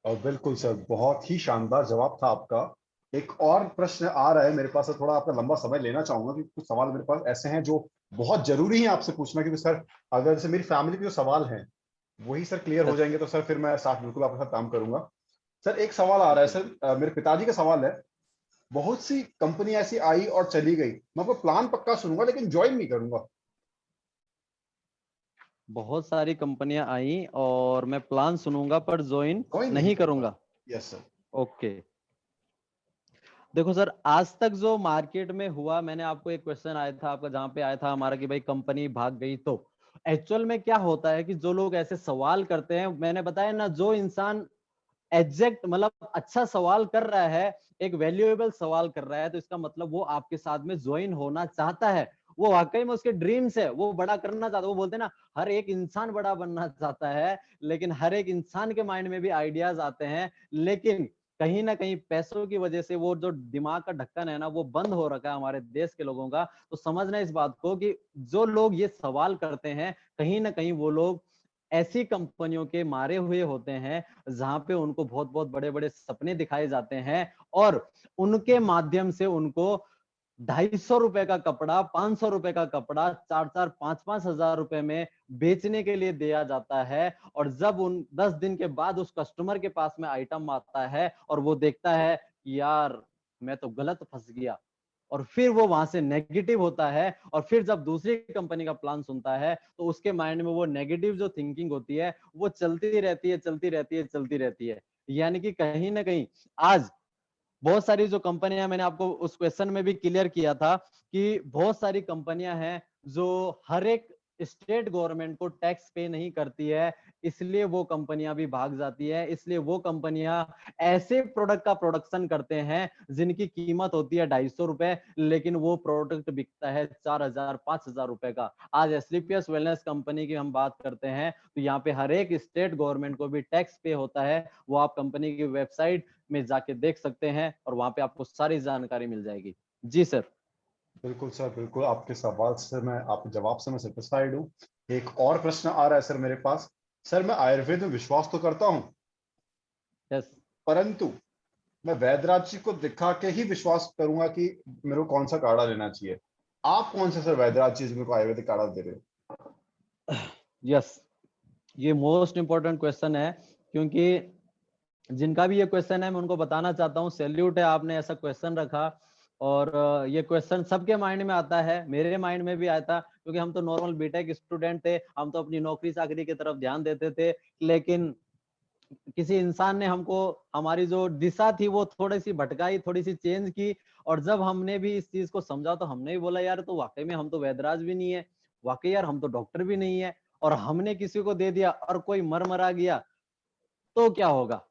और बिल्कुल सर, बहुत ही शानदार जवाब था आपका। एक और प्रश्न आ रहा है मेरे पास, थोड़ा आपका लंबा समय लेना चाहूंगा क्योंकि कुछ सवाल मेरे पास ऐसे हैं जो बहुत जरूरी है आपसे पूछना, क्योंकि सर अगर जैसे मेरी फैमिली के जो सवाल हैं वही सर क्लियर हो जाएंगे तो सर फिर मैं साथ बिल्कुल आपके साथ काम करूंगा। सर एक सवाल आ रहा है सर, मेरे पिताजी का सवाल है। बहुत सी कंपनी ऐसी आई और चली गई, मैं आपको प्लान पक्का सुनूंगा लेकिन ज्वाइन नहीं करूंगा। बहुत सारी कंपनियां आई और मैं प्लान सुनूंगा पर ज्वाइन ज्वाइन नहीं नहीं करूंगा। करूंगा। Yes sir. ओके। देखो सर, आज तक जो मार्केट में हुआ, मैंने आपको एक क्वेश्चन आया था आपका जहां पे आया था हमारा कि भाई कंपनी भाग गई, तो एक्चुअल में क्या होता है कि जो लोग ऐसे सवाल करते हैं, मैंने बताया ना, जो इंसान एग्जैक्ट मतलब अच्छा सवाल कर रहा है, एक वैल्यूएबल सवाल कर रहा है, तो इसका मतलब वो आपके साथ में ज्वाइन होना चाहता है। वो वाकई में उसके ड्रीम्स है, वो बड़ा करना चाहता है। वो बोलते हैं ना, हर एक इंसान बड़ा बनना चाहता है, लेकिन हर एक इंसान के माइंड में भी आइडियाज आते हैं, लेकिन कहीं ना कहीं पैसों की वजह से वो जो दिमाग का ढक्कन है ना वो बंद हो रखा है हमारे देश के लोगों का। तो समझना इस बात को कि जो लोग ये सवाल करते हैं कहीं ना कहीं वो लोग ऐसी कंपनियों के मारे हुए होते हैं जहां पे उनको बहुत बहुत बड़े बड़े सपने दिखाए जाते हैं और उनके माध्यम से उनको 250 रुपए का कपड़ा, 500 रुपए का कपड़ा 4-4, 5-5 हजार रुपए में बेचने के लिए दिया जाता है। और जब उन 10 दिन के बाद उस कस्टमर के पास में आइटम आता है और वो देखता है कि यार मैं तो गलत फंस गया, और फिर वो वहां से नेगेटिव होता है और फिर जब दूसरी कंपनी का प्लान सुनता है तो उसके माइंड में वो नेगेटिव जो थिंकिंग होती है वो चलती रहती है, चलती रहती है, चलती रहती है। यानी कि कहीं ना कहीं आज बहुत सारी जो कंपनियां, मैंने आपको उस क्वेश्चन में भी क्लियर किया था कि बहुत सारी कंपनियां हैं जो हर एक स्टेट गवर्नमेंट को टैक्स पे नहीं करती है, इसलिए वो कंपनियां भी भाग जाती है। इसलिए वो कंपनियां ऐसे प्रोडक्ट का प्रोडक्शन करते हैं जिनकी कीमत होती है 250 रुपए, लेकिन वो प्रोडक्ट बिकता है 4,000 5,000 रुपए का। आज एसलीपीएस वेलनेस कंपनी की हम बात करते हैं तो यहाँ पे हर एक स्टेट गवर्नमेंट को भी टैक्स पे होता है। वो आप कंपनी की वेबसाइट में जाके देख सकते हैं और वहां पे आपको सारी जानकारी मिल जाएगी। जी सर। बिल्कुल सर, बिल्कुल आपके सवाल से मैं, आपके जवाब से मैं सेटिस्फाइड हूँ। एक और प्रश्न आ रहा है सर मेरे पास। सर मैं आयुर्वेद में विश्वास तो करता हूँ, यस। परंतु मैं वैद्यराज जी को दिखा के ही विश्वास करूंगा कि मेरे को कौन सा काढ़ा लेना चाहिए। आप कौन से सर वैद्यराज जी मेरे को आयुर्वेदिक काढ़ा दे रहे हो? यस, ये मोस्ट इंपॉर्टेंट क्वेश्चन है, क्योंकि जिनका भी ये क्वेश्चन है मैं उनको बताना चाहता हूँ, सैल्यूट है आपने ऐसा क्वेश्चन रखा। और ये क्वेश्चन सबके माइंड में आता है, मेरे माइंड में भी आया था, क्योंकि हम तो नॉर्मल बीटेक स्टूडेंट थे, हम तो अपनी नौकरी चाकरी की तरफ ध्यान देते थे। लेकिन किसी इंसान ने हमको, हमारी जो दिशा थी वो थोड़ी सी भटकाई, थोड़ी सी चेंज की। और जब हमने भी इस चीज को समझा तो हमने भी बोला यार तो वाकई में हम तो वैदराज भी नहीं है, वाकई यार हम तो डॉक्टर भी नहीं है, और हमने किसी को दे दिया और कोई मर मरा गया तो क्या होगा।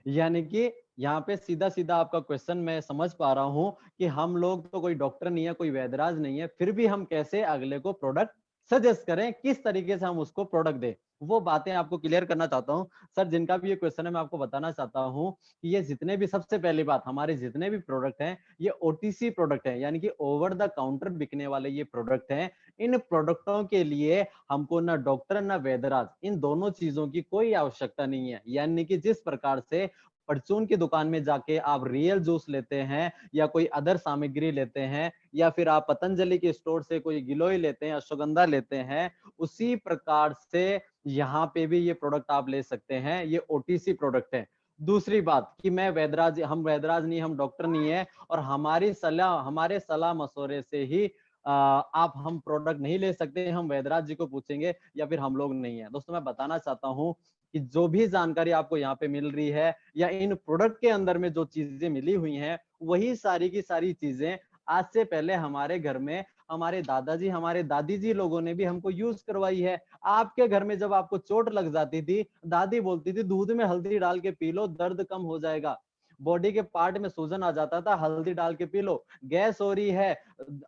यानी कि यहाँ पे सीधा सीधा आपका क्वेश्चन मैं समझ पा रहा हूँ कि हम लोग तो कोई डॉक्टर नहीं है, कोई वैदराज नहीं है, फिर भी हम कैसे अगले को प्रोडक्ट सजेस्ट करें, किस तरीके से हम उसको प्रोडक्ट दें, वो बातें आपको क्लियर करना चाहता हूँ। सर जिनका भी ये क्वेश्चन है मैं आपको बताना चाहता हूँ कि ये जितने भी, सबसे पहली बात, हमारे जितने भी प्रोडक्ट हैं ये ओटीसी प्रोडक्ट है, यानी कि ओवर द काउंटर बिकने वाले ये प्रोडक्ट हैं। इन प्रोडक्टों के लिए हमको ना डॉक्टर ना वैदराज, इन दोनों चीजों की कोई आवश्यकता नहीं है। यानी कि जिस प्रकार से परचून की दुकान में जाके आप रियल जूस लेते हैं या कोई अदर सामग्री लेते हैं, या फिर आप पतंजलि के स्टोर से कोई गिलोय लेते हैं, अश्वगंधा लेते हैं, उसी प्रकार से यहाँ पे भी ये प्रोडक्ट आप ले सकते हैं। ये ओटीसी प्रोडक्ट है। दूसरी बात कि मैं वैदराज, हम वैदराज नहीं, हम डॉक्टर नहीं है, और हमारी सलाह, हमारे सलाह मशवरे से ही आप, हम प्रोडक्ट नहीं ले सकते, हम वैदराज जी को पूछेंगे या फिर हम लोग नहीं है। दोस्तों मैं बताना चाहता हूँ कि जो भी जानकारी आपको यहाँ पे मिल रही है या इन प्रोडक्ट के अंदर में जो चीजें मिली हुई हैं, वही सारी की सारी चीजें आज से पहले हमारे घर में हमारे दादाजी, हमारे दादी जी लोगों ने भी हमको यूज करवाई है। आपके घर में जब आपको चोट लग जाती थी, दादी बोलती थी दूध में हल्दी डाल के पी लो, दर्द कम हो जाएगा। बॉडी के पार्ट में सूजन आ जाता था, हल्दी डाल के पी लो। गैस हो रही है,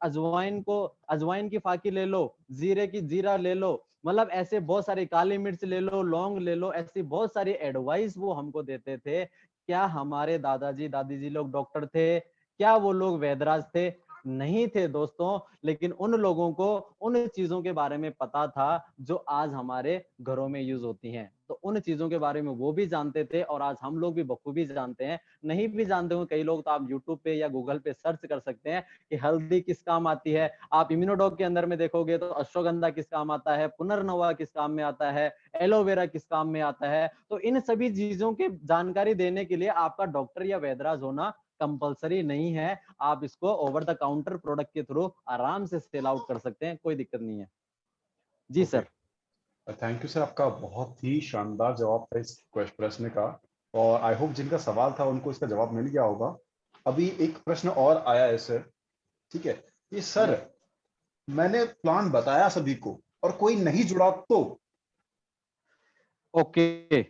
अजवाइन को, अजवाइन की फाकी ले लो, जीरे की जीरा ले लो, मतलब ऐसे बहुत सारी, काली मिर्च ले लो, लौंग ले लो, ऐसी बहुत सारी एडवाइस वो हमको देते थे। क्या हमारे दादाजी दादी जी लोग डॉक्टर थे? क्या वो लोग वैदराज थे? नहीं थे दोस्तों। लेकिन उन लोगों को उन चीजों के बारे में पता था जो आज हमारे घरों में यूज होती हैं, तो उन चीजों के बारे में वो भी जानते थे और आज हम लोग भी बखूबी जानते हैं। नहीं भी जानते हो कई लोग तो आप यूट्यूब पे या गूगल पे सर्च कर सकते हैं कि हल्दी किस काम आती है। आप इम्यूनोडॉग के अंदर में देखोगे तो अश्वगंधा किस काम आता है, पुनर्नवा किस काम में आता है, एलोवेरा किस काम में आता है। तो इन सभी चीजों की जानकारी देने के लिए आपका डॉक्टर या वैदराज होना कंपलसरी नहीं है। आप इसको ओवर द काउंटर प्रोडक्ट के थ्रू आराम से सेल आउट कर सकते हैं, कोई दिक्कत नहीं है। जी okay, sir. Thank you sir, आपका बहुत ही शानदार जवाब था इस प्रश्न का। और आई होप जिनका सवाल था उनको इसका जवाब मिल गया होगा। अभी एक प्रश्न और आया है सर, ठीक है? कि सर यस। मैंने प्लान बताया सभी को और कोई नहीं जुड़ा तो? ओके,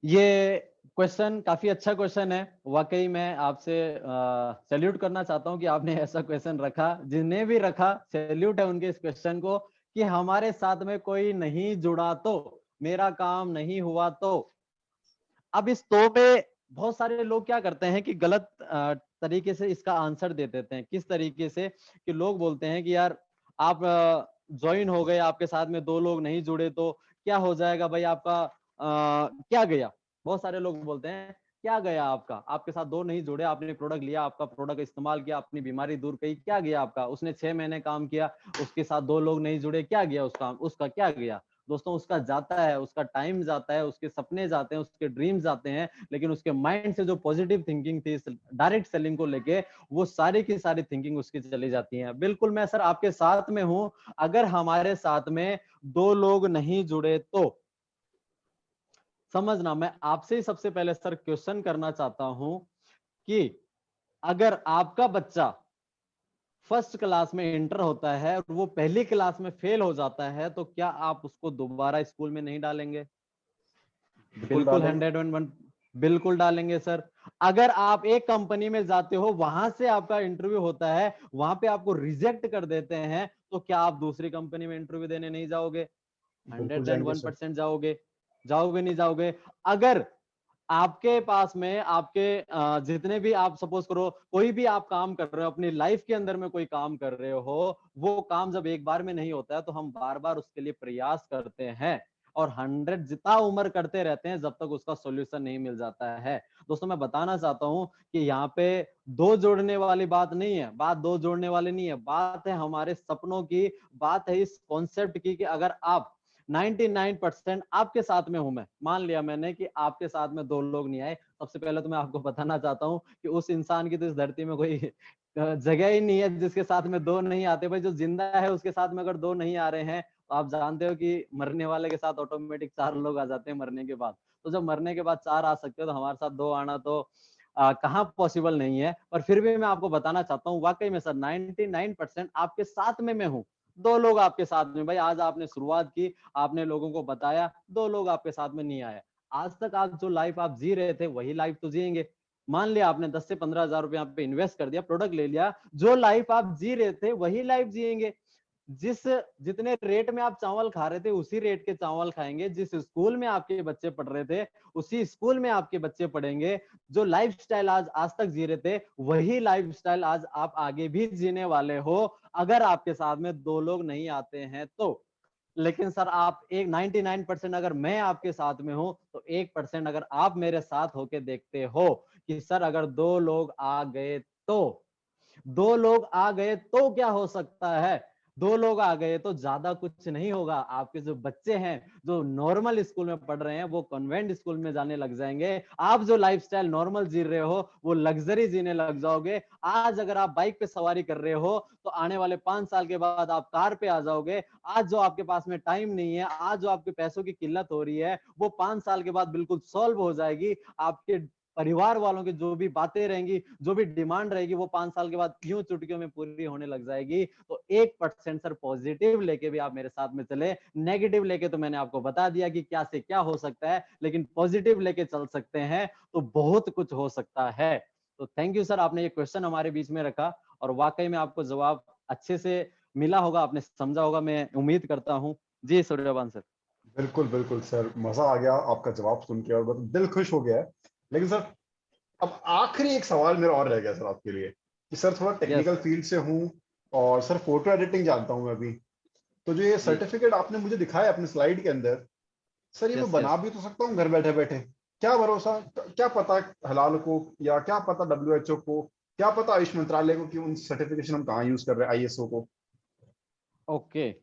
ये क्वेश्चन काफी अच्छा क्वेश्चन है। वाकई मैं आपसे सैल्यूट करना चाहता हूं कि आपने ऐसा क्वेश्चन रखा। जिन्हें भी रखा सैल्यूट है उनके इस क्वेश्चन को, कि हमारे साथ में कोई नहीं जुड़ा तो, मेरा काम नहीं हुआ तो। अब इस तो पे बहुत सारे लोग क्या करते हैं कि गलत तरीके से इसका आंसर दे देते हैं। किस तरीके से कि लोग बोलते हैं कि यार आप ज्वाइन हो गए, आपके साथ में 2 लोग नहीं जुड़े तो क्या हो जाएगा भाई, आपका क्या गया? बहुत सारे लोग बोलते हैं क्या गया आपका? आपके साथ 2 नहीं जुड़े, आपने प्रोडक्ट लिया, आपका प्रोडक्ट इस्तेमाल किया, अपनी बीमारी दूर की, क्या गया आपका? उसने 6 महीने काम किया, उसके साथ 2 लोग नहीं जुड़े, क्या गया उसका क्या गया? दोस्तों, उसका जाता है, उसका टाइम जाता है, उसके सपने जाते हैं, उसके ड्रीम्स जाते हैं, लेकिन उसके माइंड से जो पॉजिटिव थिंकिंग थी डायरेक्ट सेलिंग को लेके, वो सारी की सारी थिंकिंग उसकी चली जाती है। बिल्कुल मैं सर आपके साथ में हूँ। अगर हमारे साथ में 2 लोग नहीं जुड़े तो समझना, मैं आपसे ही सबसे पहले सर क्वेश्चन करना चाहता हूं कि अगर आपका बच्चा फर्स्ट क्लास में इंटर होता है और वो पहली क्लास में फेल हो जाता है, तो क्या आप उसको दोबारा स्कूल में नहीं डालेंगे? बिल्कुल बिल्कुल डालेंगे। 101 बिल्कुल डालेंगे सर। अगर आप एक कंपनी में जाते हो, वहां से आपका इंटरव्यू होता है, वहां पे आपको रिजेक्ट कर देते हैं, तो क्या आप दूसरी कंपनी में इंटरव्यू देने नहीं जाओगे? बिल्कुल हंड्रेड एंड जाएंगे वन सर। परसेंट जाओगे। जाओगे नहीं जाओगे? अगर आपके पास में आपके जितने भी आप सपोज करो कोई भी आप काम कर रहे हो अपनी लाइफ के अंदर में, कोई काम कर रहे हो, वो काम जब एक बार में नहीं होता है तो हम बार बार उसके लिए प्रयास करते हैं और 100 जितना उम्र करते रहते हैं जब तक उसका सॉल्यूशन नहीं मिल जाता है। दोस्तों, मैं बताना चाहता हूं कि यहाँ पे दो जोड़ने वाली बात नहीं है, बात दो जोड़ने वाली नहीं है, बात है हमारे सपनों की, बात है इस कॉन्सेप्ट की कि अगर आप 99% आपके साथ में हूं, मैं मान लिया मैंने कि आपके साथ में 2 लोग नहीं आए। सबसे पहले तो मैं आपको बताना चाहता हूं कि उस इंसान की तो इस धरती में कोई जगह ही नहीं है जिसके साथ में 2 नहीं आते। भाई जो जिंदा है उसके साथ में अगर 2 नहीं आ रहे हैं तो आप जानते हो कि मरने वाले के साथ ऑटोमेटिक 4 लोग आ जाते हैं मरने के बाद। तो जब मरने के बाद 4 आ सकते हो तो हमारे साथ 2 आना तो कहाँ पॉसिबल नहीं है। पर फिर भी मैं आपको बताना चाहता हूँ वाकई में सर 99% आपके साथ में मैं हूँ। 2 लोग आपके साथ में, भाई आज आपने शुरुआत की, आपने लोगों को बताया, 2 लोग आपके साथ में नहीं आए। आज तक आप जो लाइफ आप जी रहे थे वही लाइफ तो जिएंगे। मान लिया आपने 10 से 15,000 रुपए यहाँ पे इन्वेस्ट कर दिया, प्रोडक्ट ले लिया, जो लाइफ आप जी रहे थे वही लाइफ जिएंगे। जिस जितने रेट में आप चावल खा रहे थे उसी रेट के चावल खाएंगे, जिस स्कूल में आपके बच्चे पढ़ रहे थे उसी स्कूल में आपके बच्चे पढ़ेंगे। जो लाइफस्टाइल आज तक जी रहे थे वही लाइफस्टाइल आज आप आगे भी जीने वाले हो, अगर आपके साथ में 2 लोग नहीं आते हैं तो। लेकिन सर आप एक 99% अगर मैं आपके साथ में हूं तो 1% अगर आप मेरे साथ होके देखते हो कि सर अगर 2 लोग आ गए तो, 2 लोग आ गए तो क्या हो सकता है? 2 लोग आ गए तो ज्यादा कुछ नहीं होगा। आपके जो बच्चे हैं जो नॉर्मल स्कूल में पढ़ रहे हैं वो कॉन्वेंट स्कूल में जाने लग जाएंगे। आप जो लाइफस्टाइल नॉर्मल जी रहे हो वो लग्जरी जीने लग जाओगे। आज अगर आप बाइक पे सवारी कर रहे हो तो आने वाले 5 साल के बाद आप कार पे आ जाओगे। आज जो आपके पास में टाइम नहीं है, आज जो आपके पैसों की किल्लत हो रही है, वो 5 साल के बाद बिल्कुल सॉल्व हो जाएगी। आपके परिवार वालों की जो भी बातें रहेंगी, जो भी डिमांड रहेगी, वो 5 साल के बाद यूं चुटकियों में पूरी होने लग जाएगी। तो 1% सर पॉजिटिव लेके भी आप मेरे साथ में चले। नेगेटिव लेके तो मैंने आपको बता दिया कि क्या से क्या हो सकता है, लेकिन पॉजिटिव लेके चल सकते हैं तो बहुत कुछ हो सकता है। तो थैंक यू सर, आपने ये क्वेश्चन हमारे बीच में रखा और वाकई में आपको जवाब अच्छे से मिला होगा, आपने समझा होगा, मैं उम्मीद करता हूँ। जी सूर्यवान सर। बिल्कुल बिल्कुल सर, मजा आ गया आपका जवाब सुन के और मतलब दिल खुश हो गया है। लेकिन सर, अब आखिरी एक सवाल मेरा और रह गया सर आपके लिए कि सर थोड़ा यस। टेक्निकल फील्ड से हूँ और सर फोटो एडिटिंग जानता हूँ मैं अभी। तो जो ये जी। सर्टिफिकेट आपने मुझे दिखाया अपने स्लाइड के अंदर, सर ये मैं यस बना यस। भी तो सकता हूँ घर बैठे बैठे। क्या भरोसा, क्या पता हलाल को, या क्या पता WHO को, क्या पता आयुष मंत्रालय को कि उन सर्टिफिकेशन हम कहाँ यूज कर रहे हैं, ISO को। ओके।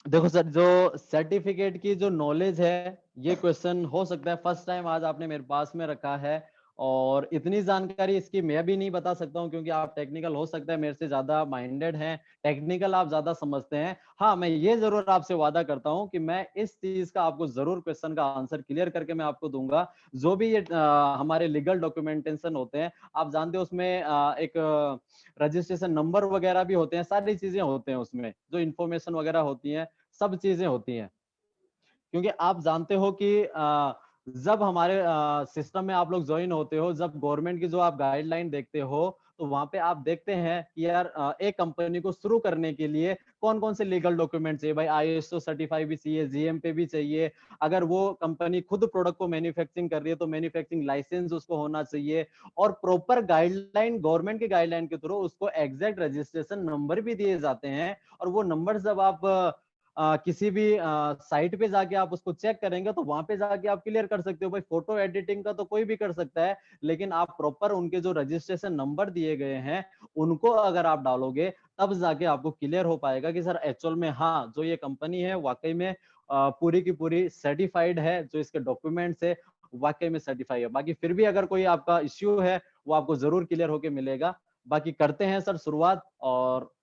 देखो सर, जो सर्टिफिकेट की जो नॉलेज है, ये क्वेश्चन हो सकता है फर्स्ट टाइम आज आपने मेरे पास में रखा है, और इतनी जानकारी इसकी मैं भी नहीं बता सकता हूँ क्योंकि आप टेक्निकल हो सकता है मेरे से ज्यादा माइंडेड हैं, टेक्निकल आप ज्यादा समझते हैं। हाँ, मैं ये जरूर आपसे वादा करता हूँ कि मैं इस चीज का आपको जरूर क्वेश्चन का आंसर क्लियर करके मैं आपको दूंगा। जो भी ये हमारे लीगल डॉक्यूमेंटेशन होते हैं, आप जानते हो उसमें एक रजिस्ट्रेशन नंबर वगैरह भी होते हैं, सारी चीजें होते हैं उसमें, जो इन्फॉर्मेशन वगैरह होती है सब चीजें होती हैं। क्योंकि आप जानते हो कि जब हमारे सिस्टम में आप लोग ज्वाइन होते हो, जब गवर्नमेंट की जो आप गाइडलाइन देखते हो, तो वहां पे आप देखते हैं कि यार एक कंपनी को शुरू करने के लिए कौन कौन से लीगल डॉक्यूमेंट चाहिए भाई, ISO सर्टिफाइड भी चाहिए, GMP भी चाहिए। अगर वो कंपनी खुद प्रोडक्ट को मैन्युफैक्चरिंग कर रही है तो मैन्युफैक्चरिंग लाइसेंस उसको होना चाहिए, और प्रॉपर गाइडलाइन, गवर्नमेंट के गाइडलाइन के थ्रू उसको एग्जैक्ट रजिस्ट्रेशन नंबर भी दिए जाते हैं। और वो नंबर जब आप किसी भी साइट पे जाके आप उसको चेक करेंगे तो वहां पे जाके आप क्लियर कर सकते हो। भाई फोटो एडिटिंग का तो कोई भी कर सकता है, लेकिन आप प्रॉपर उनके जो रजिस्ट्रेशन नंबर दिए गए हैं उनको अगर आप डालोगे तब जाके आपको क्लियर हो पाएगा कि सर एक्चुअल में हाँ जो ये कंपनी है वाकई में पूरी की पूरी सर्टिफाइड है, जो इसके डॉक्यूमेंट्स है वाकई में सर्टिफाइड है। बाकी फिर भी अगर कोई आपका इश्यू है वो आपको जरूर क्लियर होके मिलेगा। बाकी करते हैं सर शुरुआत और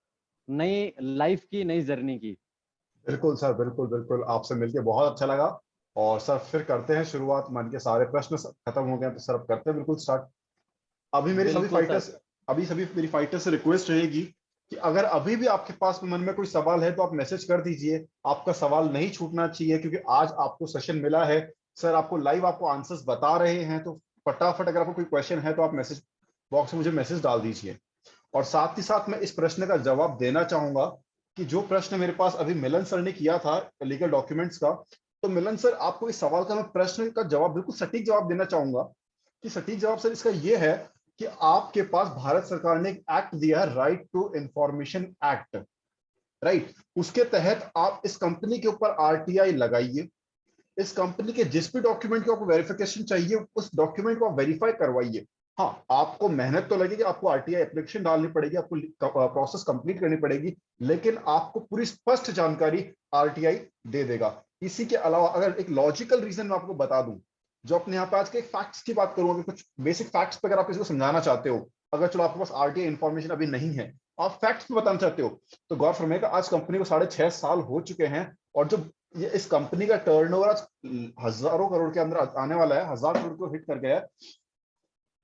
नई लाइफ की, नई जर्नी की। बिल्कुल सर, बिल्कुल बिल्कुल, आपसे मिलके बहुत अच्छा लगा। और सर फिर करते हैं शुरुआत। मन के सारे प्रश्न खत्म हो गए तो सर अब करते हैं बिल्कुल स्टार्ट। अभी मेरी सभी बिल्कुल सर। फाइटर्स अभी सभी मेरी फाइटर्स से रिक्वेस्ट रहेगी कि अगर अभी भी आपके पास मन में कोई सवाल है तो आप मैसेज कर दीजिए। आपका सवाल नहीं छूटना चाहिए, क्योंकि आज आपको सेशन मिला है, सर आपको लाइव आपको आंसर्स बता रहे हैं, तो फटाफट अगर आपको कोई क्वेश्चन है तो आप मैसेज बॉक्स में मुझे मैसेज डाल दीजिए। और साथ ही साथ मैं इस प्रश्न का जवाब देना चाहूंगा कि जो प्रश्न मेरे पास अभी मिलन सर ने किया था लीगल डॉक्यूमेंट्स का, तो मिलन सर आपको इस सवाल का मैं प्रश्न का जवाब बिल्कुल सटीक जवाब देना चाहूंगा। कि सटीक जवाब सर इसका यह है कि आपके पास भारत सरकार ने एक एक्ट दिया है, right to information act, right. उसके तहत आप इस कंपनी के ऊपर आरटीआई लगाइए। इस कंपनी के जिस भी डॉक्यूमेंट की आपको वेरिफिकेशन चाहिए उस डॉक्यूमेंट को आप वेरीफाई करवाइए। हाँ, आपको मेहनत तो लगेगी, आपको आरटीआई एप्लीकेशन डालनी पड़ेगी, आपको प्रोसेस कंप्लीट करनी पड़ेगी, लेकिन आपको पूरी स्पष्ट जानकारी आरटीआई दे देगा। इसी के अलावा अगर एक लॉजिकल रीजन मैं आपको बता दूं, जो अपने यहाँ पे आज के फैक्ट्स की बात करूंगा, कुछ बेसिक फैक्ट्स पे अगर आप इसको समझाना चाहते हो, अगर चलो आपके पास आरटीआई इंफॉर्मेशन अभी नहीं है, आप फैक्ट्स पे बताना चाहते हो, तो गौर फरमाइएगा आज कंपनी को 6.5 साल हो चुके हैं। और जो ये इस कंपनी का टर्नओवर आज हजारों करोड़ के अंदर आने वाला है, 1000 करोड़ को हिट कर गया है।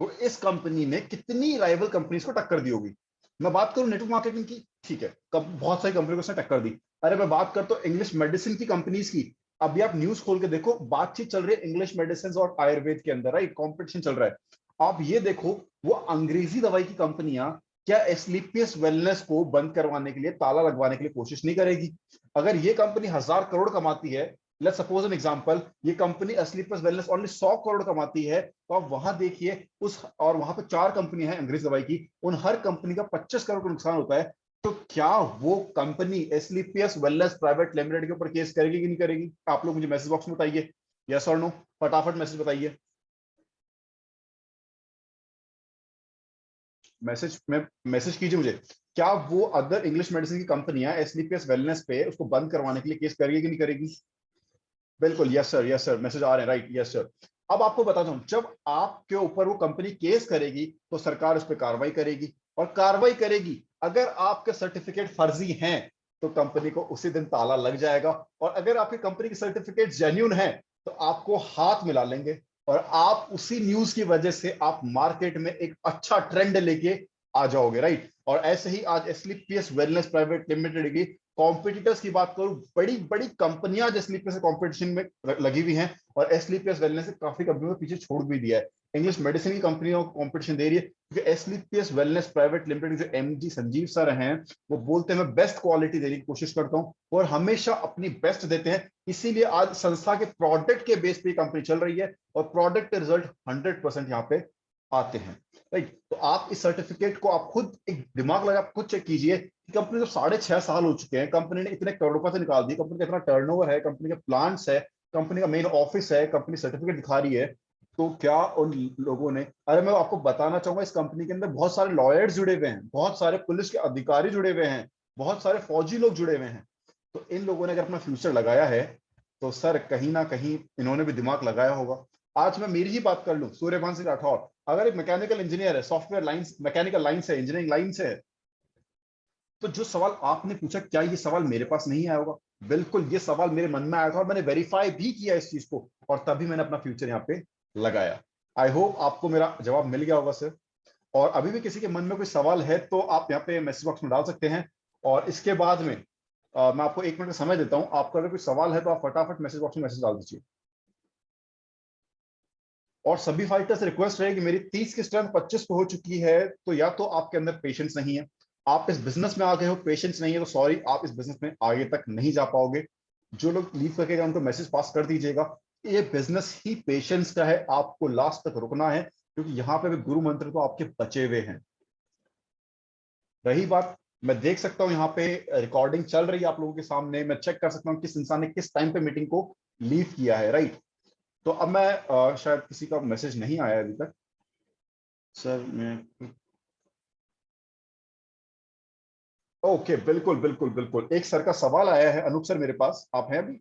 तो इस कंपनी ने कितनी राइवल कंपनीज को टक्कर दी होगी। मैं बात करूं नेटवर्क मार्केटिंग की, ठीक है, बहुत सारी कंपनी को उसने टक्कर दी। अरे मैं बात करता हूं इंग्लिश मेडिसिन की कंपनीज की, अभी आप न्यूज खोल के देखो, बातचीत चल रही है इंग्लिश मेडिसिन और आयुर्वेद के अंदर, राइट, कॉम्पिटिशन चल रहा है। आप ये देखो, वो अंग्रेजी दवाई की कंपनियां क्या एस्क्लेपियस वेलनेस को बंद करवाने के लिए, ताला लगवाने के लिए कोशिश नहीं करेगी? अगर ये कंपनी 1000 करोड़ कमाती है, लेट्स सपोज एन एग्जांपल, ये company Asclepius wellness only 100 crore कमाती है, तो आप वहां देखिए उस, और वहां पे 4 कंपनियां हैं अंग्रेज दवाई की, उन हर कंपनी का 25 करोड़ का नुकसान होता है। तो क्या वो company Asclepius wellness private limited के ऊपर केस करेगी कि नहीं करेगी? आप लोग मुझे मैसेज बॉक्स में बताइए, यस और नो, फटाफट मैसेज बताइए। मैसेज में मैसेज कीजिए मुझे, क्या वो अदर इंग्लिश मेडिसिन की कंपनियां एस्क्लेपियस वेलनेस पे उसको बंद करवाने के लिए केस करेगी कि नहीं करेगी? बिल्कुल, yes sir, yes sir, message आ रहे हैं, राइट, यस सर। अब आपको बताता हूं, जब आपके ऊपर वो कंपनी केस करेगी तो सरकार उस पर कार्रवाई करेगी, और कार्रवाई करेगी। अगर आपके सर्टिफिकेट फर्जी हैं तो कंपनी को उसी दिन ताला लग जाएगा, और अगर आपकी कंपनी के सर्टिफिकेट जेन्युइन है तो आपको हाथ मिला लेंगे, और आप उसी न्यूज की वजह से आप मार्केट में एक अच्छा ट्रेंड लेके आ जाओगे, राइट। और ऐसे ही आज एस्क्लेपियस वेलनेस प्राइवेट लिमिटेड की कॉम्पिटिटर्स की बात करूं, बड़ी बड़ी कंपनियां जो एस्क्लेपियस से कॉम्पिटिशन में लगी हुई हैं, और एस्क्लेपियस वेलनेस से काफी कंपनियों को पीछे छोड़ भी दिया है। इंग्लिश मेडिसिन की कंपनियों को कॉम्पिटिशन दे रही है, क्योंकि एस्क्लेपियस वेलनेस प्राइवेट लिमिटेड जो एमडी संजीव सर हैं, वो बोलते हैं मैं बेस्ट क्वालिटी देने की कोशिश करता हूं, और हमेशा अपनी बेस्ट देते हैं। इसीलिए आज संस्था के प्रोडक्ट के बेस पे कंपनी चल रही है, और प्रोडक्ट के रिजल्ट 100% यहाँ पे आते हैं, राइट। तो आप इस सर्टिफिकेट को आप खुद एक दिमाग लगा खुद चेक कीजिए कि कंपनी को 6.5 साल हो चुके हैं, कंपनी ने इतने करोड़ रुपए से निकाल दी, कंपनी का इतना टर्नओवर है, कंपनी के प्लांट्स है, कंपनी का मेन ऑफिस है, कंपनी सर्टिफिकेट दिखा रही है, तो क्या उन लोगों ने, अरे मैं आपको बताना चाहूंगा, इस कंपनी के अंदर बहुत सारे लॉयर्स जुड़े हुए हैं, बहुत सारे पुलिस के अधिकारी जुड़े हुए हैं, बहुत सारे फौजी लोग जुड़े हुए हैं। तो इन लोगों ने अगर अपना फ्यूचर लगाया है तो सर कहीं ना कहीं इन्होंने भी दिमाग लगाया होगा। आज मैं मेरी ही बात कर लूं, सूर्यभान सिंह राठौर, अगर एक मैकेनिकल इंजीनियर है, सॉफ्टवेयर लाइन मैकेनिकल लाइन से, इंजीनियरिंग लाइन से है, तो जो सवाल आपने पूछा, क्या ये सवाल मेरे पास नहीं आया होगा? बिल्कुल, ये सवाल मेरे मन में आया था, और मैंने वेरीफाई भी किया इस चीज को, और तभी मैंने अपना फ्यूचर यहाँ पे लगाया। आई होप आपको मेरा जवाब मिल गया होगा सर। और अभी भी किसी के मन में कोई सवाल है तो आप यहाँ पे मैसेज बॉक्स में डाल सकते हैं, और इसके बाद में मैं आपको 1 मिनट का समय देता हूं, आपका अगर कोई सवाल है तो आप फटाफट मैसेज बॉक्स में मैसेज डाल दीजिए। और सभी फाइटर से रिक्वेस्ट है कि मेरी 30 की स्ट्रेंथ 25 पे हो चुकी है, तो या तो आपके अंदर पेशेंस नहीं है, आप इस बिजनेस में आ गए हो, पेशेंस नहीं है तो सॉरी, आप इस बिजनेस में आगे तक नहीं जा पाओगे। जो लोग लीव करके गए उनको मैसेज पास कर दीजिएगा, ये बिजनेस ही पेशेंस का है, आपको लास्ट तक रुकना है, क्योंकि यहाँ पे भी गुरु मंत्र तो आपके बचे हुए हैं। रही बात, मैं देख सकता हूँ यहाँ पे रिकॉर्डिंग चल रही है आप लोगों के सामने, मैं चेक कर सकता हूँ किस इंसान ने किस टाइम पे मीटिंग को लीव किया है, राइट। तो अब मैं शायद किसी का मैसेज नहीं आया अभी तक सर, मैं ओके, बिल्कुल बिल्कुल बिल्कुल, एक सर का सवाल आया है अनूप सर मेरे पास, आप हैं अभी?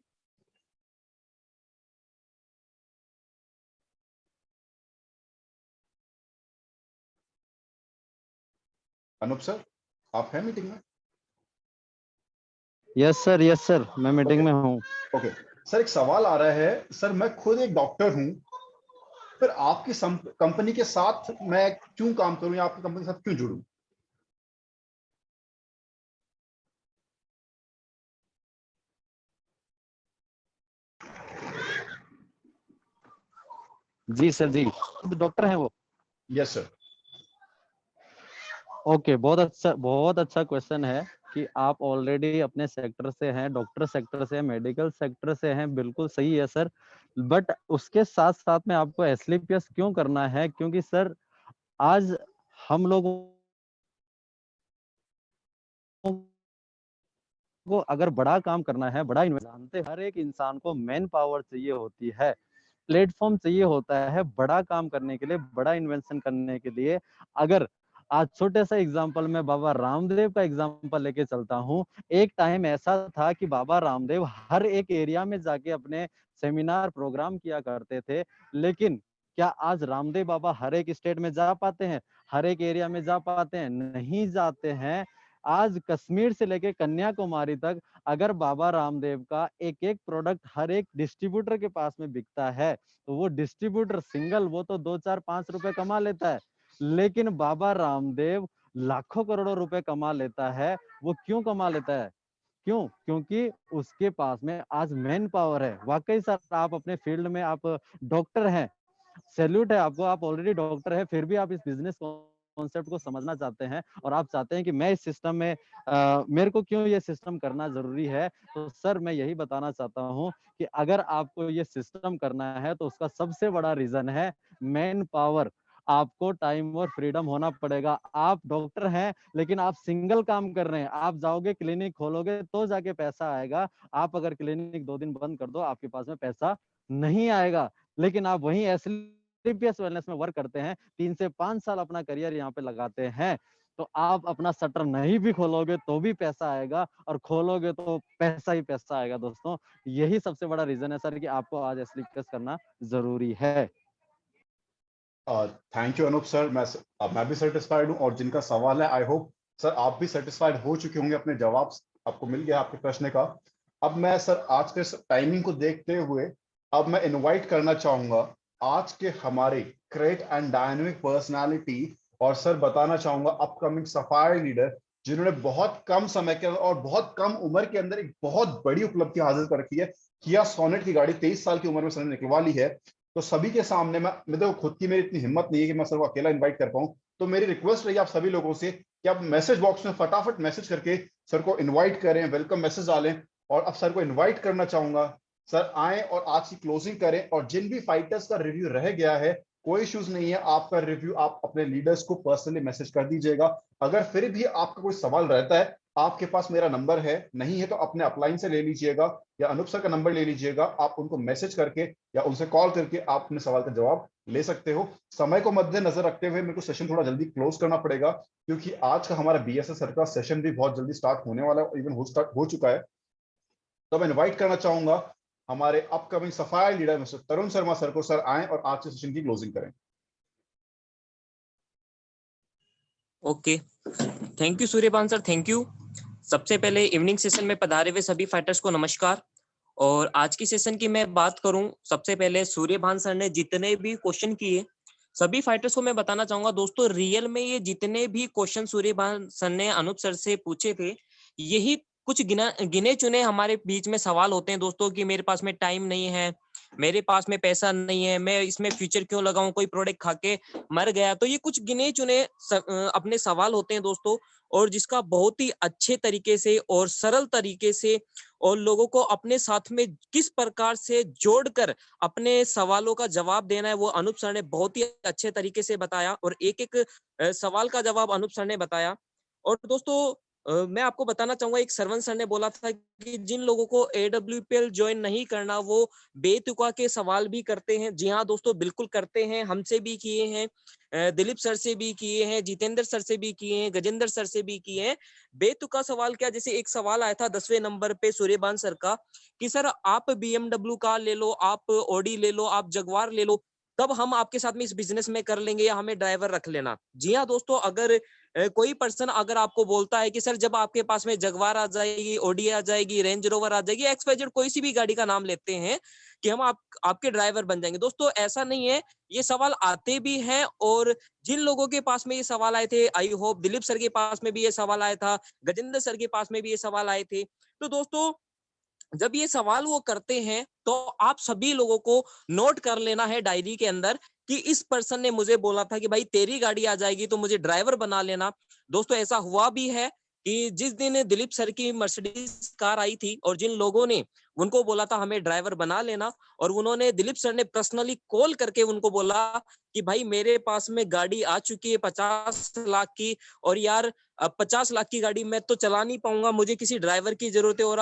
अनूप सर, आप हैं मीटिंग में? यस सर, मैं मीटिंग ओके में हूँ। ओके सर, एक सवाल आ रहा है सर, मैं खुद एक डॉक्टर हूँ, फिर आपकी कंपनी के साथ मैं क्यों काम करूं या आपकी कंपनी के साथ क्यों जुड़ूं? जी सर जी, डॉक्टर हैं वो। Yes sir. ओके, बहुत अच्छा क्वेश्चन है कि आप ऑलरेडी अपने सेक्टर से हैं, डॉक्टर सेक्टर से हैं, मेडिकल सेक्टर से हैं, बिल्कुल सही है सर। बट उसके साथ साथ में आपको एसलीपीएस क्यों करना है? क्योंकि सर आज हम लोगों को अगर बड़ा काम करना है, बड़ा जानते, हर एक इंसान को मैन पावर चाहिए होती है, प्लेटफॉर्म चाहिए होता है बड़ा काम करने के लिए, बड़ा इन्वेंशन करने के लिए। अगर आज छोटे सा एग्जांपल में बाबा रामदेव का एग्जांपल लेके चलता हूँ। एक टाइम ऐसा था कि बाबा रामदेव हर एक एरिया में जाके अपने सेमिनार प्रोग्राम किया करते थे, लेकिन क्या आज रामदेव बाबा हर एक स्टेट में जा पाते हैं? हर एक एरिया में जा पाते हैं? नहीं जाते हैं। आज कश्मीर से लेके कन्याकुमारी तक अगर बाबा रामदेव का एक एक प्रोडक्ट हर एक डिस्ट्रीब्यूटर के पास में बिकता है, तो वो डिस्ट्रीब्यूटर सिंगल वो तो 2 4 5 रुपए कमा लेता है, लेकिन बाबा रामदेव लाखों करोड़ों रुपए कमा लेता है। वो क्यों कमा लेता है? क्यों? क्योंकि उसके पास में आज मैन पावर है। वाकई सर, आप अपने फील्ड में आप डॉक्टर हैं, सैल्यूट है आपको, आप ऑलरेडी डॉक्टर है, फिर भी आप इस बिजनेस कॉन्सेप्ट को समझना चाहते हैं और आप चाहते हैं कि मैं इस सिस्टम में मेरे को क्यों ये सिस्टम करना जरूरी है। तो सर मैं यही बताना चाहता हूं कि अगर आपको ये सिस्टम करना है तो उसका सबसे बड़ा रीजन है मैन पावर। आपको टाइम और फ्रीडम होना पड़ेगा। आप डॉक्टर हैं लेकिन आप सिंगल काम कर रहे हैं, आप जाओगे क्लिनिक खोलोगे तो जाके पैसा आएगा। आप अगर क्लिनिक 2 दिन बंद कर दो आपके पास में पैसा नहीं आएगा। लेकिन आप वहीं एसलीपीएस वेलनेस में वर्क करते हैं, 3 से 5 साल अपना करियर यहाँ पे लगाते हैं, तो आप अपना शटर नहीं भी खोलोगे तो भी पैसा आएगा और खोलोगे तो पैसा ही पैसा आएगा। दोस्तों यही सबसे बड़ा रीजन है सर कि आपको आज एसलीपीएस करना जरूरी है। थैंक यू अनूप सर, मैं भी सेटिस्फाइड हूँ, और जिनका सवाल है आई होप सर आप भी सेटिस्फाइड हो चुके होंगे, अपने जवाब आपको मिल गया आपके प्रश्न का। अब मैं सर आज के टाइमिंग को देखते हुए अब मैं इनवाइट करना चाहूंगा आज के हमारे ग्रेट एंड डायनेमिक पर्सनालिटी, और सर बताना चाहूंगा अपकमिंग सफाई लीडर, जिन्होंने बहुत कम समय के अंदर और बहुत कम उम्र के अंदर एक बहुत बड़ी उपलब्धि हासिल कर रखी है। किया सोनेट की गाड़ी 23 साल की उम्र में सर ने निकलवा ली है। तो सभी के सामने मैं देखो खुद की मेरी इतनी हिम्मत नहीं है कि मैं सर को अकेला इनवाइट कर पाऊं, तो मेरी रिक्वेस्ट रही आप सभी लोगों से कि आप मैसेज बॉक्स में फटाफट मैसेज करके सर को इनवाइट करें, वेलकम मैसेज डालें। और अब सर को इनवाइट करना चाहूंगा, सर आए और आज की क्लोजिंग करें, और जिन भी फाइटर्स का रिव्यू रह गया है कोई इश्यूज नहीं है, आपका रिव्यू आप अपने लीडर्स को पर्सनली मैसेज कर दीजिएगा। अगर फिर भी आपका कोई सवाल रहता है, आपके पास मेरा नंबर है, नहीं है तो अपने अपलाइन से ले लीजिएगा या अनूप सर का नंबर ले लीजिएगा, आप उनको मैसेज करके या उनसे कॉल करके आप अपने सवाल का जवाब ले सकते हो। समय को मद्देनजर रखते हुए मेरे को सेशन थोड़ा जल्दी क्लोज करना पड़ेगा, क्योंकि आज का हमारा बीएसएस सर का सेशन भी बहुत जल्दी स्टार्ट होने वाला है, इवन स्टार्ट हो चुका है। तो मैं इनवाइट करना चाहूंगा हमारे अपकमिंग सफाई leader mister Tarun Sharma sir को, सर आए और आज के सेशन की क्लोजिंग करें। Okay, thank you Suryapan sir, thank you. सबसे पहले इवनिंग सेशन में पधारे हुए सभी फाइटर्स को नमस्कार। और आज की सेशन की मैं बात करूं, सबसे पहले सूर्यभान सर ने जितने भी क्वेश्चन किए सभी फाइटर्स को मैं बताना चाहूंगा दोस्तों, रियल में ये जितने भी क्वेश्चन सूर्यभान सर ने अनूप सर से पूछे थे, यही कुछ गिने चुने हमारे बीच में सवाल होते हैं दोस्तों कि मेरे पास में टाइम नहीं है, मेरे पास में पैसा नहीं है, मैं इसमें फ्यूचर क्यों लगाऊं, कोई प्रोडक्ट खा के मर गया। तो ये कुछ गिने चुने अपने सवाल होते हैं दोस्तों, और जिसका बहुत ही अच्छे तरीके से और सरल तरीके से और लोगों को अपने साथ में किस प्रकार से जोड़कर अपने सवालों का जवाब देना है, वो अनूप सर ने बहुत ही अच्छे तरीके से बताया, और एक एक सवाल का जवाब अनूप सर ने बताया। और दोस्तों मैं आपको बताना चाहूंगा, एक सरवण सर ने बोला था कि जिन लोगों को AWPL ज्वाइन नहीं करना वो बेतुका के सवाल भी करते हैं। जी हाँ दोस्तों, बिल्कुल करते हैं, हमसे भी किए हैं, दिलीप सर से भी किए हैं, जितेंद्र सर से भी किए हैं, गजेंद्र सर से भी किए हैं। बेतुका सवाल क्या, जैसे एक सवाल आया था 10वें नंबर पे सूर्यबान सर का कि सर आप BMW कार ले लो, आप ऑडी ले लो, आप जगवार ले लो, तब हम आपके साथ में इस बिजनेस में कर लेंगे या हमें ड्राइवर रख लेना। जी हाँ दोस्तों, अगर कोई पर्सन अगर आपको बोलता है कि सर जब आपके पास में जगवार आ जाएगी, ऑडी आ जाएगी, रेंज रोवर आ जाएगी, XYZ कोई सी भी गाड़ी का नाम लेते हैं कि हम आपके ड्राइवर बन जाएंगे। दोस्तों ऐसा नहीं है, ये सवाल आते भी हैं, और जिन लोगों के पास में ये सवाल आए थे, आई होप दिलीप सर के पास में भी ये सवाल आया था, गजेंद्र सर के पास में भी ये सवाल आए थे। तो दोस्तों जब ये सवाल वो करते हैं तो आप सभी लोगों को नोट कर लेना है डायरी के अंदर कि इस पर्सन ने मुझे बोला था कि भाई तेरी गाड़ी आ जाएगी तो मुझे ड्राइवर बना लेना। दोस्तों ऐसा हुआ भी है कि जिस दिन दिलीप सर की मर्सिडीज कार आई थी और जिन लोगों ने उनको बोला था हमें ड्राइवर बना लेना, और उन्होंने दिलीप सर ने पर्सनली कॉल करके उनको बोला कि भाई मेरे पास में गाड़ी आ चुकी है 50 लाख की, और यार अब 50 लाख की गाड़ी मैं तो चला नहीं पाऊंगा, मुझे किसी ड्राइवर की जरूरत है, और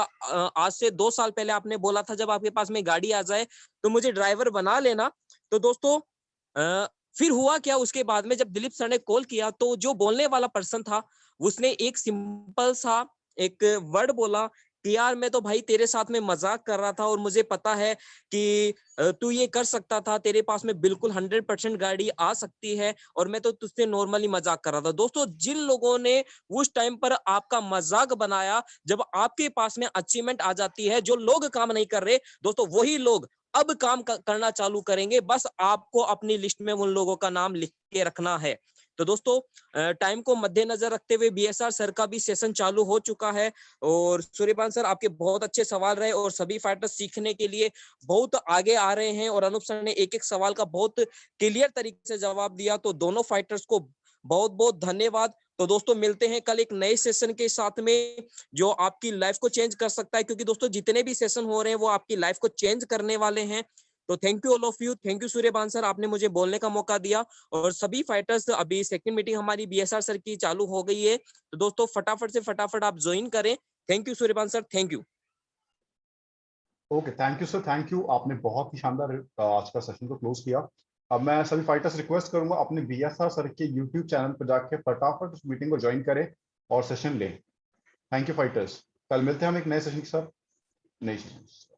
आज से 2 साल पहले आपने बोला था जब आपके पास में गाड़ी आ जाए तो मुझे ड्राइवर बना लेना। तो दोस्तों फिर हुआ क्या, उसके बाद में जब दिलीप सर ने कॉल किया तो जो बोलने वाला पर्सन था उसने एक सिंपल सा एक वर्ड बोला कि यार मैं तो भाई तेरे साथ में मजाक कर रहा था, और मुझे पता है कि तू ये कर सकता था, तेरे पास में बिल्कुल 100% गाड़ी आ सकती है, और मैं तो तुझसे नॉर्मली मजाक कर रहा था। दोस्तों जिन लोगों ने उस टाइम पर आपका मजाक बनाया, जब आपके पास में अचीवमेंट आ जाती है, जो लोग काम नहीं कर रहे दोस्तों वही लोग अब काम करना चालू करेंगे। बस आपको अपनी लिस्ट में उन लोगों का नाम लिख के रखना है। तो दोस्तों टाइम को मद्देनजर रखते हुए BSR सर का भी सेशन चालू हो चुका है, और सूर्यपान सर आपके बहुत अच्छे सवाल रहे, और सभी फाइटर्स सीखने के लिए बहुत आगे आ रहे हैं, और अनूप सर ने एक एक सवाल का बहुत क्लियर तरीके से जवाब दिया। तो दोनों फाइटर्स को बहुत बहुत धन्यवाद। तो दोस्तों मिलते हैं कल एक नए सेशन के साथ में जो आपकी लाइफ को चेंज कर सकता है, क्योंकि दोस्तों जितने भी सेशन हो रहे हैं वो आपकी लाइफ को चेंज करने वाले हैं। तो thank you all of you, thank you Suryapan sir, आपने मुझे बोलने का मौका दिया। और सभी फाइटर्स, अभी सेकंड मीटिंग हमारी BSR सर की चालू हो गई है, तो दोस्तों फटाफट से फटाफट आप ज्वाइन करें। Thank you Suryapan sir, thank you. Okay, thank you sir, thank you. आपने बहुत ही शानदार आज का सेशन को क्लोज किया। अब मैं सभी फाइटर्स रिक्वेस्ट करूंगा अपने BSR सर के यूट्यूब चैनल पर जाके फटाफट उस मीटिंग को ज्वाइन करें और सेशन लें। थैंक यू फाइटर्स, कल मिलते हैं हम एक नए सेशन के साथ, नई सेशन।